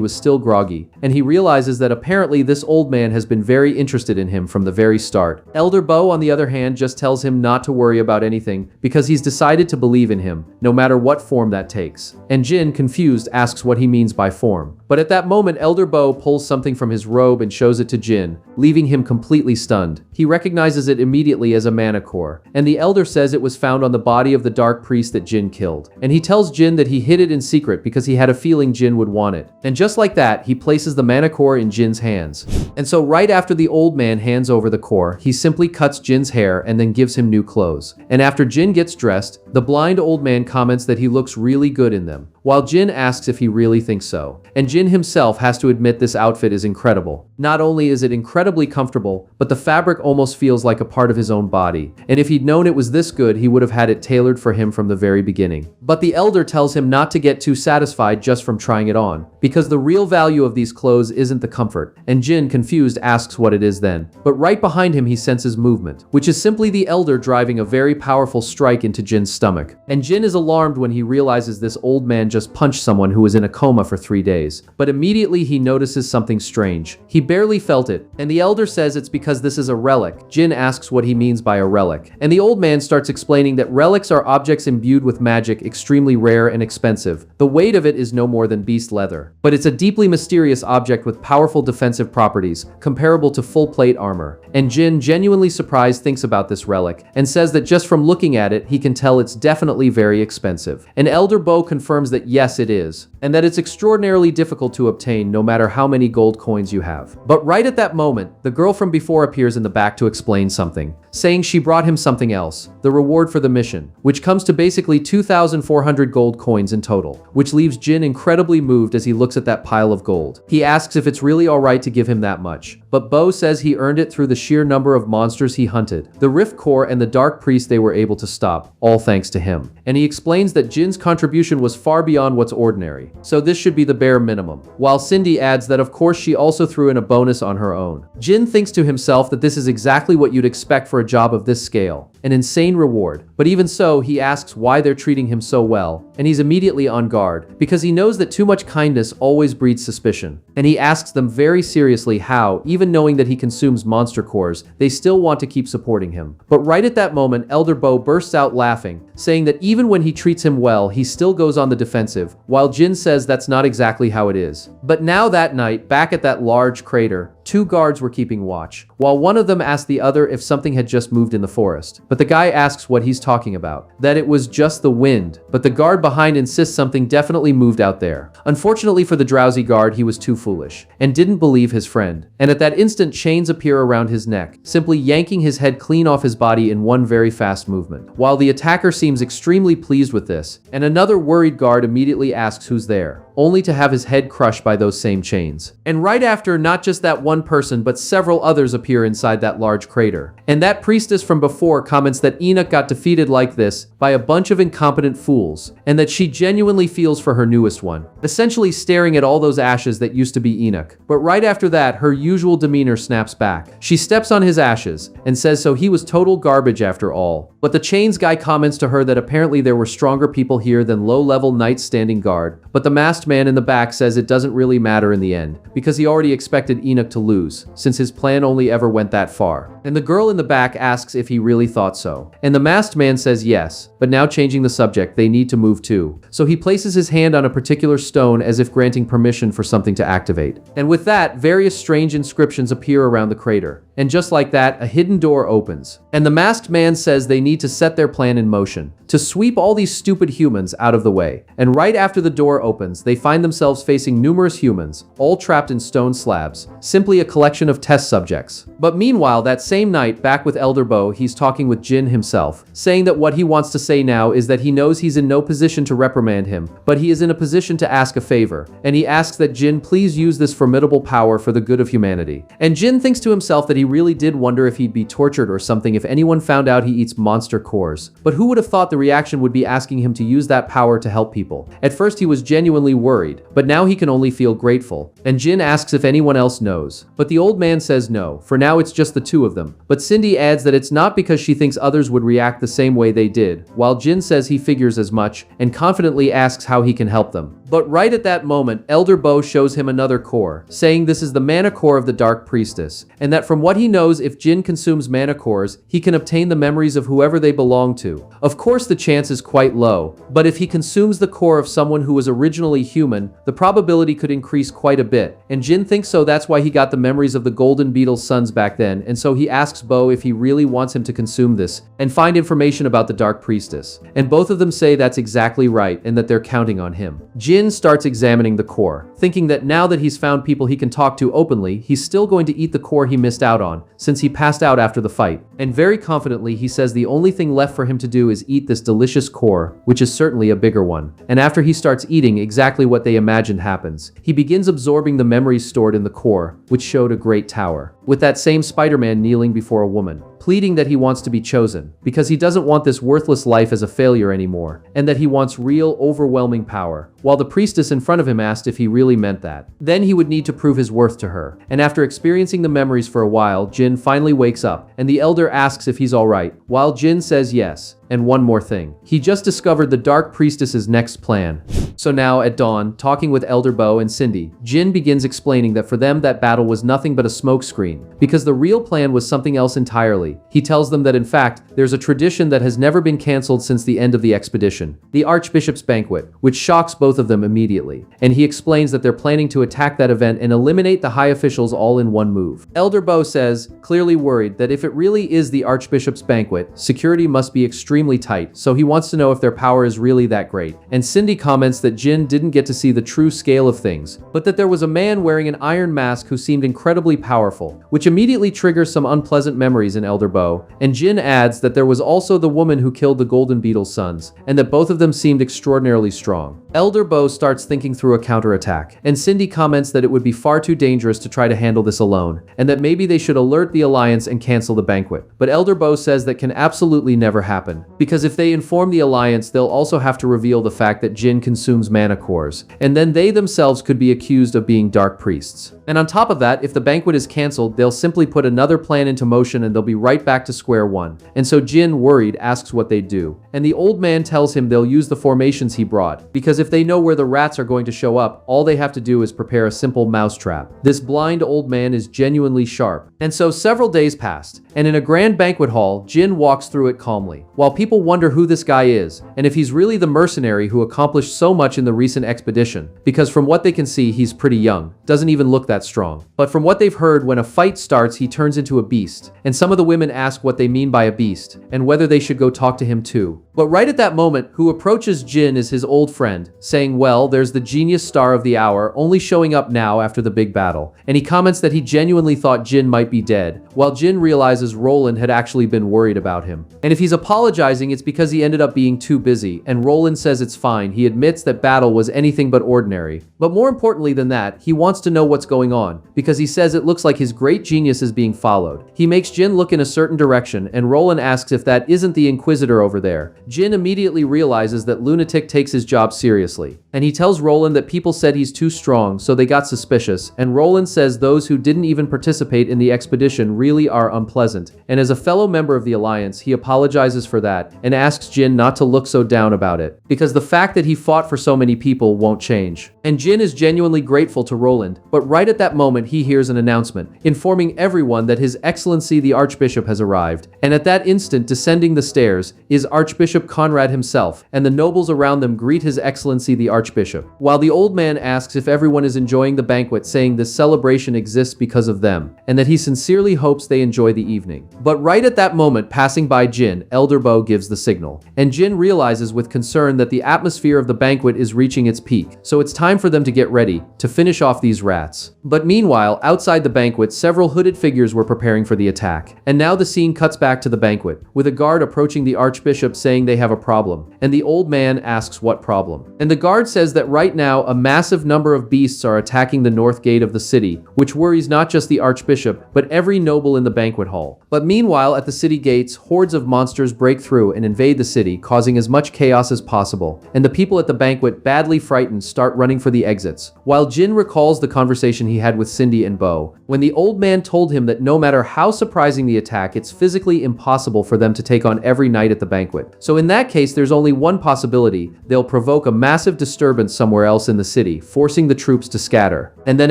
was still groggy, and he realizes that apparently this old man has been very interested in him from the very start. Elder Bo, on the other hand, just tells him not to worry about anything, because he's decided to believe in him, no matter what form that takes. And Jin, confused, asks what he means by form. But at that moment, Elder Bo pulls something from his robe and shows it to Jin, leaving him completely stunned. He recognizes it immediately as a mana core, and the Elder says it was found on the body of the dark priest that Jin killed. And he tells Jin that he hid it in secret because he had a feeling Jin would want it. And just like that, he places the mana core in Jin's hands. And so right after the old man hands over the core, he simply cuts Jin's hair and then gives him new clothes. And after Jin gets dressed, the blind old man comments that he looks really good in them, while Jin asks if he really thinks so. And Jin himself has to admit this outfit is incredible. Not only is it incredibly comfortable, but the fabric almost feels like a part of his own body. And if he'd known it was this good, he would have had it tailored for him from the very beginning. But the Elder tells him not to get too satisfied just from trying it on, because the real value of these clothes isn't the comfort. And Jin, confused, asks what it is then. But right behind him he senses movement, which is simply the Elder driving a very powerful strike into Jin's stomach. And Jin is alarmed when he realizes this old man just punched someone who was in a coma for 3 days. But immediately he notices something strange. He barely felt it, and the Elder says it's because this is a relic. Jin asks what he means by a relic, and the old man starts explaining that relics are objects imbued with magic, extremely rare and expensive. The weight of it is no more than beast leather, but it's a deeply mysterious object with powerful defensive properties, comparable to full plate armor. And Jin, genuinely surprised, thinks about this relic, and says that just from looking at it, he can tell it's definitely very expensive. And Elder Bo confirms that yes, it is, and that it's extraordinarily difficult difficult to obtain no matter how many gold coins you have. But right at that moment, the girl from before appears in the back to explain something, saying she brought him something else, the reward for the mission, which comes to basically 2,400 gold coins in total, which leaves Jin incredibly moved as he looks at that pile of gold. He asks if it's really alright to give him that much, but Bo says he earned it through the sheer number of monsters he hunted, the Rift Core and the Dark Priest they were able to stop, all thanks to him. And he explains that Jin's contribution was far beyond what's ordinary, so this should be the bare minimum, while Cindy adds that of course she also threw in a bonus on her own. Jin thinks to himself that this is exactly what you'd expect for a job of this scale, an insane reward, but even so he asks why they're treating him so well, and he's immediately on guard, because he knows that too much kindness always breeds suspicion, and he asks them very seriously how, even knowing that he consumes monster cores, they still want to keep supporting him. But right at that moment, Elder Bo bursts out laughing, saying that even when he treats him well, he still goes on the defensive, while Jin says that's not exactly how it is. But now that night, back at that large crater, two guards were keeping watch, while one of them asked the other if something had just moved in the forest. But the guy asks what he's talking about, that it was just the wind, but the guard behind insists something definitely moved out there. Unfortunately for the drowsy guard, he was too foolish, and didn't believe his friend. And at that instant, chains appear around his neck, simply yanking his head clean off his body in one very fast movement. While the attacker seems extremely pleased with this, and another worried guard immediately asks who's there, only to have his head crushed by those same chains. And right after, not just that one person, but several others appear inside that large crater. And that priestess from before comments that Enoch got defeated like this by a bunch of incompetent fools, and that she genuinely feels for her newest one, essentially staring at all those ashes that used to be Enoch. But right after that, her usual demeanor snaps back. She steps on his ashes and says so he was total garbage after all. But the chains guy comments to her that apparently there were stronger people here than low-level knights standing guard, but the masked man in the back says it doesn't really matter in the end, because he already expected Enoch to lose, since his plan only ever went that far. And the girl in the back asks if he really thought so. And the masked man says yes, but now changing the subject, they need to move too. So he places his hand on a particular stone as if granting permission for something to activate. And with that, various strange inscriptions appear around the crater. And just like that, a hidden door opens. And the masked man says they need to set their plan in motion, to sweep all these stupid humans out of the way. And right after the door opens, they find themselves facing numerous humans, all trapped in stone slabs, simply a collection of test subjects. But meanwhile, that same night, back with Elder Bo, he's talking with Jin himself, saying that what he wants to say now is that he knows he's in no position to reprimand him, but he is in a position to ask a favor, and he asks that Jin please use this formidable power for the good of humanity. And Jin thinks to himself that he really did wonder if he'd be tortured or something if anyone found out he eats monster cores. But who would have thought the reaction would be asking him to use that power to help people? At first he was genuinely worried, but now he can only feel grateful. And Jin asks if anyone else knows. But the old man says no, for now it's just the two of them. But Cindy adds that it's not because she thinks others would react the same way they did, while Jin says he figures as much, and confidently asks how he can help them. But right at that moment, Elder Bo shows him another core, saying this is the mana core of the Dark Priestess, and that from what he knows, if Jin consumes mana cores, he can obtain the memories of whoever they belong to. Of course the chance is quite low, but if he consumes the core of someone who was originally human, the probability could increase quite a bit, and Jin thinks so that's why he got the memories of the Golden Beetle's sons back then, and so he asks Bo if he really wants him to consume this, and find information about the Dark Priestess. And both of them say that's exactly right, and that they're counting on him. Jin starts examining the core, thinking that now that he's found people he can talk to openly, he's still going to eat the core he missed out on, since he passed out after the fight. And very confidently he says the only thing left for him to do is eat this delicious core, which is certainly a bigger one. And after he starts eating exactly what they imagined happens, he begins absorbing the memories stored in the core, which showed a great tower, with that same Spider-Man kneeling before a woman, pleading that he wants to be chosen, because he doesn't want this worthless life as a failure anymore, and that he wants real, overwhelming power, while the priestess in front of him asked if he really meant that. Then he would need to prove his worth to her. And after experiencing the memories for a while, Jin finally wakes up, and the elder asks if he's alright, while Jin says yes. And one more thing. He just discovered the Dark Priestess's next plan. So now, at dawn, talking with Elder Bo and Cindy, Jin begins explaining that for them that battle was nothing but a smokescreen, because the real plan was something else entirely, quickly. He tells them that in fact, there's a tradition that has never been cancelled since the end of the expedition, the Archbishop's Banquet, which shocks both of them immediately. And he explains that they're planning to attack that event and eliminate the high officials all in one move. Elder Bo says, clearly worried, that if it really is the Archbishop's Banquet, security must be extremely tight, so he wants to know if their power is really that great. And Cindy comments that Jin didn't get to see the true scale of things, but that there was a man wearing an iron mask who seemed incredibly powerful, which immediately triggers some unpleasant memories in Elder Bo. And Jin adds that there was also the woman who killed the Golden Beetle's sons, and that both of them seemed extraordinarily strong. Elder Bo starts thinking through a counterattack, and Cindy comments that it would be far too dangerous to try to handle this alone, and that maybe they should alert the Alliance and cancel the banquet. But Elder Bo says that can absolutely never happen, because if they inform the Alliance, they'll also have to reveal the fact that Jin consumes mana cores, and then they themselves could be accused of being dark priests. And on top of that, if the banquet is cancelled, they'll simply put another plan into motion and they'll be right back to square one. And so Jin, worried, asks what they'd do. And the old man tells him they'll use the formations he brought, because if they know where the rats are going to show up, all they have to do is prepare a simple mousetrap. This blind old man is genuinely sharp. And so several days passed, and in a grand banquet hall, Jin walks through it calmly, while people wonder who this guy is, and if he's really the mercenary who accomplished so much in the recent expedition, because from what they can see, he's pretty young, doesn't even look that strong. But from what they've heard, when a fight starts, he turns into a beast, and some of the women ask what they mean by a beast, and whether they should go talk to him too. But right at that moment, who approaches Jin is his old friend, saying, well, there's the genius star of the hour, only showing up now after the big battle. And he comments that he genuinely thought Jin might be dead, while Jin realizes Roland had actually been worried about him. And if he's apologizing, it's because he ended up being too busy, and Roland says it's fine. He admits that battle was anything but ordinary. But more importantly than that, he wants to know what's going on, because he says it looks like his great genius is being followed. He makes Jin look in a certain direction, and Roland asks if that isn't the Inquisitor over there. Jin immediately realizes that Lunatic takes his job seriously, and he tells Roland that people said he's too strong, so they got suspicious, and Roland says those who didn't even participate in the expedition really are unpleasant, and as a fellow member of the Alliance, he apologizes for that, and asks Jin not to look so down about it, because the fact that he fought for so many people won't change. And Jin is genuinely grateful to Roland, but right at that moment he hears an announcement, informing everyone that His Excellency the Archbishop has arrived, and at that instant, descending the stairs, is Archbishop Conrad himself, and the nobles around them greet His Excellency the Archbishop, while the old man asks if everyone is enjoying the banquet, saying this celebration exists because of them, and that he sincerely hopes they enjoy the evening. But right at that moment, passing by Jin, Elder Bo gives the signal, and Jin realizes with concern that the atmosphere of the banquet is reaching its peak, so it's time for them to get ready to finish off these rats. But meanwhile, outside the banquet, several hooded figures were preparing for the attack, and now the scene cuts back to the banquet, with a guard approaching the Archbishop saying they have a problem, and the old man asks what problem. And the guard says that right now a massive number of beasts are attacking the north gate of the city, which worries not just the Archbishop, but every noble in the banquet hall. But meanwhile, at the city gates, hordes of monsters break through and invade the city, causing as much chaos as possible, and the people at the banquet, badly frightened, start running for the exits, while Jin recalls the conversation he had with Cindy and Bo, when the old man told him that no matter how surprising the attack, it's physically impossible for them to take on every night at the banquet. So in that case, there's only one possibility: they'll provoke a massive disturbance somewhere else in the city, forcing the troops to scatter, and then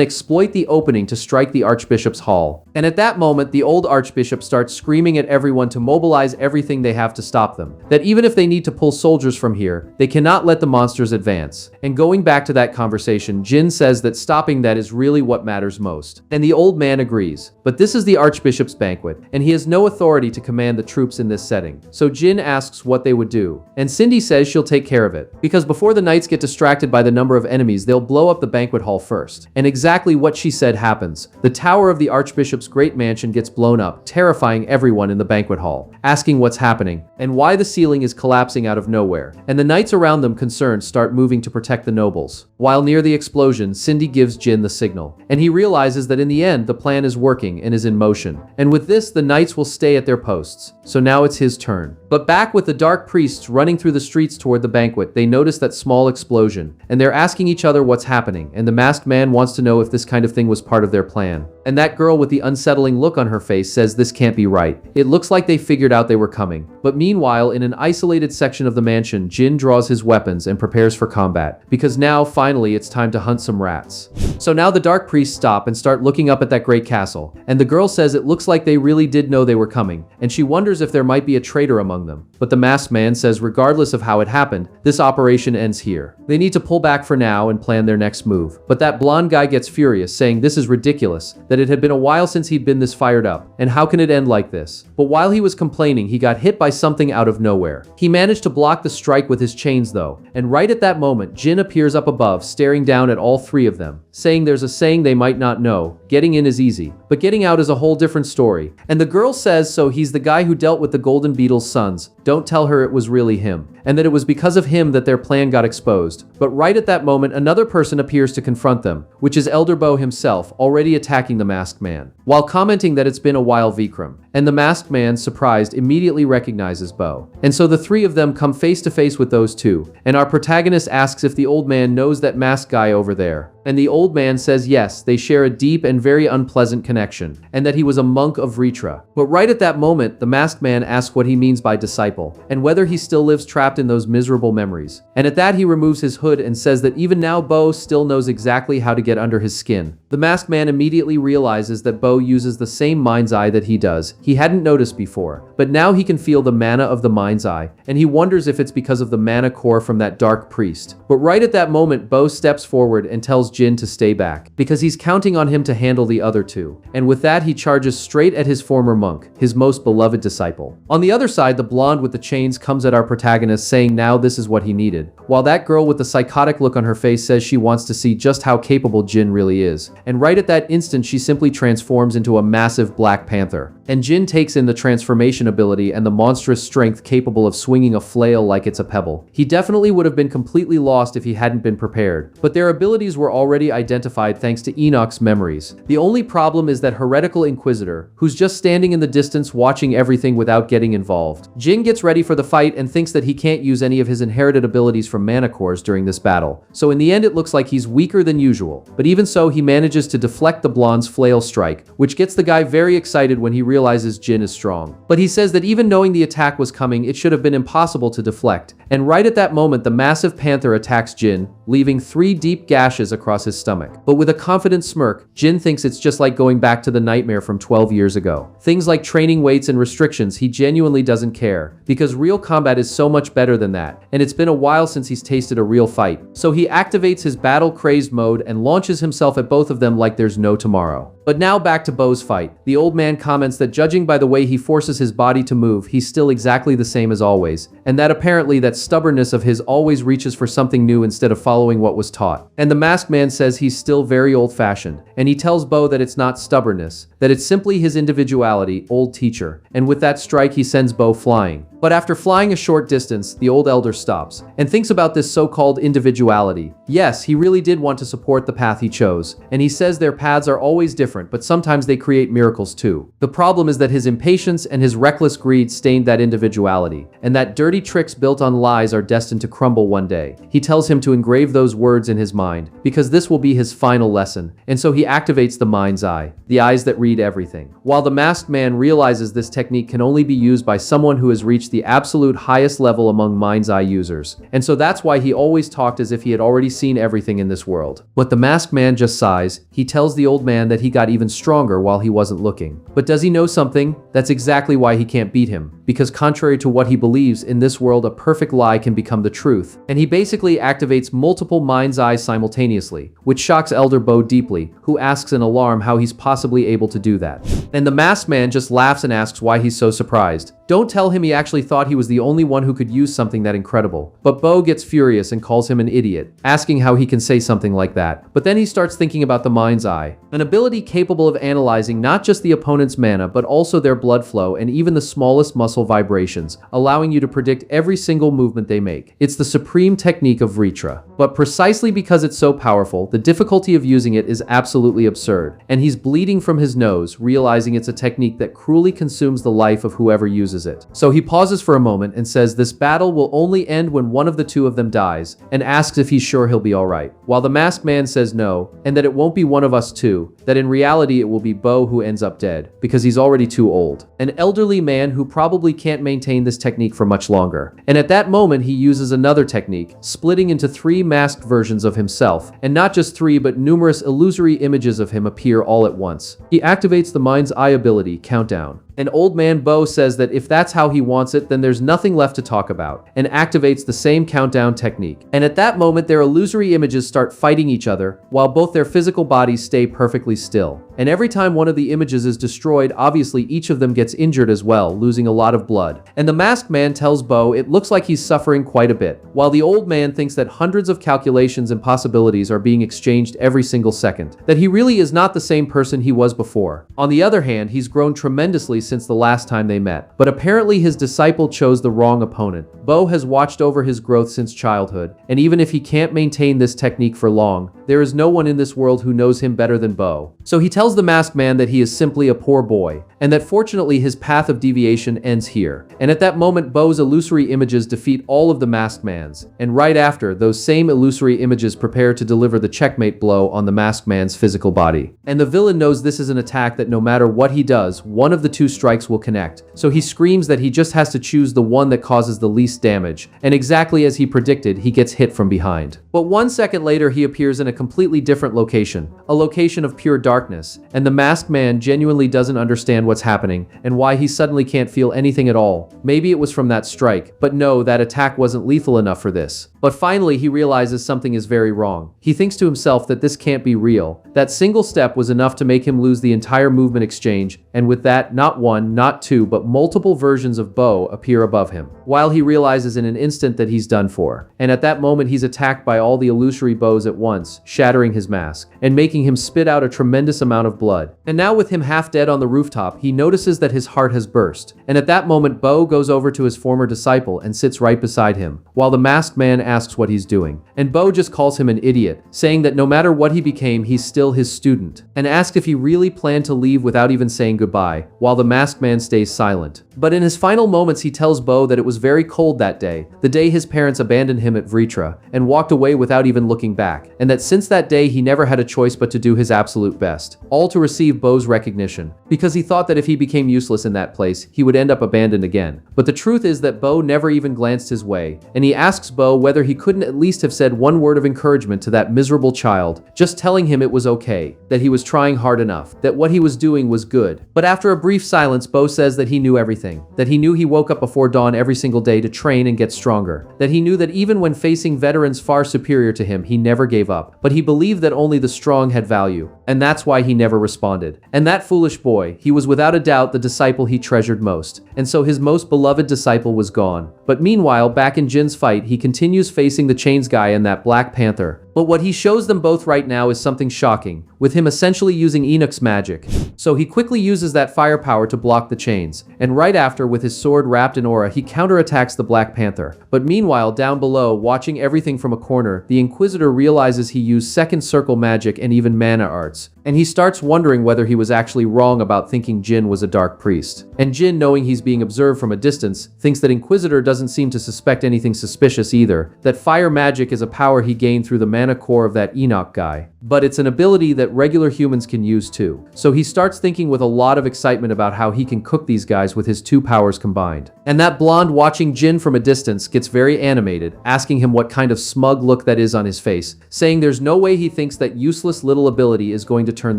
exploit the opening to strike the Archbishop's hall. And at that moment, the old Archbishop starts screaming at everyone to mobilize everything they have to stop them, that even if they need to pull soldiers from here, they cannot let the monsters advance. And going back to that conversation, Jin says that stopping that is really what matters most. And the old man agrees. But this is the Archbishop's banquet, and he has no authority to command the troops in this setting. So Jin asks what they would do, and Cindy says she'll take care of it, because before the knights get distracted by the number of enemies, they'll blow up the banquet hall first. And exactly what she said happens. The tower of the Archbishop's great mansion gets blown up, terrifying everyone in the banquet hall, asking what's happening, and why the ceiling is collapsing out of nowhere. And the knights around them, concerned, start moving to protect the nobles. While near the explosion, Cindy gives Jin the signal, and he realizes that in the end, the plan is working and is in motion. And with this, the knights will stay at their posts. So now it's his turn. But back with the dark priests running through the streets toward the banquet, they notice that small explosion explosion, and they're asking each other what's happening, and the masked man wants to know if this kind of thing was part of their plan. And that girl with the unsettling look on her face says this can't be right. It looks like they figured out they were coming. But meanwhile, in an isolated section of the mansion, Jin draws his weapons and prepares for combat, because now, finally, it's time to hunt some rats. So now the dark priests stop and start looking up at that great castle, and the girl says it looks like they really did know they were coming, and she wonders if there might be a traitor among them. But the masked man says regardless of how it happened, this operation ends here. They need to pull back for now and plan their next move. But that blonde guy gets furious, saying this is ridiculous, that it had been a while since he'd been this fired up, and how can it end like this? But while he was complaining, he got hit by something out of nowhere. He managed to block the strike with his chains though, and right at that moment, Jin appears up above, staring down at all three of them, saying there's a saying they might not know, getting in is easy, but getting out is a whole different story. And the girl says so he's the guy who dealt with the Golden Beetle's sons, don't tell her it was really him, and that it was because of him that their plan got exposed. But right at that moment, another person appears to confront them, which is Elder Bo himself, already attacking the masked man, while commenting that it's been a while Vikram. And the masked man, surprised, immediately recognizes Bo. And so the three of them come face to face with those two, and our protagonist asks if the old man knows that masked guy over there. And the old man says yes, they share a deep and very unpleasant connection, and that he was a monk of Ritra. But right at that moment, the masked man asks what he means by disciple, and whether he still lives trapped in those miserable memories. And at that he removes his hood and says that even now Bo still knows exactly how to get under his skin. The masked man immediately realizes that Bo uses the same mind's eye that he does. He hadn't noticed before, but now he can feel the mana of the mind's eye, and he wonders if it's because of the mana core from that dark priest. But right at that moment, Bo steps forward and tells Jin to stay back, because he's counting on him to handle the other two. And with that, he charges straight at his former monk, his most beloved disciple. On the other side, the blonde with the chains comes at our protagonist, saying now this is what he needed, while that girl with the psychotic look on her face says she wants to see just how capable Jin really is. And right at that instant, she simply transforms into a massive Black Panther. And Jin takes in the transformation ability and the monstrous strength capable of swinging a flail like it's a pebble. He definitely would have been completely lost if he hadn't been prepared, but their abilities were already identified thanks to Enoch's memories. The only problem is that heretical Inquisitor, who's just standing in the distance watching everything without getting involved. Jin gets ready for the fight and thinks that he can't use any of his inherited abilities from mana cores during this battle, so in the end it looks like he's weaker than usual. But even so, he manages to deflect the blonde's flail strike, which gets the guy very excited when he realizes Jin is strong. But he says that even knowing the attack was coming, it should have been impossible to deflect. And right at that moment, the massive panther attacks Jin, leaving 3 deep gashes across his stomach. But with a confident smirk, Jin thinks it's just like going back to the nightmare from 12 years ago. Things like training weights and restrictions, he genuinely doesn't care, because real combat is so much better than that, and it's been a while since he's tasted a real fight. So he activates his battle-crazed mode and launches himself at both of them like there's no tomorrow. But now back to Bo's fight. The old man comments that judging by the way he forces his body to move, he's still exactly the same as always, and that apparently that stubbornness of his always reaches for something new instead of following what was taught. And the masked man says he's still very old-fashioned, and he tells Bo that it's not stubbornness, that it's simply his individuality, old teacher. And with that strike, he sends Bo flying. But after flying a short distance, the old elder stops and thinks about this so-called individuality. Yes, he really did want to support the path he chose, and he says their paths are always different, but sometimes they create miracles too. The problem is that his impatience and his reckless greed stained that individuality, and that dirty tricks built on lies are destined to crumble one day. He tells him to engrave those words in his mind, because this will be his final lesson, and so he activates the mind's eye, the eyes that read everything. While the masked man realizes this technique can only be used by someone who has reached the absolute highest level among mind's eye users, and so that's why he always talked as if he had already seen everything in this world. But the masked man just sighs. He tells the old man that he got even stronger while he wasn't looking. But does he know something? That's exactly why he can't beat him, because contrary to what he believes, in this world a perfect lie can become the truth, and he basically activates multiple mind's eyes simultaneously, which shocks Elder Bo deeply, who asks in alarm how he's possibly able to do that. And the masked man just laughs and asks why he's so surprised. Don't tell him he actually thought he was the only one who could use something that incredible. But Bo gets furious and calls him an idiot, asking how he can say something like that. But then he starts thinking about the mind's eye, an ability capable of analyzing not just the opponent's mana, but also their blood flow and even the smallest muscle vibrations, allowing you to predict every single movement they make. It's the supreme technique of Ritra. But precisely because it's so powerful, the difficulty of using it is absolutely absurd. And he's bleeding from his nose, realizing it's a technique that cruelly consumes the life of whoever uses it. So he pauses for a moment and says this battle will only end when one of the two of them dies, and asks if he's sure he'll be alright. While the masked man says no, and that it won't be one of us two, that in reality it will be Bo who ends up dead, because he's already too old. An elderly man who probably can't maintain this technique for much longer. And at that moment he uses another technique, splitting into 3 masked versions of himself, and not just 3 but numerous illusory images of him appear all at once. He activates the mind's eye ability, Countdown. And old man Bo says that if that's how he wants it, then there's nothing left to talk about, and activates the same countdown technique. And at that moment, their illusory images start fighting each other, while both their physical bodies stay perfectly still. And every time one of the images is destroyed, obviously each of them gets injured as well, losing a lot of blood. And the masked man tells Bo it looks like he's suffering quite a bit, while the old man thinks that hundreds of calculations and possibilities are being exchanged every single second, that he really is not the same person he was before. On the other hand, he's grown tremendously since the last time they met, but apparently his disciple chose the wrong opponent. Bo has watched over his growth since childhood, and even if he can't maintain this technique for long, there is no one in this world who knows him better than Bo. So he tells the masked man that he is simply a poor boy, and that fortunately his path of deviation ends here. And at that moment, Bo's illusory images defeat all of the masked man's, and right after, those same illusory images prepare to deliver the checkmate blow on the masked man's physical body. And the villain knows this is an attack that no matter what he does, one of the 2 strikes will connect. So he screams that he just has to choose the one that causes the least damage, and exactly as he predicted, he gets hit from behind. But 1 second later, he appears in a completely different location, a location of pure darkness, and the masked man genuinely doesn't understand what's happening and why he suddenly can't feel anything at all. Maybe it was from that strike, but no, that attack wasn't lethal enough for this. But finally, he realizes something is very wrong. He thinks to himself that this can't be real. That single step was enough to make him lose the entire movement exchange, and with that, not 1, not 2, but multiple versions of Bo appear above him, while he realizes in an instant that he's done for. And at that moment, he's attacked by all the illusory Bos at once, shattering his mask, and making him spit out a tremendous amount of blood. And now with him half dead on the rooftop, he notices that his heart has burst. And at that moment, Bo goes over to his former disciple and sits right beside him, while the masked man asks what he's doing. And Bo just calls him an idiot, saying that no matter what he became, he's still his student, and asks if he really planned to leave without even saying goodbye, while the masked man stays silent. But in his final moments, he tells Bo that it was very cold that day, the day his parents abandoned him at Vritra, and walked away without even looking back, and that since that day he never had a choice but to do his absolute best, all to receive Bo's recognition, because he thought that if he became useless in that place, he would end up abandoned again. But the truth is that Bo never even glanced his way, and he asks Bo whether he couldn't at least have said one word of encouragement to that miserable child, just telling him it was okay, that he was trying hard enough, that what he was doing was good. But after a brief silence, Bo says that he knew everything, that he knew he woke up before dawn every single day to train and get stronger, that he knew that even when facing veterans far superior to him, he never gave up, but he believed that only the strong had value, and that's why he never responded. And that foolish boy, he was without a doubt the disciple he treasured most, and so his most beloved disciple was gone. But meanwhile, back in Jin's fight, he continues facing the Chains guy and that Black Panther. But what he shows them both right now is something shocking, with him essentially using Enoch's magic. So he quickly uses that firepower to block the chains, and right after, with his sword wrapped in aura, he counterattacks the Black Panther. But meanwhile, down below, watching everything from a corner, the Inquisitor realizes he used second circle magic and even mana arts, and he starts wondering whether he was actually wrong about thinking Jin was a dark priest. And Jin, knowing he's being observed from a distance, thinks that Inquisitor doesn't seem to suspect anything suspicious either, that fire magic is a power he gained through the mana core of that Enoch guy. But it's an ability that regular humans can use too. So he starts thinking with a lot of excitement about how he can cook these guys with his 2 powers combined. And that blonde watching Jin from a distance gets very animated, asking him what kind of smug look that is on his face, saying there's no way he thinks that useless little ability is going to turn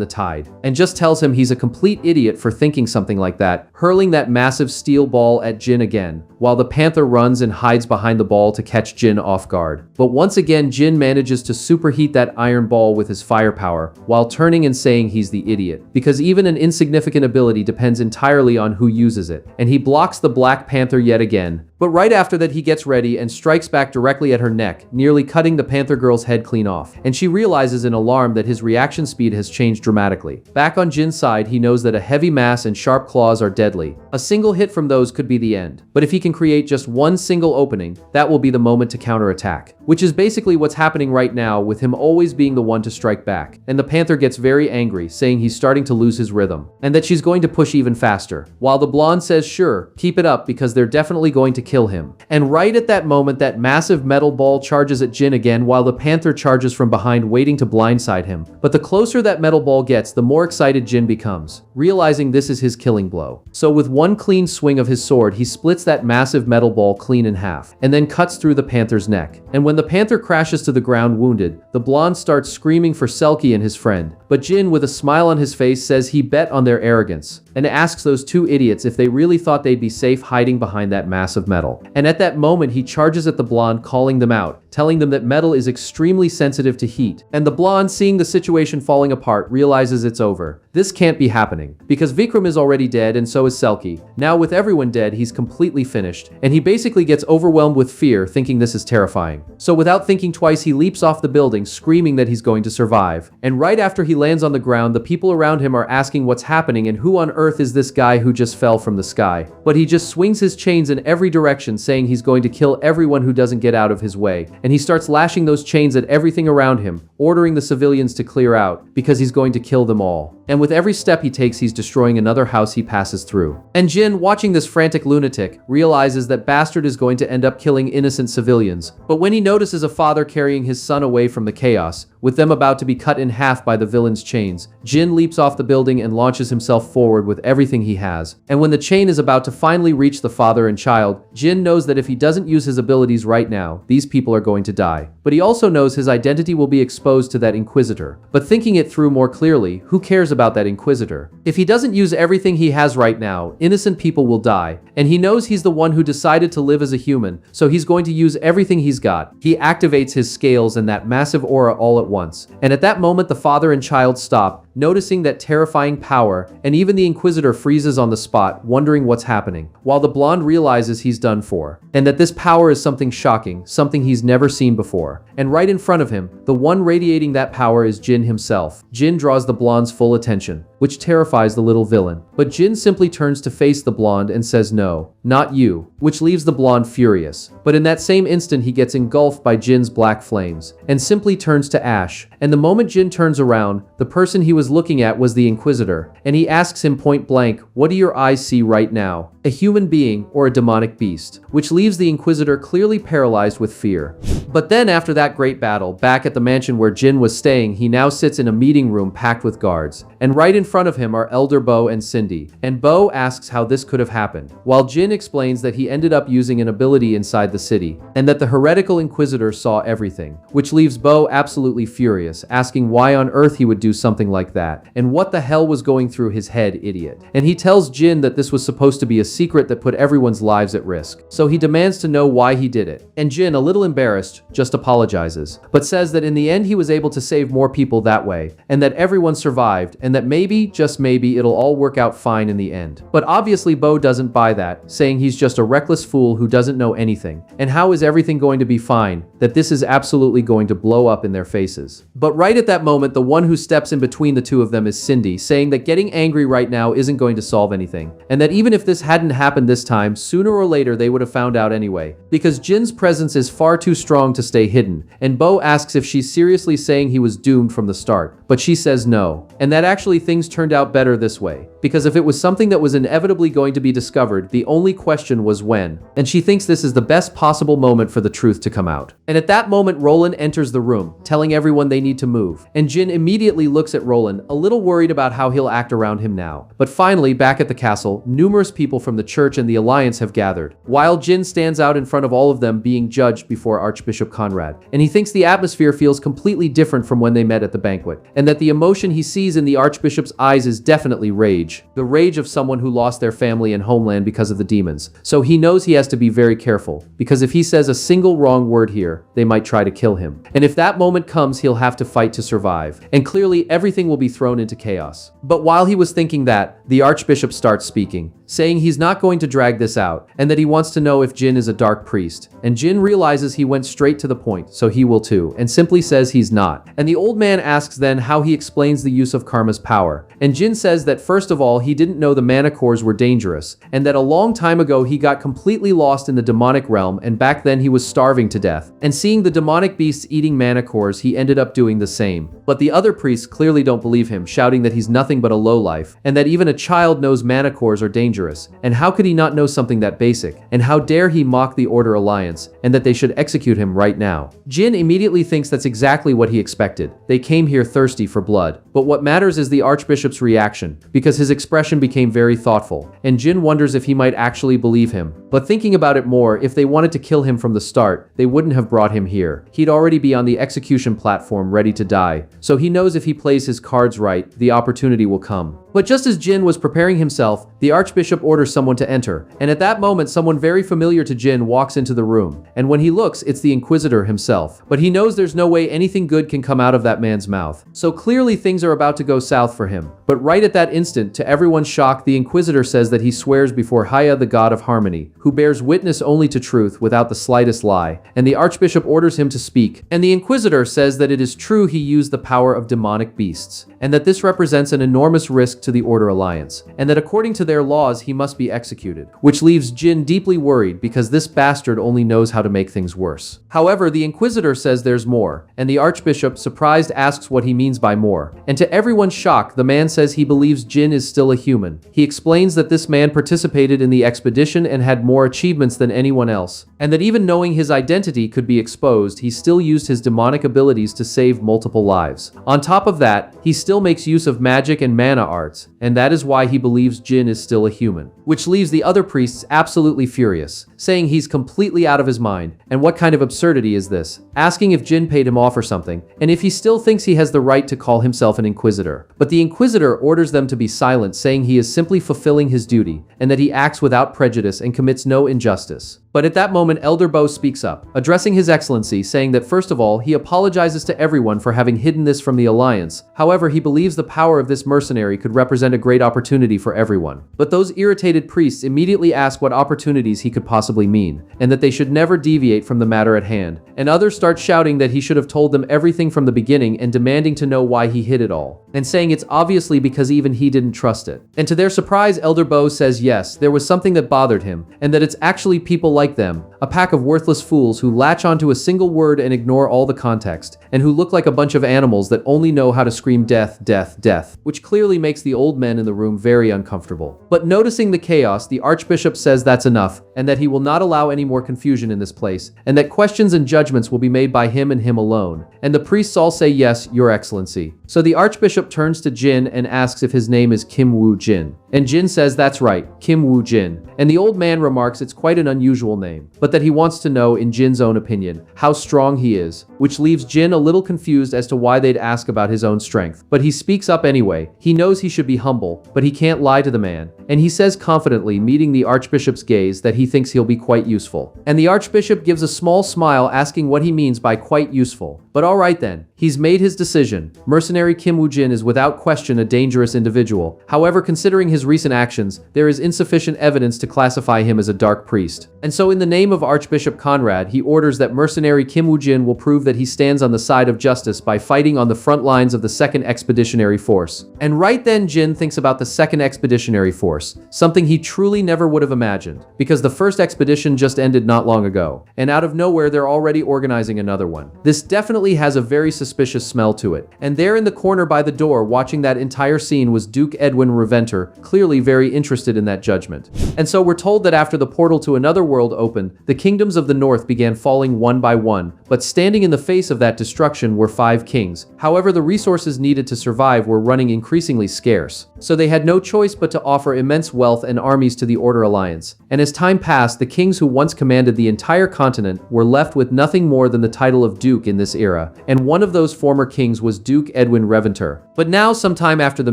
the tide, and just tells him he's a complete idiot for thinking something like that, hurling that massive steel ball at Jin again, while the Panther runs and hides behind the ball to catch Jin off guard. But once again, Jin manages to superheat that iron ball with his firepower, while turning and saying he's the idiot, because even an insignificant ability depends entirely on who uses it, and he blocks the Black Panther yet again. But right after that he gets ready and strikes back directly at her neck, nearly cutting the panther girl's head clean off. And she realizes in alarm that his reaction speed has changed dramatically. Back on Jin's side, he knows that a heavy mass and sharp claws are deadly. A single hit from those could be the end. But if he can create just one single opening, that will be the moment to counterattack. Which is basically what's happening right now, with him always being the one to strike back. And the panther gets very angry, saying he's starting to lose his rhythm, and that she's going to push even faster. While the blonde says sure, keep it up because they're definitely going to kill him. And right at that moment, that massive metal ball charges at Jin again while the panther charges from behind, waiting to blindside him. But the closer that metal ball gets, the more excited Jin becomes, realizing this is his killing blow. So with one clean swing of his sword, he splits that massive metal ball clean in half, and then cuts through the panther's neck. And when the panther crashes to the ground wounded, the blonde starts screaming for Selkie and his friend. But Jin, with a smile on his face, says he bet on their arrogance, and asks those two idiots if they really thought they'd be safe hiding behind that mass of metal. And at that moment, he charges at the blonde, calling them out, telling them that metal is extremely sensitive to heat. And the blonde, seeing the situation falling apart, realizes it's over. This can't be happening, because Vikram is already dead and so is Selkie. Now with everyone dead, he's completely finished, and he basically gets overwhelmed with fear, thinking this is terrifying. So without thinking twice, he leaps off the building, screaming that he's going to survive. And right after he lands on the ground, the people around him are asking what's happening and who on earth is this guy who just fell from the sky. But he just swings his chains in every direction, saying he's going to kill everyone who doesn't get out of his way. And he starts lashing those chains at everything around him, ordering the civilians to clear out, because he's going to kill them all. And with every step he takes, he's destroying another house he passes through. And Jin, watching this frantic lunatic, realizes that Bastard is going to end up killing innocent civilians. But when he notices a father carrying his son away from the chaos, with them about to be cut in half by the villain's chains, Jin leaps off the building and launches himself forward with everything he has. And when the chain is about to finally reach the father and child, Jin knows that if he doesn't use his abilities right now, these people are going to die. But he also knows his identity will be exposed to that Inquisitor. But thinking it through more clearly, who cares about that Inquisitor? If he doesn't use everything he has right now, innocent people will die. And he knows he's the one who decided to live as a human, so he's going to use everything he's got. He activates his scales and that massive aura all at once. And at that moment, the father and child stop, noticing that terrifying power, and even the Inquisitor freezes on the spot, wondering what's happening, while the blonde realizes he's done for, and that this power is something shocking, something he's never seen before. And right in front of him, the one radiating that power is Jin himself. Jin draws the blonde's full attention, which terrifies the little villain. But Jin simply turns to face the blonde and says no, not you, which leaves the blonde furious. But in that same instant, he gets engulfed by Jin's black flames, and simply turns to ash. And the moment Jin turns around, the person he was looking at was the Inquisitor, and he asks him point blank, "What do your eyes see right now? A human being or a demonic beast?" Which leaves the Inquisitor clearly paralyzed with fear. But then after that great battle, back at the mansion where Jin was staying, he now sits in a meeting room packed with guards. And right in front of him are Elder Bo and Cindy. And Bo asks how this could have happened, while Jin explains that he ended up using an ability inside the city, and that the heretical Inquisitor saw everything. Which leaves Bo absolutely furious, asking why on earth he would do something like that, and what the hell was going through his head, idiot. And he tells Jin that this was supposed to be a secret that put everyone's lives at risk. So he demands to know why he did it. And Jin, a little embarrassed, just apologizes, but says that in the end he was able to save more people that way, and that everyone survived, and that maybe, just maybe, it'll all work out fine in the end. But obviously Bo doesn't buy that, saying he's just a reckless fool who doesn't know anything. And how is everything going to be fine? That this is absolutely going to blow up in their faces. But right at that moment, the one who steps in between the two of them is Cindy, saying that getting angry right now isn't going to solve anything, and that even if this hadn't happened this time, sooner or later they would have found out anyway, because Jin's presence is far too strong to stay hidden. And Bo asks if she's seriously saying he was doomed from the start, but she says no, and that actually things turned out better this way, because if it was something that was inevitably going to be discovered, the only question was when, and she thinks this is the best possible moment for the truth to come out. And at that moment, Roland enters the room, telling everyone they need to move, and Jin immediately looks at Roland, a little worried about how he'll act around him now. But finally, back at the castle, numerous people from the church and the Alliance have gathered, while Jin stands out in front of all of them being judged before Archbishop Conrad, and he thinks the atmosphere feels completely different from when they met at the banquet, and and that the emotion he sees in the Archbishop's eyes is definitely rage. The rage of someone who lost their family and homeland because of the demons. So he knows he has to be very careful, because if he says a single wrong word here, they might try to kill him. And if that moment comes, he'll have to fight to survive. And clearly everything will be thrown into chaos. But while he was thinking that, the Archbishop starts speaking, saying he's not going to drag this out, and that he wants to know if Jin is a dark priest. And Jin realizes he went straight to the point, so he will too, and simply says he's not. And the old man asks then how he explains the use of karma's power. And Jin says that first of all, he didn't know the mana cores were dangerous, and that a long time ago he got completely lost in the demonic realm, and back then he was starving to death. And seeing the demonic beasts eating mana cores, he ended up doing the same. But the other priests clearly don't believe him, shouting that he's nothing but a lowlife, and that even a child knows mana cores are dangerous. And how could he not know something that basic? And how dare he mock the Order Alliance, and that they should execute him right now? Jin immediately thinks that's exactly what he expected. They came here thirsty for blood. But what matters is the Archbishop's reaction, because his expression became very thoughtful, and Jin wonders if he might actually believe him. But thinking about it more, if they wanted to kill him from the start, they wouldn't have brought him here. He'd already be on the execution platform ready to die. So he knows if he plays his cards right, the opportunity will come. But just as Jin was preparing himself, the Archbishop orders someone to enter, and at that moment someone very familiar to Jin walks into the room, and when he looks, it's the Inquisitor himself. But he knows there's no way anything good can come out of that man's mouth. So clearly things are about to go south for him. But right at that instant, to everyone's shock, the Inquisitor says that he swears before Haya, the god of harmony, who bears witness only to truth without the slightest lie, and the Archbishop orders him to speak. And the Inquisitor says that it is true he used the power of demonic beasts, and that this represents an enormous risk to the Order Alliance, and that according to their laws he must be executed, which leaves Jin deeply worried because this bastard only knows how to make things worse. However, the Inquisitor says there's more, and the Archbishop, surprised, asks what he means by more. And to everyone's shock, the man says he believes Jin is still a human. He explains that this man participated in the expedition and had more achievements than anyone else, and that even knowing his identity could be exposed, he still used his demonic abilities to save multiple lives. On top of that, he still makes use of magic and mana arts, and that is why he believes Jin is still a human. Which leaves the other priests absolutely furious, saying he's completely out of his mind, and what kind of absurdity is this? Asking if Jin paid him off or something, and if he still thinks he has the right to call himself an Inquisitor. But the Inquisitor orders them to be silent, saying he is simply fulfilling his duty, and that he acts without prejudice and commits no injustice. But at that moment, Elder Bo speaks up, addressing His Excellency, saying that first of all, he apologizes to everyone for having hidden this from the Alliance. However, he believes the power of this mercenary could represent a great opportunity for everyone. But those irritated priests immediately ask what opportunities he could possibly mean, and that they should never deviate from the matter at hand. And others start shouting that he should have told them everything from the beginning and demanding to know why he hid it all, and saying it's obviously because even he didn't trust it. And to their surprise, Elder Bo says yes, there was something that bothered him, and that it's actually people like them, a pack of worthless fools who latch onto a single word and ignore all the context, and who look like a bunch of animals that only know how to scream death, death, death, which clearly makes the old men in the room very uncomfortable. But noticing the chaos, the Archbishop says that's enough, and that he will not allow any more confusion in this place, and that questions and judgments will be made by him and him alone. And the priests all say yes, Your Excellency. So the Archbishop turns to Jin and asks if his name is Kim Woo Jin. And Jin says that's right, Kim Woo Jin. And the old man remarks it's quite an unusual name, but that he wants to know, in Jin's own opinion, how strong he is, which leaves Jin a little confused as to why they'd ask about his own strength. But he speaks up anyway. He knows he should be humble, but he can't lie to the man. And he says confidently, meeting the Archbishop's gaze, that he thinks he'll be quite useful. And the Archbishop gives a small smile, asking what he means by quite useful. But alright then, he's made his decision. Mercenary Kim Woo Jin is without question a dangerous individual. However, considering his recent actions, there is insufficient evidence to classify him as a dark priest. And so in the name of Archbishop Conrad, he orders that mercenary Kim Woo Jin will prove that he stands on the side of justice by fighting on the front lines of the 2nd Expeditionary Force. And right then Jin thinks about the 2nd Expeditionary Force, something he truly never would have imagined, because the 1st expedition just ended not long ago, and out of nowhere they're already organizing another one. This definitely has a very suspicious smell to it. And there in the corner by the door watching that entire scene was Duke Edwin Reventer, clearly very interested in that judgment. And so we're told that after the portal to another world opened, the kingdoms of the north began falling one by one, but standing in the face of that destruction were 5 kings. However, the resources needed to survive were running increasingly scarce, so they had no choice but to offer immense wealth and armies to the Order Alliance. And as time passed, the kings who once commanded the entire continent were left with nothing more than the title of Duke in this era, and one of those those former kings was Duke Edwin Reventer. But now, sometime after the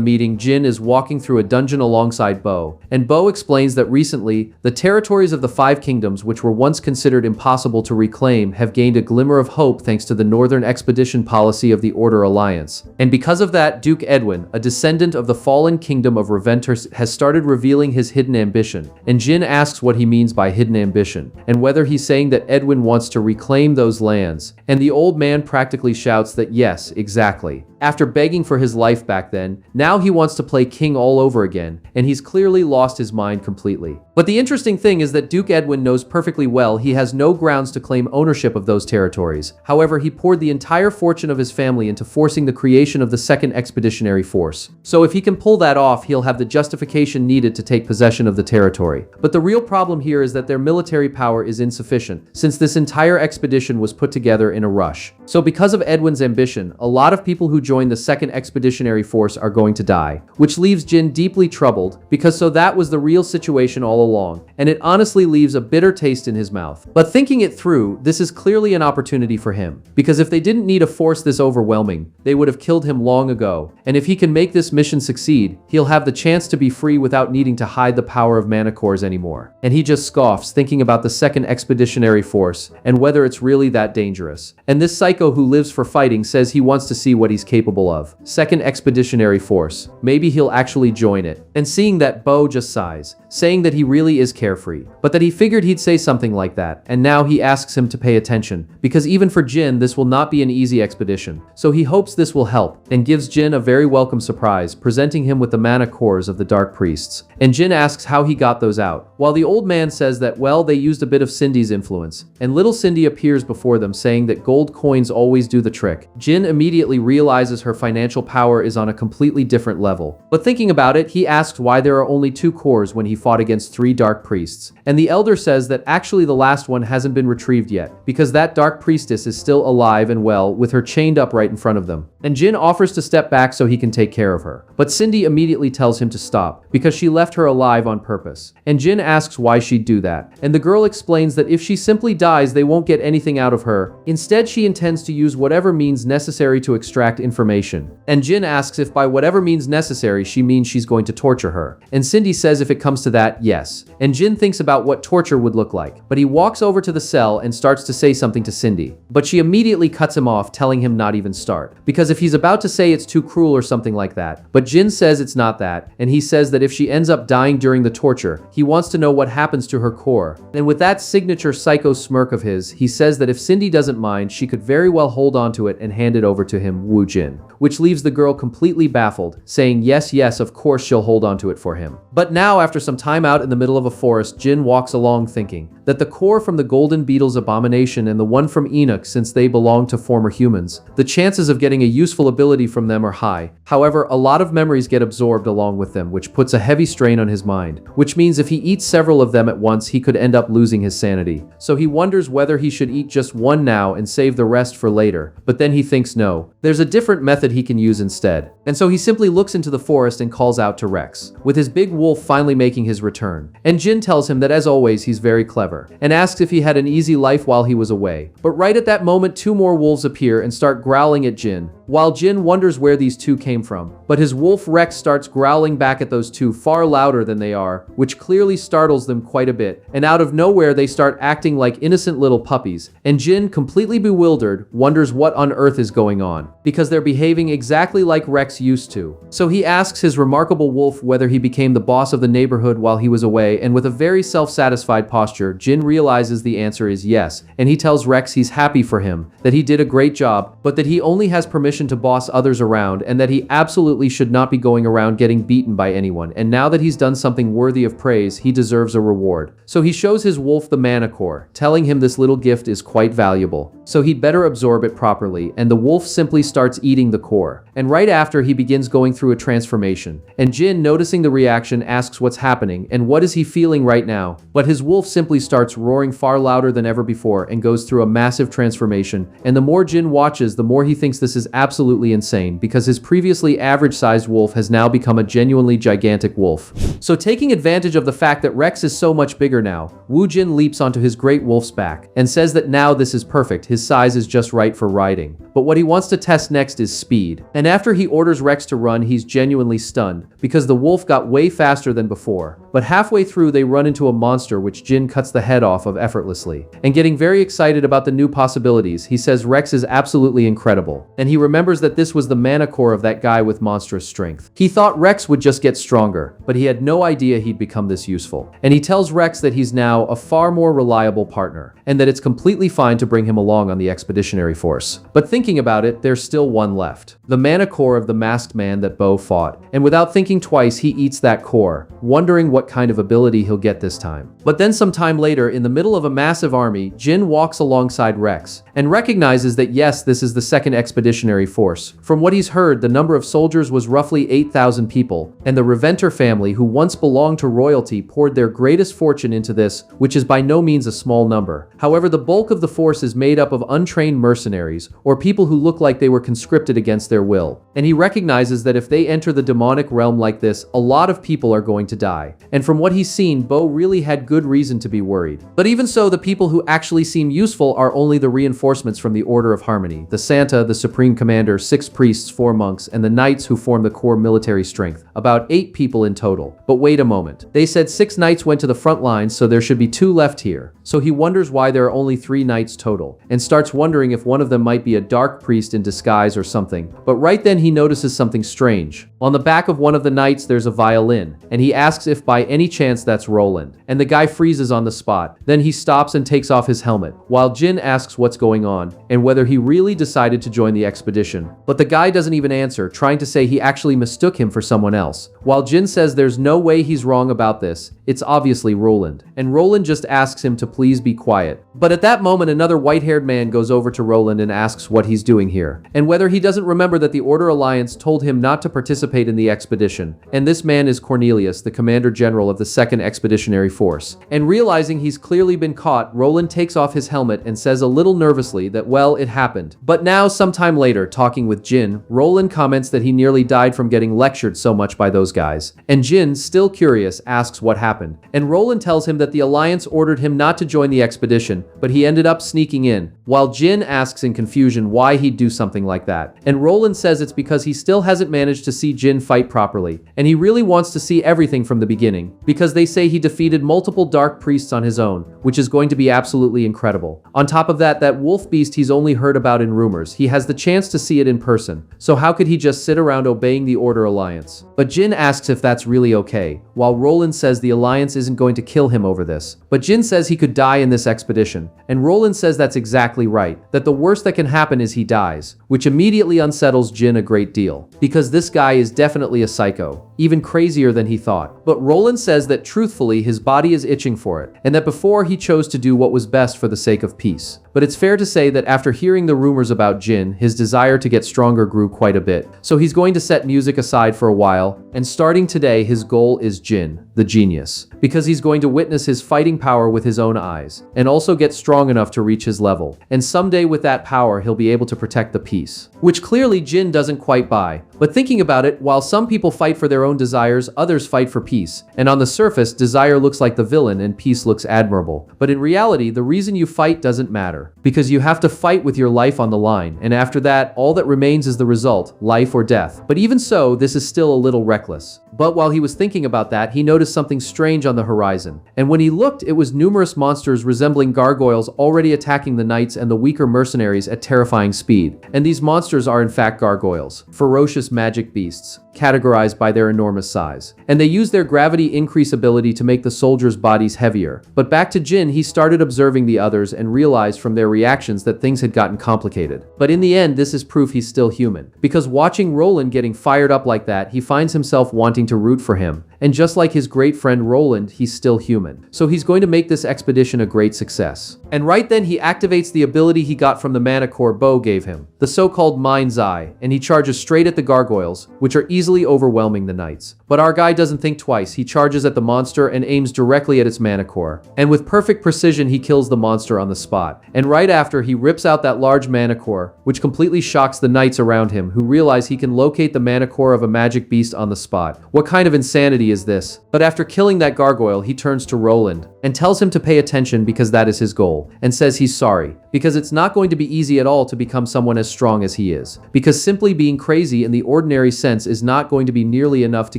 meeting, Jin is walking through a dungeon alongside Bo, and Bo explains that recently, the territories of the Five Kingdoms, which were once considered impossible to reclaim, have gained a glimmer of hope thanks to the Northern Expedition policy of the Order Alliance. And because of that, Duke Edwin, a descendant of the fallen kingdom of Reventer, has started revealing his hidden ambition. And Jin asks what he means by hidden ambition, and whether he's saying that Edwin wants to reclaim those lands. And the old man practically shouts that yes, exactly. After begging for his life back then, now he wants to play king all over again, and he's clearly lost his mind completely. But the interesting thing is that Duke Edwin knows perfectly well he has no grounds to claim ownership of those territories. However, he poured the entire fortune of his family into forcing the creation of the Second Expeditionary Force. So if he can pull that off, he'll have the justification needed to take possession of the territory. But the real problem here is that their military power is insufficient, since this entire expedition was put together in a rush. So because of Edwin's ambition, a lot of people who join the Second Expeditionary Force are going to die, which leaves Jin deeply troubled, because so that was the real situation all along, and it honestly leaves a bitter taste in his mouth. But thinking it through, this is clearly an opportunity for him, because if they didn't need a force this overwhelming, they would have killed him long ago, and if he can make this mission succeed, he'll have the chance to be free without needing to hide the power of mana cores anymore. And he just scoffs, thinking about the Second Expeditionary Force, and whether it's really that dangerous. And this psycho who lives for fighting says he wants to see what he's capable of. Second Expeditionary Force. Maybe he'll actually join it. And seeing that, Bo just sighs, saying that he really is carefree, but that he figured he'd say something like that, and now he asks him to pay attention, because even for Jin, this will not be an easy expedition. So he hopes this will help, and gives Jin a very welcome surprise, presenting him with the mana cores of the Dark Priests. And Jin asks how he got those out, while the old man says that, well, they used a bit of Cindy's influence. And little Cindy appears before them, saying that gold coins always do the trick. Jin immediately realizes her financial power is on a completely different level. But thinking about it, he asks why there are only 2 cores when he fought against 3 Dark Priests. And the elder says that actually the last one hasn't been retrieved yet, because that Dark Priestess is still alive and well, with her chained up right in front of them. And Jin offers to step back so he can take care of her. But Cindy immediately tells him to stop, because she left her alive on purpose. And Jin asks why she'd do that. And the girl explains that if she simply dies, they won't get anything out of her. Instead, she intends to use whatever means necessary to extract information. And Jin asks if by whatever means necessary she means she's going to torture her. And Cindy says if it comes to that, yes. And Jin thinks about what torture would look like. But he walks over to the cell and starts to say something to Cindy. But she immediately cuts him off, telling him not even start. Because if he's about to say it's too cruel or something like that. But Jin says it's not that. And he says that if she ends up dying during the torture, he wants to know what happens to her core. And with that signature psycho smirk of his, he says that if Cindy doesn't mind, she could very well hold on to it and hand it over to him, Woo Jin. Which leaves the girl completely baffled, saying yes, of course she'll hold on to it for him. But now, after some time out in the middle of a forest, Jin walks along thinking that the core from the Golden Beetle's abomination and the one from Enoch, since they belong to former humans, the chances of getting a useful ability from them are high. However, a lot of memories get absorbed along with them, which puts a heavy strain on his mind, which means if he eats several of them at once, he could end up losing his sanity. So he wonders whether he should eat just one now and save the rest for later, but then he thinks no, there's a different method he can use instead. And so he simply looks into the forest and calls out to Rex, with his big wolf finally making his return. And Jin tells him that as always he's very clever, and asks if he had an easy life while he was away. But right at that moment, 2 more wolves appear and start growling at Jin, while Jin wonders where these 2 came from. But his wolf Rex starts growling back at those 2 far louder than they are, which clearly startles them quite a bit, and out of nowhere they start acting like innocent little puppies, and Jin, completely bewildered, wonders what on earth is going on, because they're behaving exactly like Rex used to. So he asks his remarkable wolf whether he became the boss of the neighborhood while he was away, and with a very self-satisfied posture, Jin realizes the answer is yes, and he tells Rex he's happy for him, that he did a great job, but that he only has permission to boss others around, and that he absolutely should not be going around getting beaten by anyone, and now that he's done something worthy of praise, he deserves a reward. So he shows his wolf the mana core, telling him this little gift is quite valuable, so he'd better absorb it properly, and the wolf simply starts eating the core. And right after, he begins going through a transformation, and Jin, noticing the reaction, asks what's happening and what is he feeling right now, but his wolf simply starts roaring far louder than ever before and goes through a massive transformation, and the more Jin watches, the more he thinks this is absolutely insane because his previously average-sized wolf has now become a genuinely gigantic wolf. So taking advantage of the fact that Rex is so much bigger now, Wu Jin leaps onto his great wolf's back and says that now this is perfect, his size is just right for riding. But what he wants to test next is speed. And after he orders Rex to run, he's genuinely stunned because the wolf got way faster than before. But halfway through they run into a monster which Jin cuts the head off of effortlessly. And getting very excited about the new possibilities, he says Rex is absolutely incredible. And he remembers that this was the mana core of that guy with monstrous strength. He thought Rex would just get stronger, but he had no idea he'd become this useful. And he tells Rex that he's now a far more reliable partner, and that it's completely fine to bring him along on the expeditionary force. But thinking about it, there's still one left. The mana core of the masked man that Bo fought. And without thinking twice, he eats that core, wondering what kind of ability he'll get this time. But then some time later, in the middle of a massive army, Jin walks alongside Rex and recognizes that yes, this is the second expeditionary force. From what he's heard, the number of soldiers was roughly 8,000 people, and the Reventer family, who once belonged to royalty, poured their greatest fortune into this, which is by no means a small number. However, the bulk of the force is made up of untrained mercenaries, or people who look like they were conscripted against their will. And he recognizes that if they enter the demonic realm like this, a lot of people are going to die. And from what he's seen, Bo really had good reason to be worried. But even so, the people who actually seem useful are only the reinforcements from the Order of Harmony, the Santa, the Supreme Commander, 6 priests, 4 monks, and the knights who form the core military strength. About 8 people in total. But wait a moment. They said 6 knights went to the front lines, so there should be 2 left here. So he wonders why there are only 3 knights total, and starts wondering if one of them might be a dark priest in disguise or something. But right then he notices something strange. On the back of one of the knights there's a violin, and he asks if by any chance that's Roland. And the guy freezes on the spot. Then he stops and takes off his helmet, while Jin asks what's going on, and whether he really decided to join the expedition. But the guy doesn't even answer, trying to say he actually mistook him for someone else. While Jin says there's no way he's wrong about this, it's obviously Roland. And Roland just asks him to please be quiet. But at that moment another white-haired man goes over to Roland and asks what he's doing here, and whether he doesn't remember that the Order Alliance told him not to participate in the expedition. And this man is Cornelius, the Commander General of the 2nd Expeditionary Force. And realizing he's clearly been caught, Roland takes off his helmet and says a little nervously that, well, it happened. But now, sometime later, talking with Jin, Roland comments that he nearly died from getting lectured so much by those guys. And Jin, still curious, asks what happened. And Roland tells him that the Alliance ordered him not to join the expedition, but he ended up sneaking in, while Jin asks in confusion why he'd do something like that. And Roland says it's because he still hasn't managed to see Jin fight properly, and he really wants to see everything from the beginning, because they say he defeated multiple dark priests on his own, which is going to be absolutely incredible. On top of that, that wolf beast he's only heard about in rumors, he has the chance to see it in person, so how could he just sit around obeying the Order Alliance? But Jin asks if that's really okay, while Roland says the Alliance isn't going to kill him over this. But Jin says he could die in this expedition, and Roland says that's exactly right, that the worst that can happen is he dies, which immediately unsettles Jin a great deal, because this guy is definitely a psycho, even crazier than he thought. But Roland says that truthfully his body is itching for it, and that before he chose to do what was best for the sake of peace. But it's fair to say that after hearing the rumors about Jin, his desire to get stronger grew quite a bit. So he's going to set music aside for a while, and starting today his goal is Jin, the genius, because he's going to witness his fighting power with his own eyes, and also get strong enough to reach his level. And someday with that power he'll be able to protect the peace. Which clearly Jin doesn't quite buy. But thinking about it, while some people fight for their own desires, others fight for peace. And on the surface, desire looks like the villain and peace looks admirable. But in reality, the reason you fight doesn't matter. Because you have to fight with your life on the line, and after that, all that remains is the result, life or death. But even so, this is still a little reckless. But while he was thinking about that, he noticed something strange on the horizon. And when he looked, it was numerous monsters resembling gargoyles already attacking the knights and the weaker mercenaries at terrifying speed. And these monsters are in fact gargoyles, ferocious magic beasts, categorized by their enormous size. And they use their gravity increase ability to make the soldiers' bodies heavier. But back to Jin, he started observing the others and realized from their reactions that things had gotten complicated. But in the end, this is proof he's still human. Because watching Roland getting fired up like that, he finds himself wanting to root for him. And just like his great friend Roland, he's still human. So he's going to make this expedition a great success. And right then he activates the ability he got from the mana core Bo gave him, the so-called Mind's Eye, and he charges straight at the gargoyles, which are easily overwhelming the knights. But our guy doesn't think twice. He charges at the monster and aims directly at its mana core. And with perfect precision, he kills the monster on the spot. And right after, he rips out that large mana core, which completely shocks the knights around him, who realize he can locate the mana core of a magic beast on the spot. What kind of insanity is this? But after killing that gargoyle, he turns to Roland and tells him to pay attention because that is his goal, and says he's sorry, because it's not going to be easy at all to become someone as strong as he is. Because simply being crazy in the ordinary sense is not going to be nearly enough to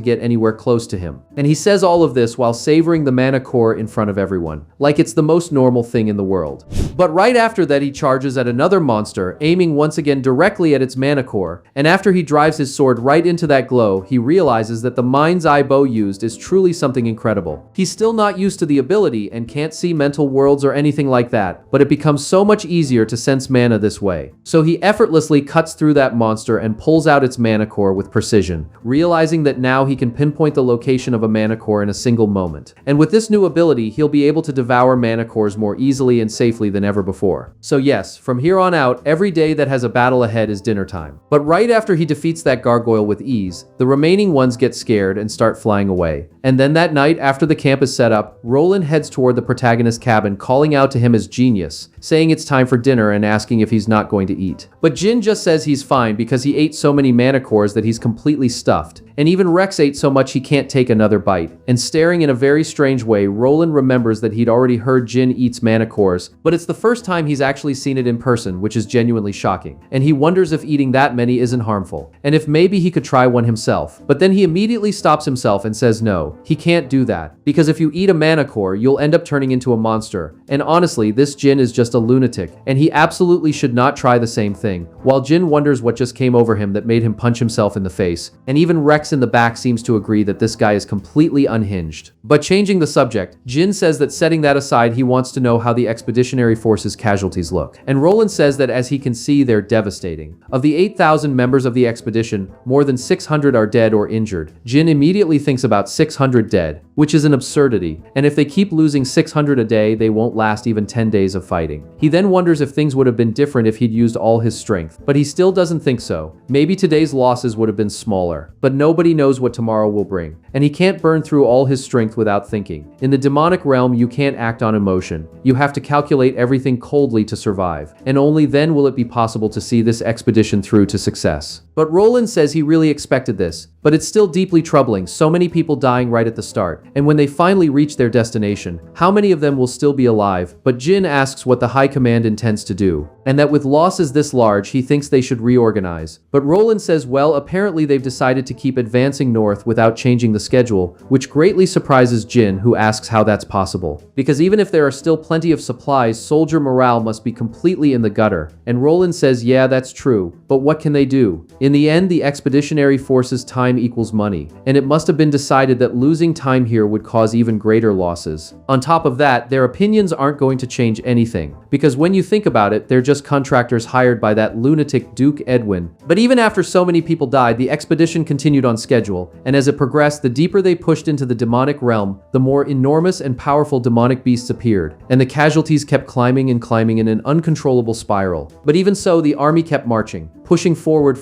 get anywhere close to him. And he says all of this while savoring the mana core in front of everyone, like it's the most normal thing in the world. But right after that, he charges at another monster, aiming once again directly at its mana core, and after he drives his sword right into that glow, he realizes that the Mind's Eye Bo used is truly something incredible. He's still not used to the ability and can't see mental worlds or anything like that, but it becomes so much easier to sense mana this way. So he effortlessly cuts through that monster and pulls out its mana core with precision, realizing that now he can pinpoint the location of a mana core in a single moment. And with this new ability, he'll be able to devour mana cores more easily and safely than ever before. So yes, from here on out, every day that has a battle ahead is dinner time. But right after he defeats that gargoyle with ease, the remaining ones get scared and start flying away. And then that night, after the camp is set up, Roland heads toward the protagonist's cabin, calling out to him as genius, saying it's time for dinner and asking if he's not going to eat. But Jin just says he's fine because he ate so many mana cores that he's completely stuffed. And even Rex ate so much he can't take another bite. And staring in a very strange way, Roland remembers that he'd already heard Jin eats mana cores, but it's the first time he's actually seen it in person, which is genuinely shocking. And he wonders if eating that many isn't harmful, and if maybe he could try one himself. But then he immediately stops himself and says no, he can't do that, because if you eat a mana core, you'll end up turning into a monster. And honestly, this Jin is just a lunatic, and he absolutely should not try the same thing. While Jin wonders what just came over him that made him punch himself in the face, and even Rex in the back seems to agree that this guy is completely unhinged. But changing the subject, Jin says that setting that aside, he wants to know how the expeditionary force's casualties look. And Roland says that as he can see, they're devastating. Of the 8,000 members of the expedition, more than 600 are dead or injured. Jin immediately thinks about 600 dead, which is an absurdity. And if they keep losing 600 a day, they won't last even 10 days of fighting. He then wonders if things would have been different if he'd used all his strength, but he still doesn't think so. Maybe today's losses would have been smaller, but nobody knows what tomorrow will bring. And he can't burn through all his strength without thinking. In the demonic realm, you can't act on emotion. You have to calculate everything coldly to survive, and only then will it be possible to see this expedition through to success. But Roland says he really expected this, but it's still deeply troubling, so many people dying right at the start. And when they finally reach their destination, how many of them will still be alive? But Jin asks what the High Command intends to do, and that with losses this large, he thinks they should reorganize. But Roland says, well, apparently they've decided to keep advancing north without changing the schedule, which greatly surprises Jin, who asks how that's possible. Because even if there are still plenty of supplies, soldier morale must be completely in the gutter. And Roland says, yeah, that's true, but what can they do? In the end, the expeditionary force's time equals money, and it must have been decided that losing time here would cause even greater losses. On top of that, their opinions aren't going to change anything, because when you think about it, they're just contractors hired by that lunatic Duke Edwin. But even after so many people died, the expedition continued on schedule, and as it progressed, the deeper they pushed into the demonic realm, the more enormous and powerful demonic beasts appeared, and the casualties kept climbing and climbing in an uncontrollable spiral. But even so, the army kept marching, pushing forward,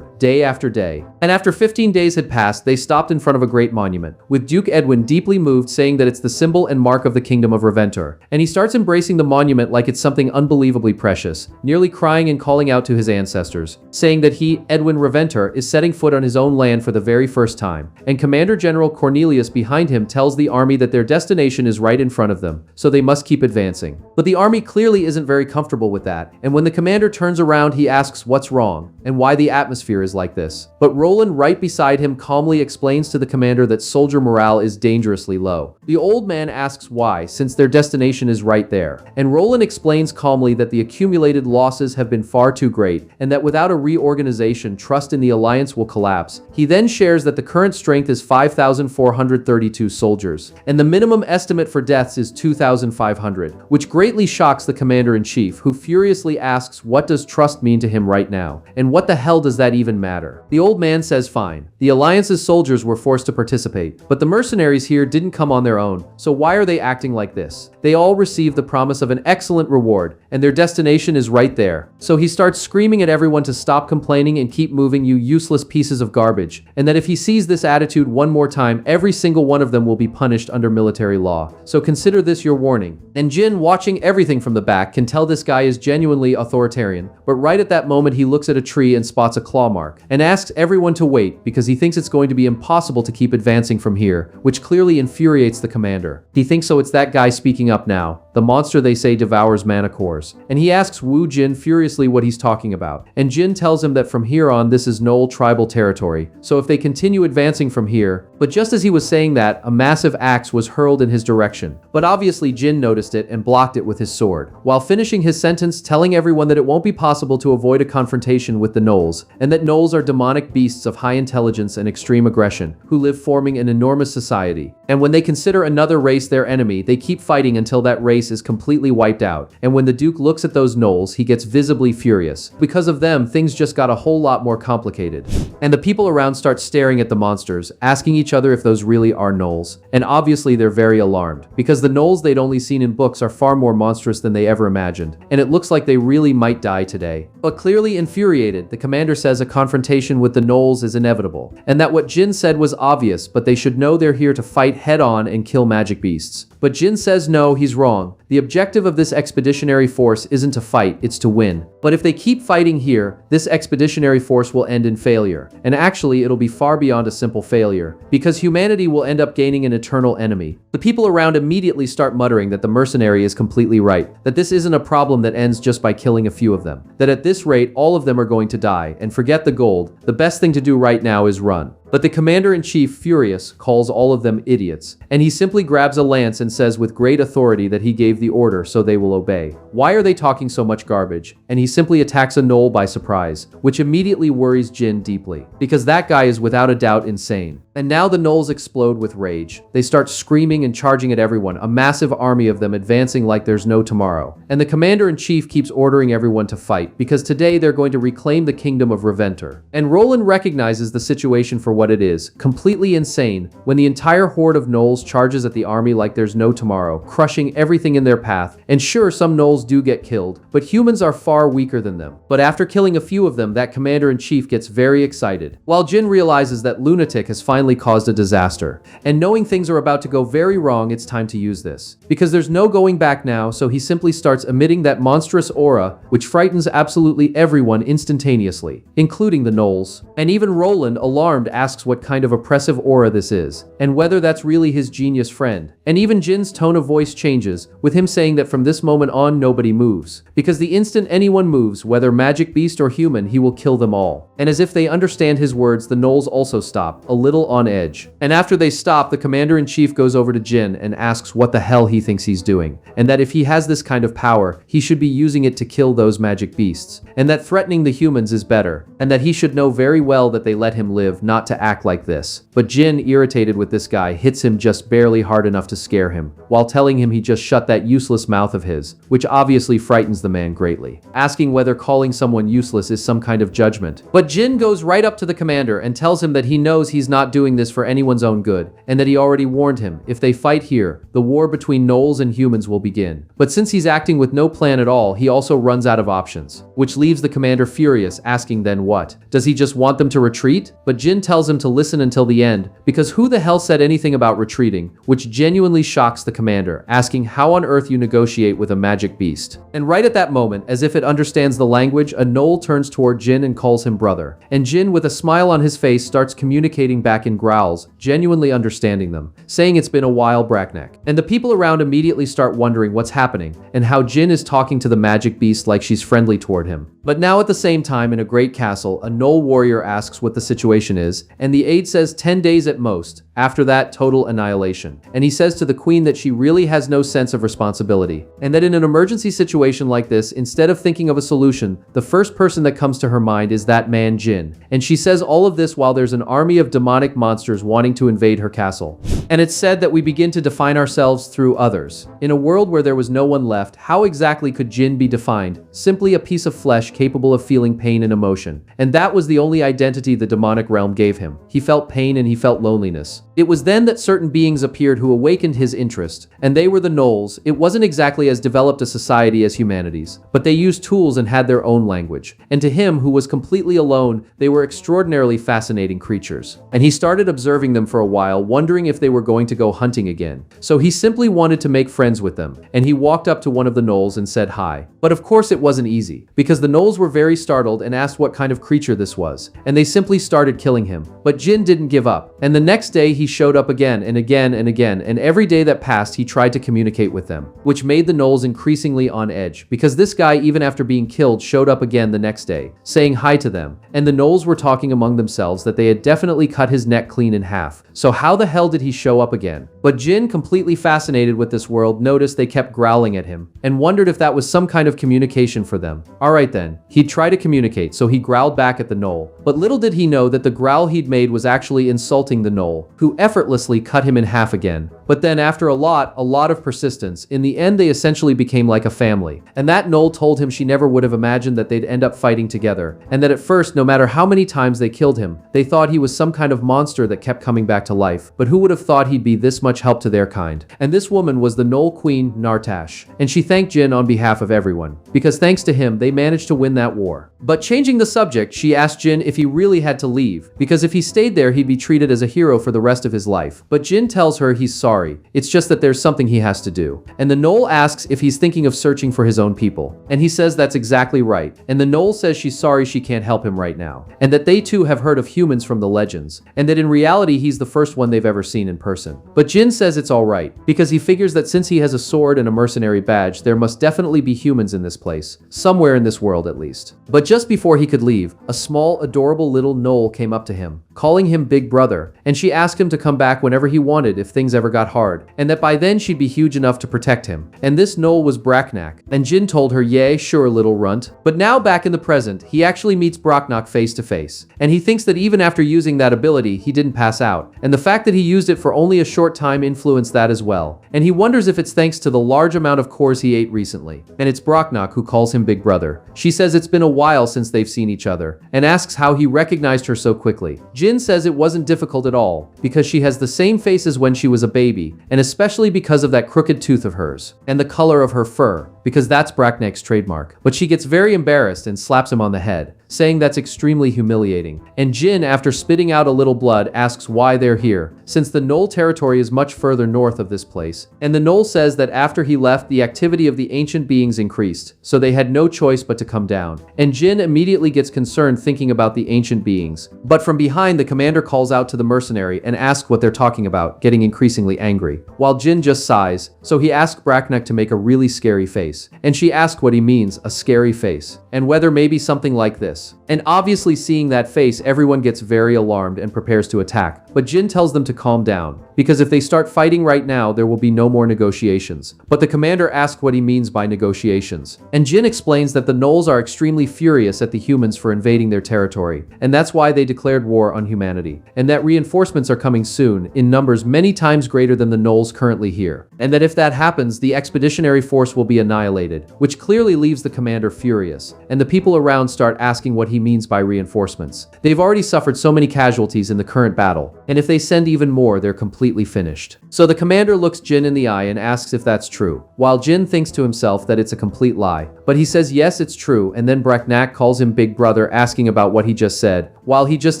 day after day. And after 15 days had passed, they stopped in front of a great monument, with Duke Edwin deeply moved, saying that it's the symbol and mark of the kingdom of Reventor. And he starts embracing the monument like it's something unbelievably precious, nearly crying and calling out to his ancestors, saying that he, Edwin Reventor, is setting foot on his own land for the very first time. And Commander General Cornelius behind him tells the army that their destination is right in front of them, so they must keep advancing. But the army clearly isn't very comfortable with that, and when the commander turns around, he asks what's wrong, and why the atmosphere is like this. But Roland, right beside him, calmly explains to the commander that soldier morale is dangerously low. The old man asks why, since their destination is right there. And Roland explains calmly that the accumulated losses have been far too great, and that without a reorganization, trust in the alliance will collapse. He then shares that the current strength is 5,432 soldiers, and the minimum estimate for deaths is 2,500, which greatly shocks the commander-in-chief, who furiously asks what does trust mean to him right right now. And what the hell does that even matter? The old man says fine. The Alliance's soldiers were forced to participate, but the mercenaries here didn't come on their own, so why are they acting like this? They all received the promise of an excellent reward, and their destination is right there. So he starts screaming at everyone to stop complaining and keep moving, you useless pieces of garbage, and that if he sees this attitude one more time, every single one of them will be punished under military law. So consider this your warning. And Jin, watching everything from the back, can tell this guy is genuinely authoritarian, but right at that moment he looks at a tree and spots a claw mark, and asks everyone to wait because he thinks it's going to be impossible to keep advancing from here, which clearly infuriates the commander. He thinks so it's that guy speaking up now, the monster they say devours mana cores, and he asks Wu Jin furiously what he's talking about, and Jin tells him that from here on this is Knoll tribal territory, so if they continue advancing from here, but just as he was saying that, a massive axe was hurled in his direction, but obviously Jin noticed it and blocked it with his sword, while finishing his sentence telling everyone that it won't be possible to avoid a confrontation with the Knolls, and that Knolls are demonic beasts of high intelligence and extreme aggression, who live forming an enormous society, and when they consider another race their enemy, they keep fighting until that race is completely wiped out, and when the Duke looks at those Knolls, he gets visibly furious. Because of them, things just got a whole lot more complicated. And the people around start staring at the monsters, asking each other if those really are Knolls, and obviously they're very alarmed, because the Knolls they'd only seen in books are far more monstrous than they ever imagined, and it looks like they really might die today. But clearly infuriated, the commander says a confrontation with the Knolls is inevitable, and that what Jin said was obvious, but they should know they're here to fight head-on and kill magic beasts. But Jin says no, he's wrong. The objective of this expeditionary force isn't to fight, it's to win. But if they keep fighting here, this expeditionary force will end in failure. And actually, it'll be far beyond a simple failure, because humanity will end up gaining an eternal enemy. The people around immediately start muttering that the mercenary is completely right, that this isn't a problem that ends just by killing a few of them, that at this rate, all of them are going to die, and forget the gold, the best thing to do right now is run. But the commander-in-chief, furious, calls all of them idiots, and he simply grabs a lance and says with great authority that he gave the order so they will obey. Why are they talking so much garbage? And he simply attacks a Knoll by surprise, which immediately worries Jin deeply, because that guy is without a doubt insane. And now the Knolls explode with rage. They start screaming and charging at everyone, a massive army of them advancing like there's no tomorrow. And the commander-in-chief keeps ordering everyone to fight, because today they're going to reclaim the kingdom of Reventer. And Roland recognizes the situation for what it is, completely insane, when the entire horde of Knolls charges at the army like there's no tomorrow, crushing everything in their path. And sure, some Knolls do get killed, but humans are far weaker than them. But after killing a few of them, that commander-in-chief gets very excited, while Jin realizes that Lunatic has finally caused a disaster. And knowing things are about to go very wrong, it's time to use this. Because there's no going back now, so he simply starts emitting that monstrous aura, which frightens absolutely everyone instantaneously, including the Knolls. And even Roland, alarmed, asks what kind of oppressive aura this is, and whether that's really his genius friend. And even Jin's tone of voice changes, with him saying that from this moment on nobody moves, because the instant anyone moves, whether magic beast or human, he will kill them all. And as if they understand his words, the Knolls also stop, a little on edge. And after they stop, the commander-in-chief goes over to Jin and asks what the hell he thinks he's doing, and that if he has this kind of power, he should be using it to kill those magic beasts, and that threatening the humans is better, and that he should know very well that they let him live, not to act like this. But Jin, irritated with this guy, hits him just barely hard enough to scare him, while telling him he just shut that useless mouth of his, which obviously frightens the man greatly, asking whether calling someone useless is some kind of judgment. But Jin goes right up to the commander and tells him that he knows he's not doing this for anyone's own good, and that he already warned him, if they fight here, the war between Knolls and humans will begin. But since he's acting with no plan at all, he also runs out of options, which leaves the commander furious, asking then what? Does he just want them to retreat? But Jin tells him to listen until the end, because who the hell said anything about retreating, which genuinely shocks the commander, asking how on earth you negotiate with a magic beast. And right at that moment, as if it understands the language, a Knoll turns toward Jin and calls him brother. And Jin, with a smile on his face, starts communicating back in growls, genuinely understanding them, saying it's been a while, Brackneck. And the people around immediately start wondering what's happening, and how Jin is talking to the magic beast like she's friendly toward him. But now at the same time, in a great castle, a Knoll warrior asks what the situation is, and the aide says 10 days at most. After that, total annihilation. And he says says to the queen that she really has no sense of responsibility, and that in an emergency situation like this, instead of thinking of a solution, the first person that comes to her mind is that man Jin. And she says all of this while there's an army of demonic monsters wanting to invade her castle. And it's said that we begin to define ourselves through others. In a world where there was no one left, how exactly could Jin be defined? Simply a piece of flesh capable of feeling pain and emotion. And that was the only identity the demonic realm gave him. He felt pain and he felt loneliness. It was then that certain beings appeared who awakened his interest, and they were the gnolls. It wasn't exactly as developed a society as humanity's, but they used tools and had their own language. And to him, who was completely alone, they were extraordinarily fascinating creatures. And he started observing them for a while, wondering if they were going to go hunting again. So he simply wanted to make friends with them, and he walked up to one of the gnolls and said hi. But of course it wasn't easy, because the gnolls were very startled and asked what kind of creature this was, and they simply started killing him. But Jin didn't give up, and the next day he showed up again and again and again, and every day that passed he tried to communicate with them, which made the gnolls increasingly on edge, because this guy, even after being killed, showed up again the next day, saying hi to them. And the gnolls were talking among themselves that they had definitely cut his neck clean in half. So how the hell did he show up again? But Jin, completely fascinated with this world, noticed they kept growling at him, and wondered if that was some kind of communication for them. Alright then, he'd try to communicate, so he growled back at the gnoll. But little did he know that the growl he'd made was actually insulting the gnoll, who effortlessly cut him in half again. But then after a lot of persistence, in the end they essentially became like a family. And that gnoll told him she never would have imagined that they'd end up fighting together, and that at first, no matter how many times they killed him, they thought he was some kind of monster that kept coming back to life. But who would have thought he'd be this much help to their kind? And this woman was the gnoll queen, Nartash. And she thanked Jin on behalf of everyone, because thanks to him, they managed to win that war. But changing the subject, she asked Jin if he really had to leave, because if he stayed there, he'd be treated as a hero for the rest of his life. But Jin tells her he's sorry. It's just that there's something he has to do. And the gnoll asks if he's thinking of searching for his own people. And he says that's exactly right. And the gnoll says she's sorry she can't help him right now, and that they too have heard of humans from the legends, and that in reality he's the first one they've ever seen in person. But Jin says it's alright, because he figures that since he has a sword and a mercenary badge, there must definitely be humans in this place, somewhere in this world at least. But just before he could leave, a small, adorable little gnoll came up to him, calling him Big Brother, and she asked him to come back whenever he wanted if things ever got hard, and that by then she'd be huge enough to protect him. And this gnoll was Braknak, and Jin told her, yay, sure, little runt. But now back in the present, he actually meets Braknak face to face, and he thinks that even after using that ability, he didn't pass out, and the fact that he used it for only a short time influenced that as well. And he wonders if it's thanks to the large amount of cores he ate recently. And it's Braknak who calls him Big Brother. She says it's been a while since they've seen each other, and asks how he recognized her so quickly. Jin says it wasn't difficult at all, because she has the same face as when she was a baby, and especially because of that crooked tooth of hers, and the color of her fur, because that's Braknak's trademark. But she gets very embarrassed and slaps him on the head, saying that's extremely humiliating. And Jin, after spitting out a little blood, asks why they're here, since the gnoll territory is much further north of this place. And the gnoll says that after he left, the activity of the ancient beings increased, so they had no choice but to come down. And Jin immediately gets concerned thinking about the ancient beings. But from behind, the commander calls out to the mercenary and asks what they're talking about, getting increasingly angry, while Jin just sighs. So he asks Braknak to make a really scary face, and she asks what he means, a scary face, and whether maybe something like this. And obviously seeing that face, everyone gets very alarmed and prepares to attack. But Jin tells them to calm down, because if they start fighting right now, there will be no more negotiations. But the commander asks what he means by negotiations. And Jin explains that the gnolls are extremely furious at the humans for invading their territory, and that's why they declared war on humanity, and that reinforcements are coming soon, in numbers many times greater than the gnolls currently here. And that if that happens, the expeditionary force will be annihilated, which clearly leaves the commander furious, and the people around start asking what he means by reinforcements. They've already suffered so many casualties in the current battle, and if they send even more, they're completely finished. So the commander looks Jin in the eye and asks if that's true, while Jin thinks to himself that it's a complete lie. But he says yes, it's true, and then Braknak calls him Big Brother, asking about what he just said, while he just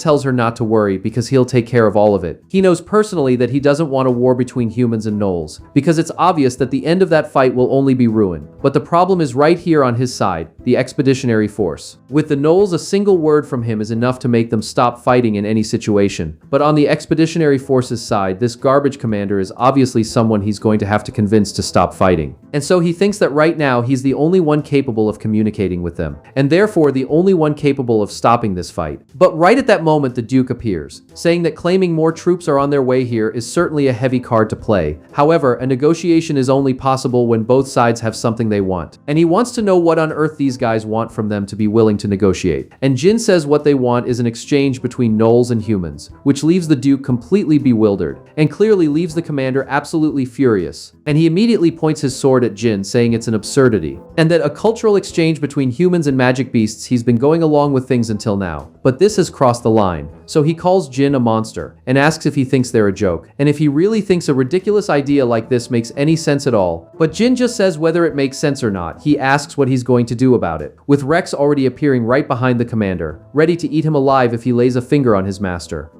tells her not to worry because he'll take care of all of it. He knows personally that he doesn't want a war between humans and gnolls, because it's obvious that the end of that fight will only be ruin. But the problem is right here on his side, the expeditionary force. With the gnolls, a single word from him is enough to make them stop fighting in any situation. But on the expeditionary forces side, this garbage commander is obviously someone he's going to have to convince to stop fighting. And so he thinks that right now he's the only one capable of communicating with them, and therefore the only one capable of stopping this fight. But right at that moment, the Duke appears, saying that claiming more troops are on their way here is certainly a heavy card to play. However, a negotiation is only possible when both sides have something they want. And he wants to know what on earth these guys want from them to be willing to negotiate. And Jin says what they want is an exchange between gnolls and humans, which leaves the Duke completely bewildered, and clearly leaves the commander absolutely furious. And he immediately points his sword at Jin, saying it's an absurdity, and that a cultural exchange between humans and magic beasts, he's been going along with things until now. But this has crossed the line. So he calls Jin a monster, and asks if he thinks they're a joke, and if he really thinks a ridiculous idea like this makes any sense at all. But Jin just says whether it makes sense or not. He asks what he's going to do about it, with Rex already appearing right behind the commander, ready to eat him alive if he lays a finger on his master.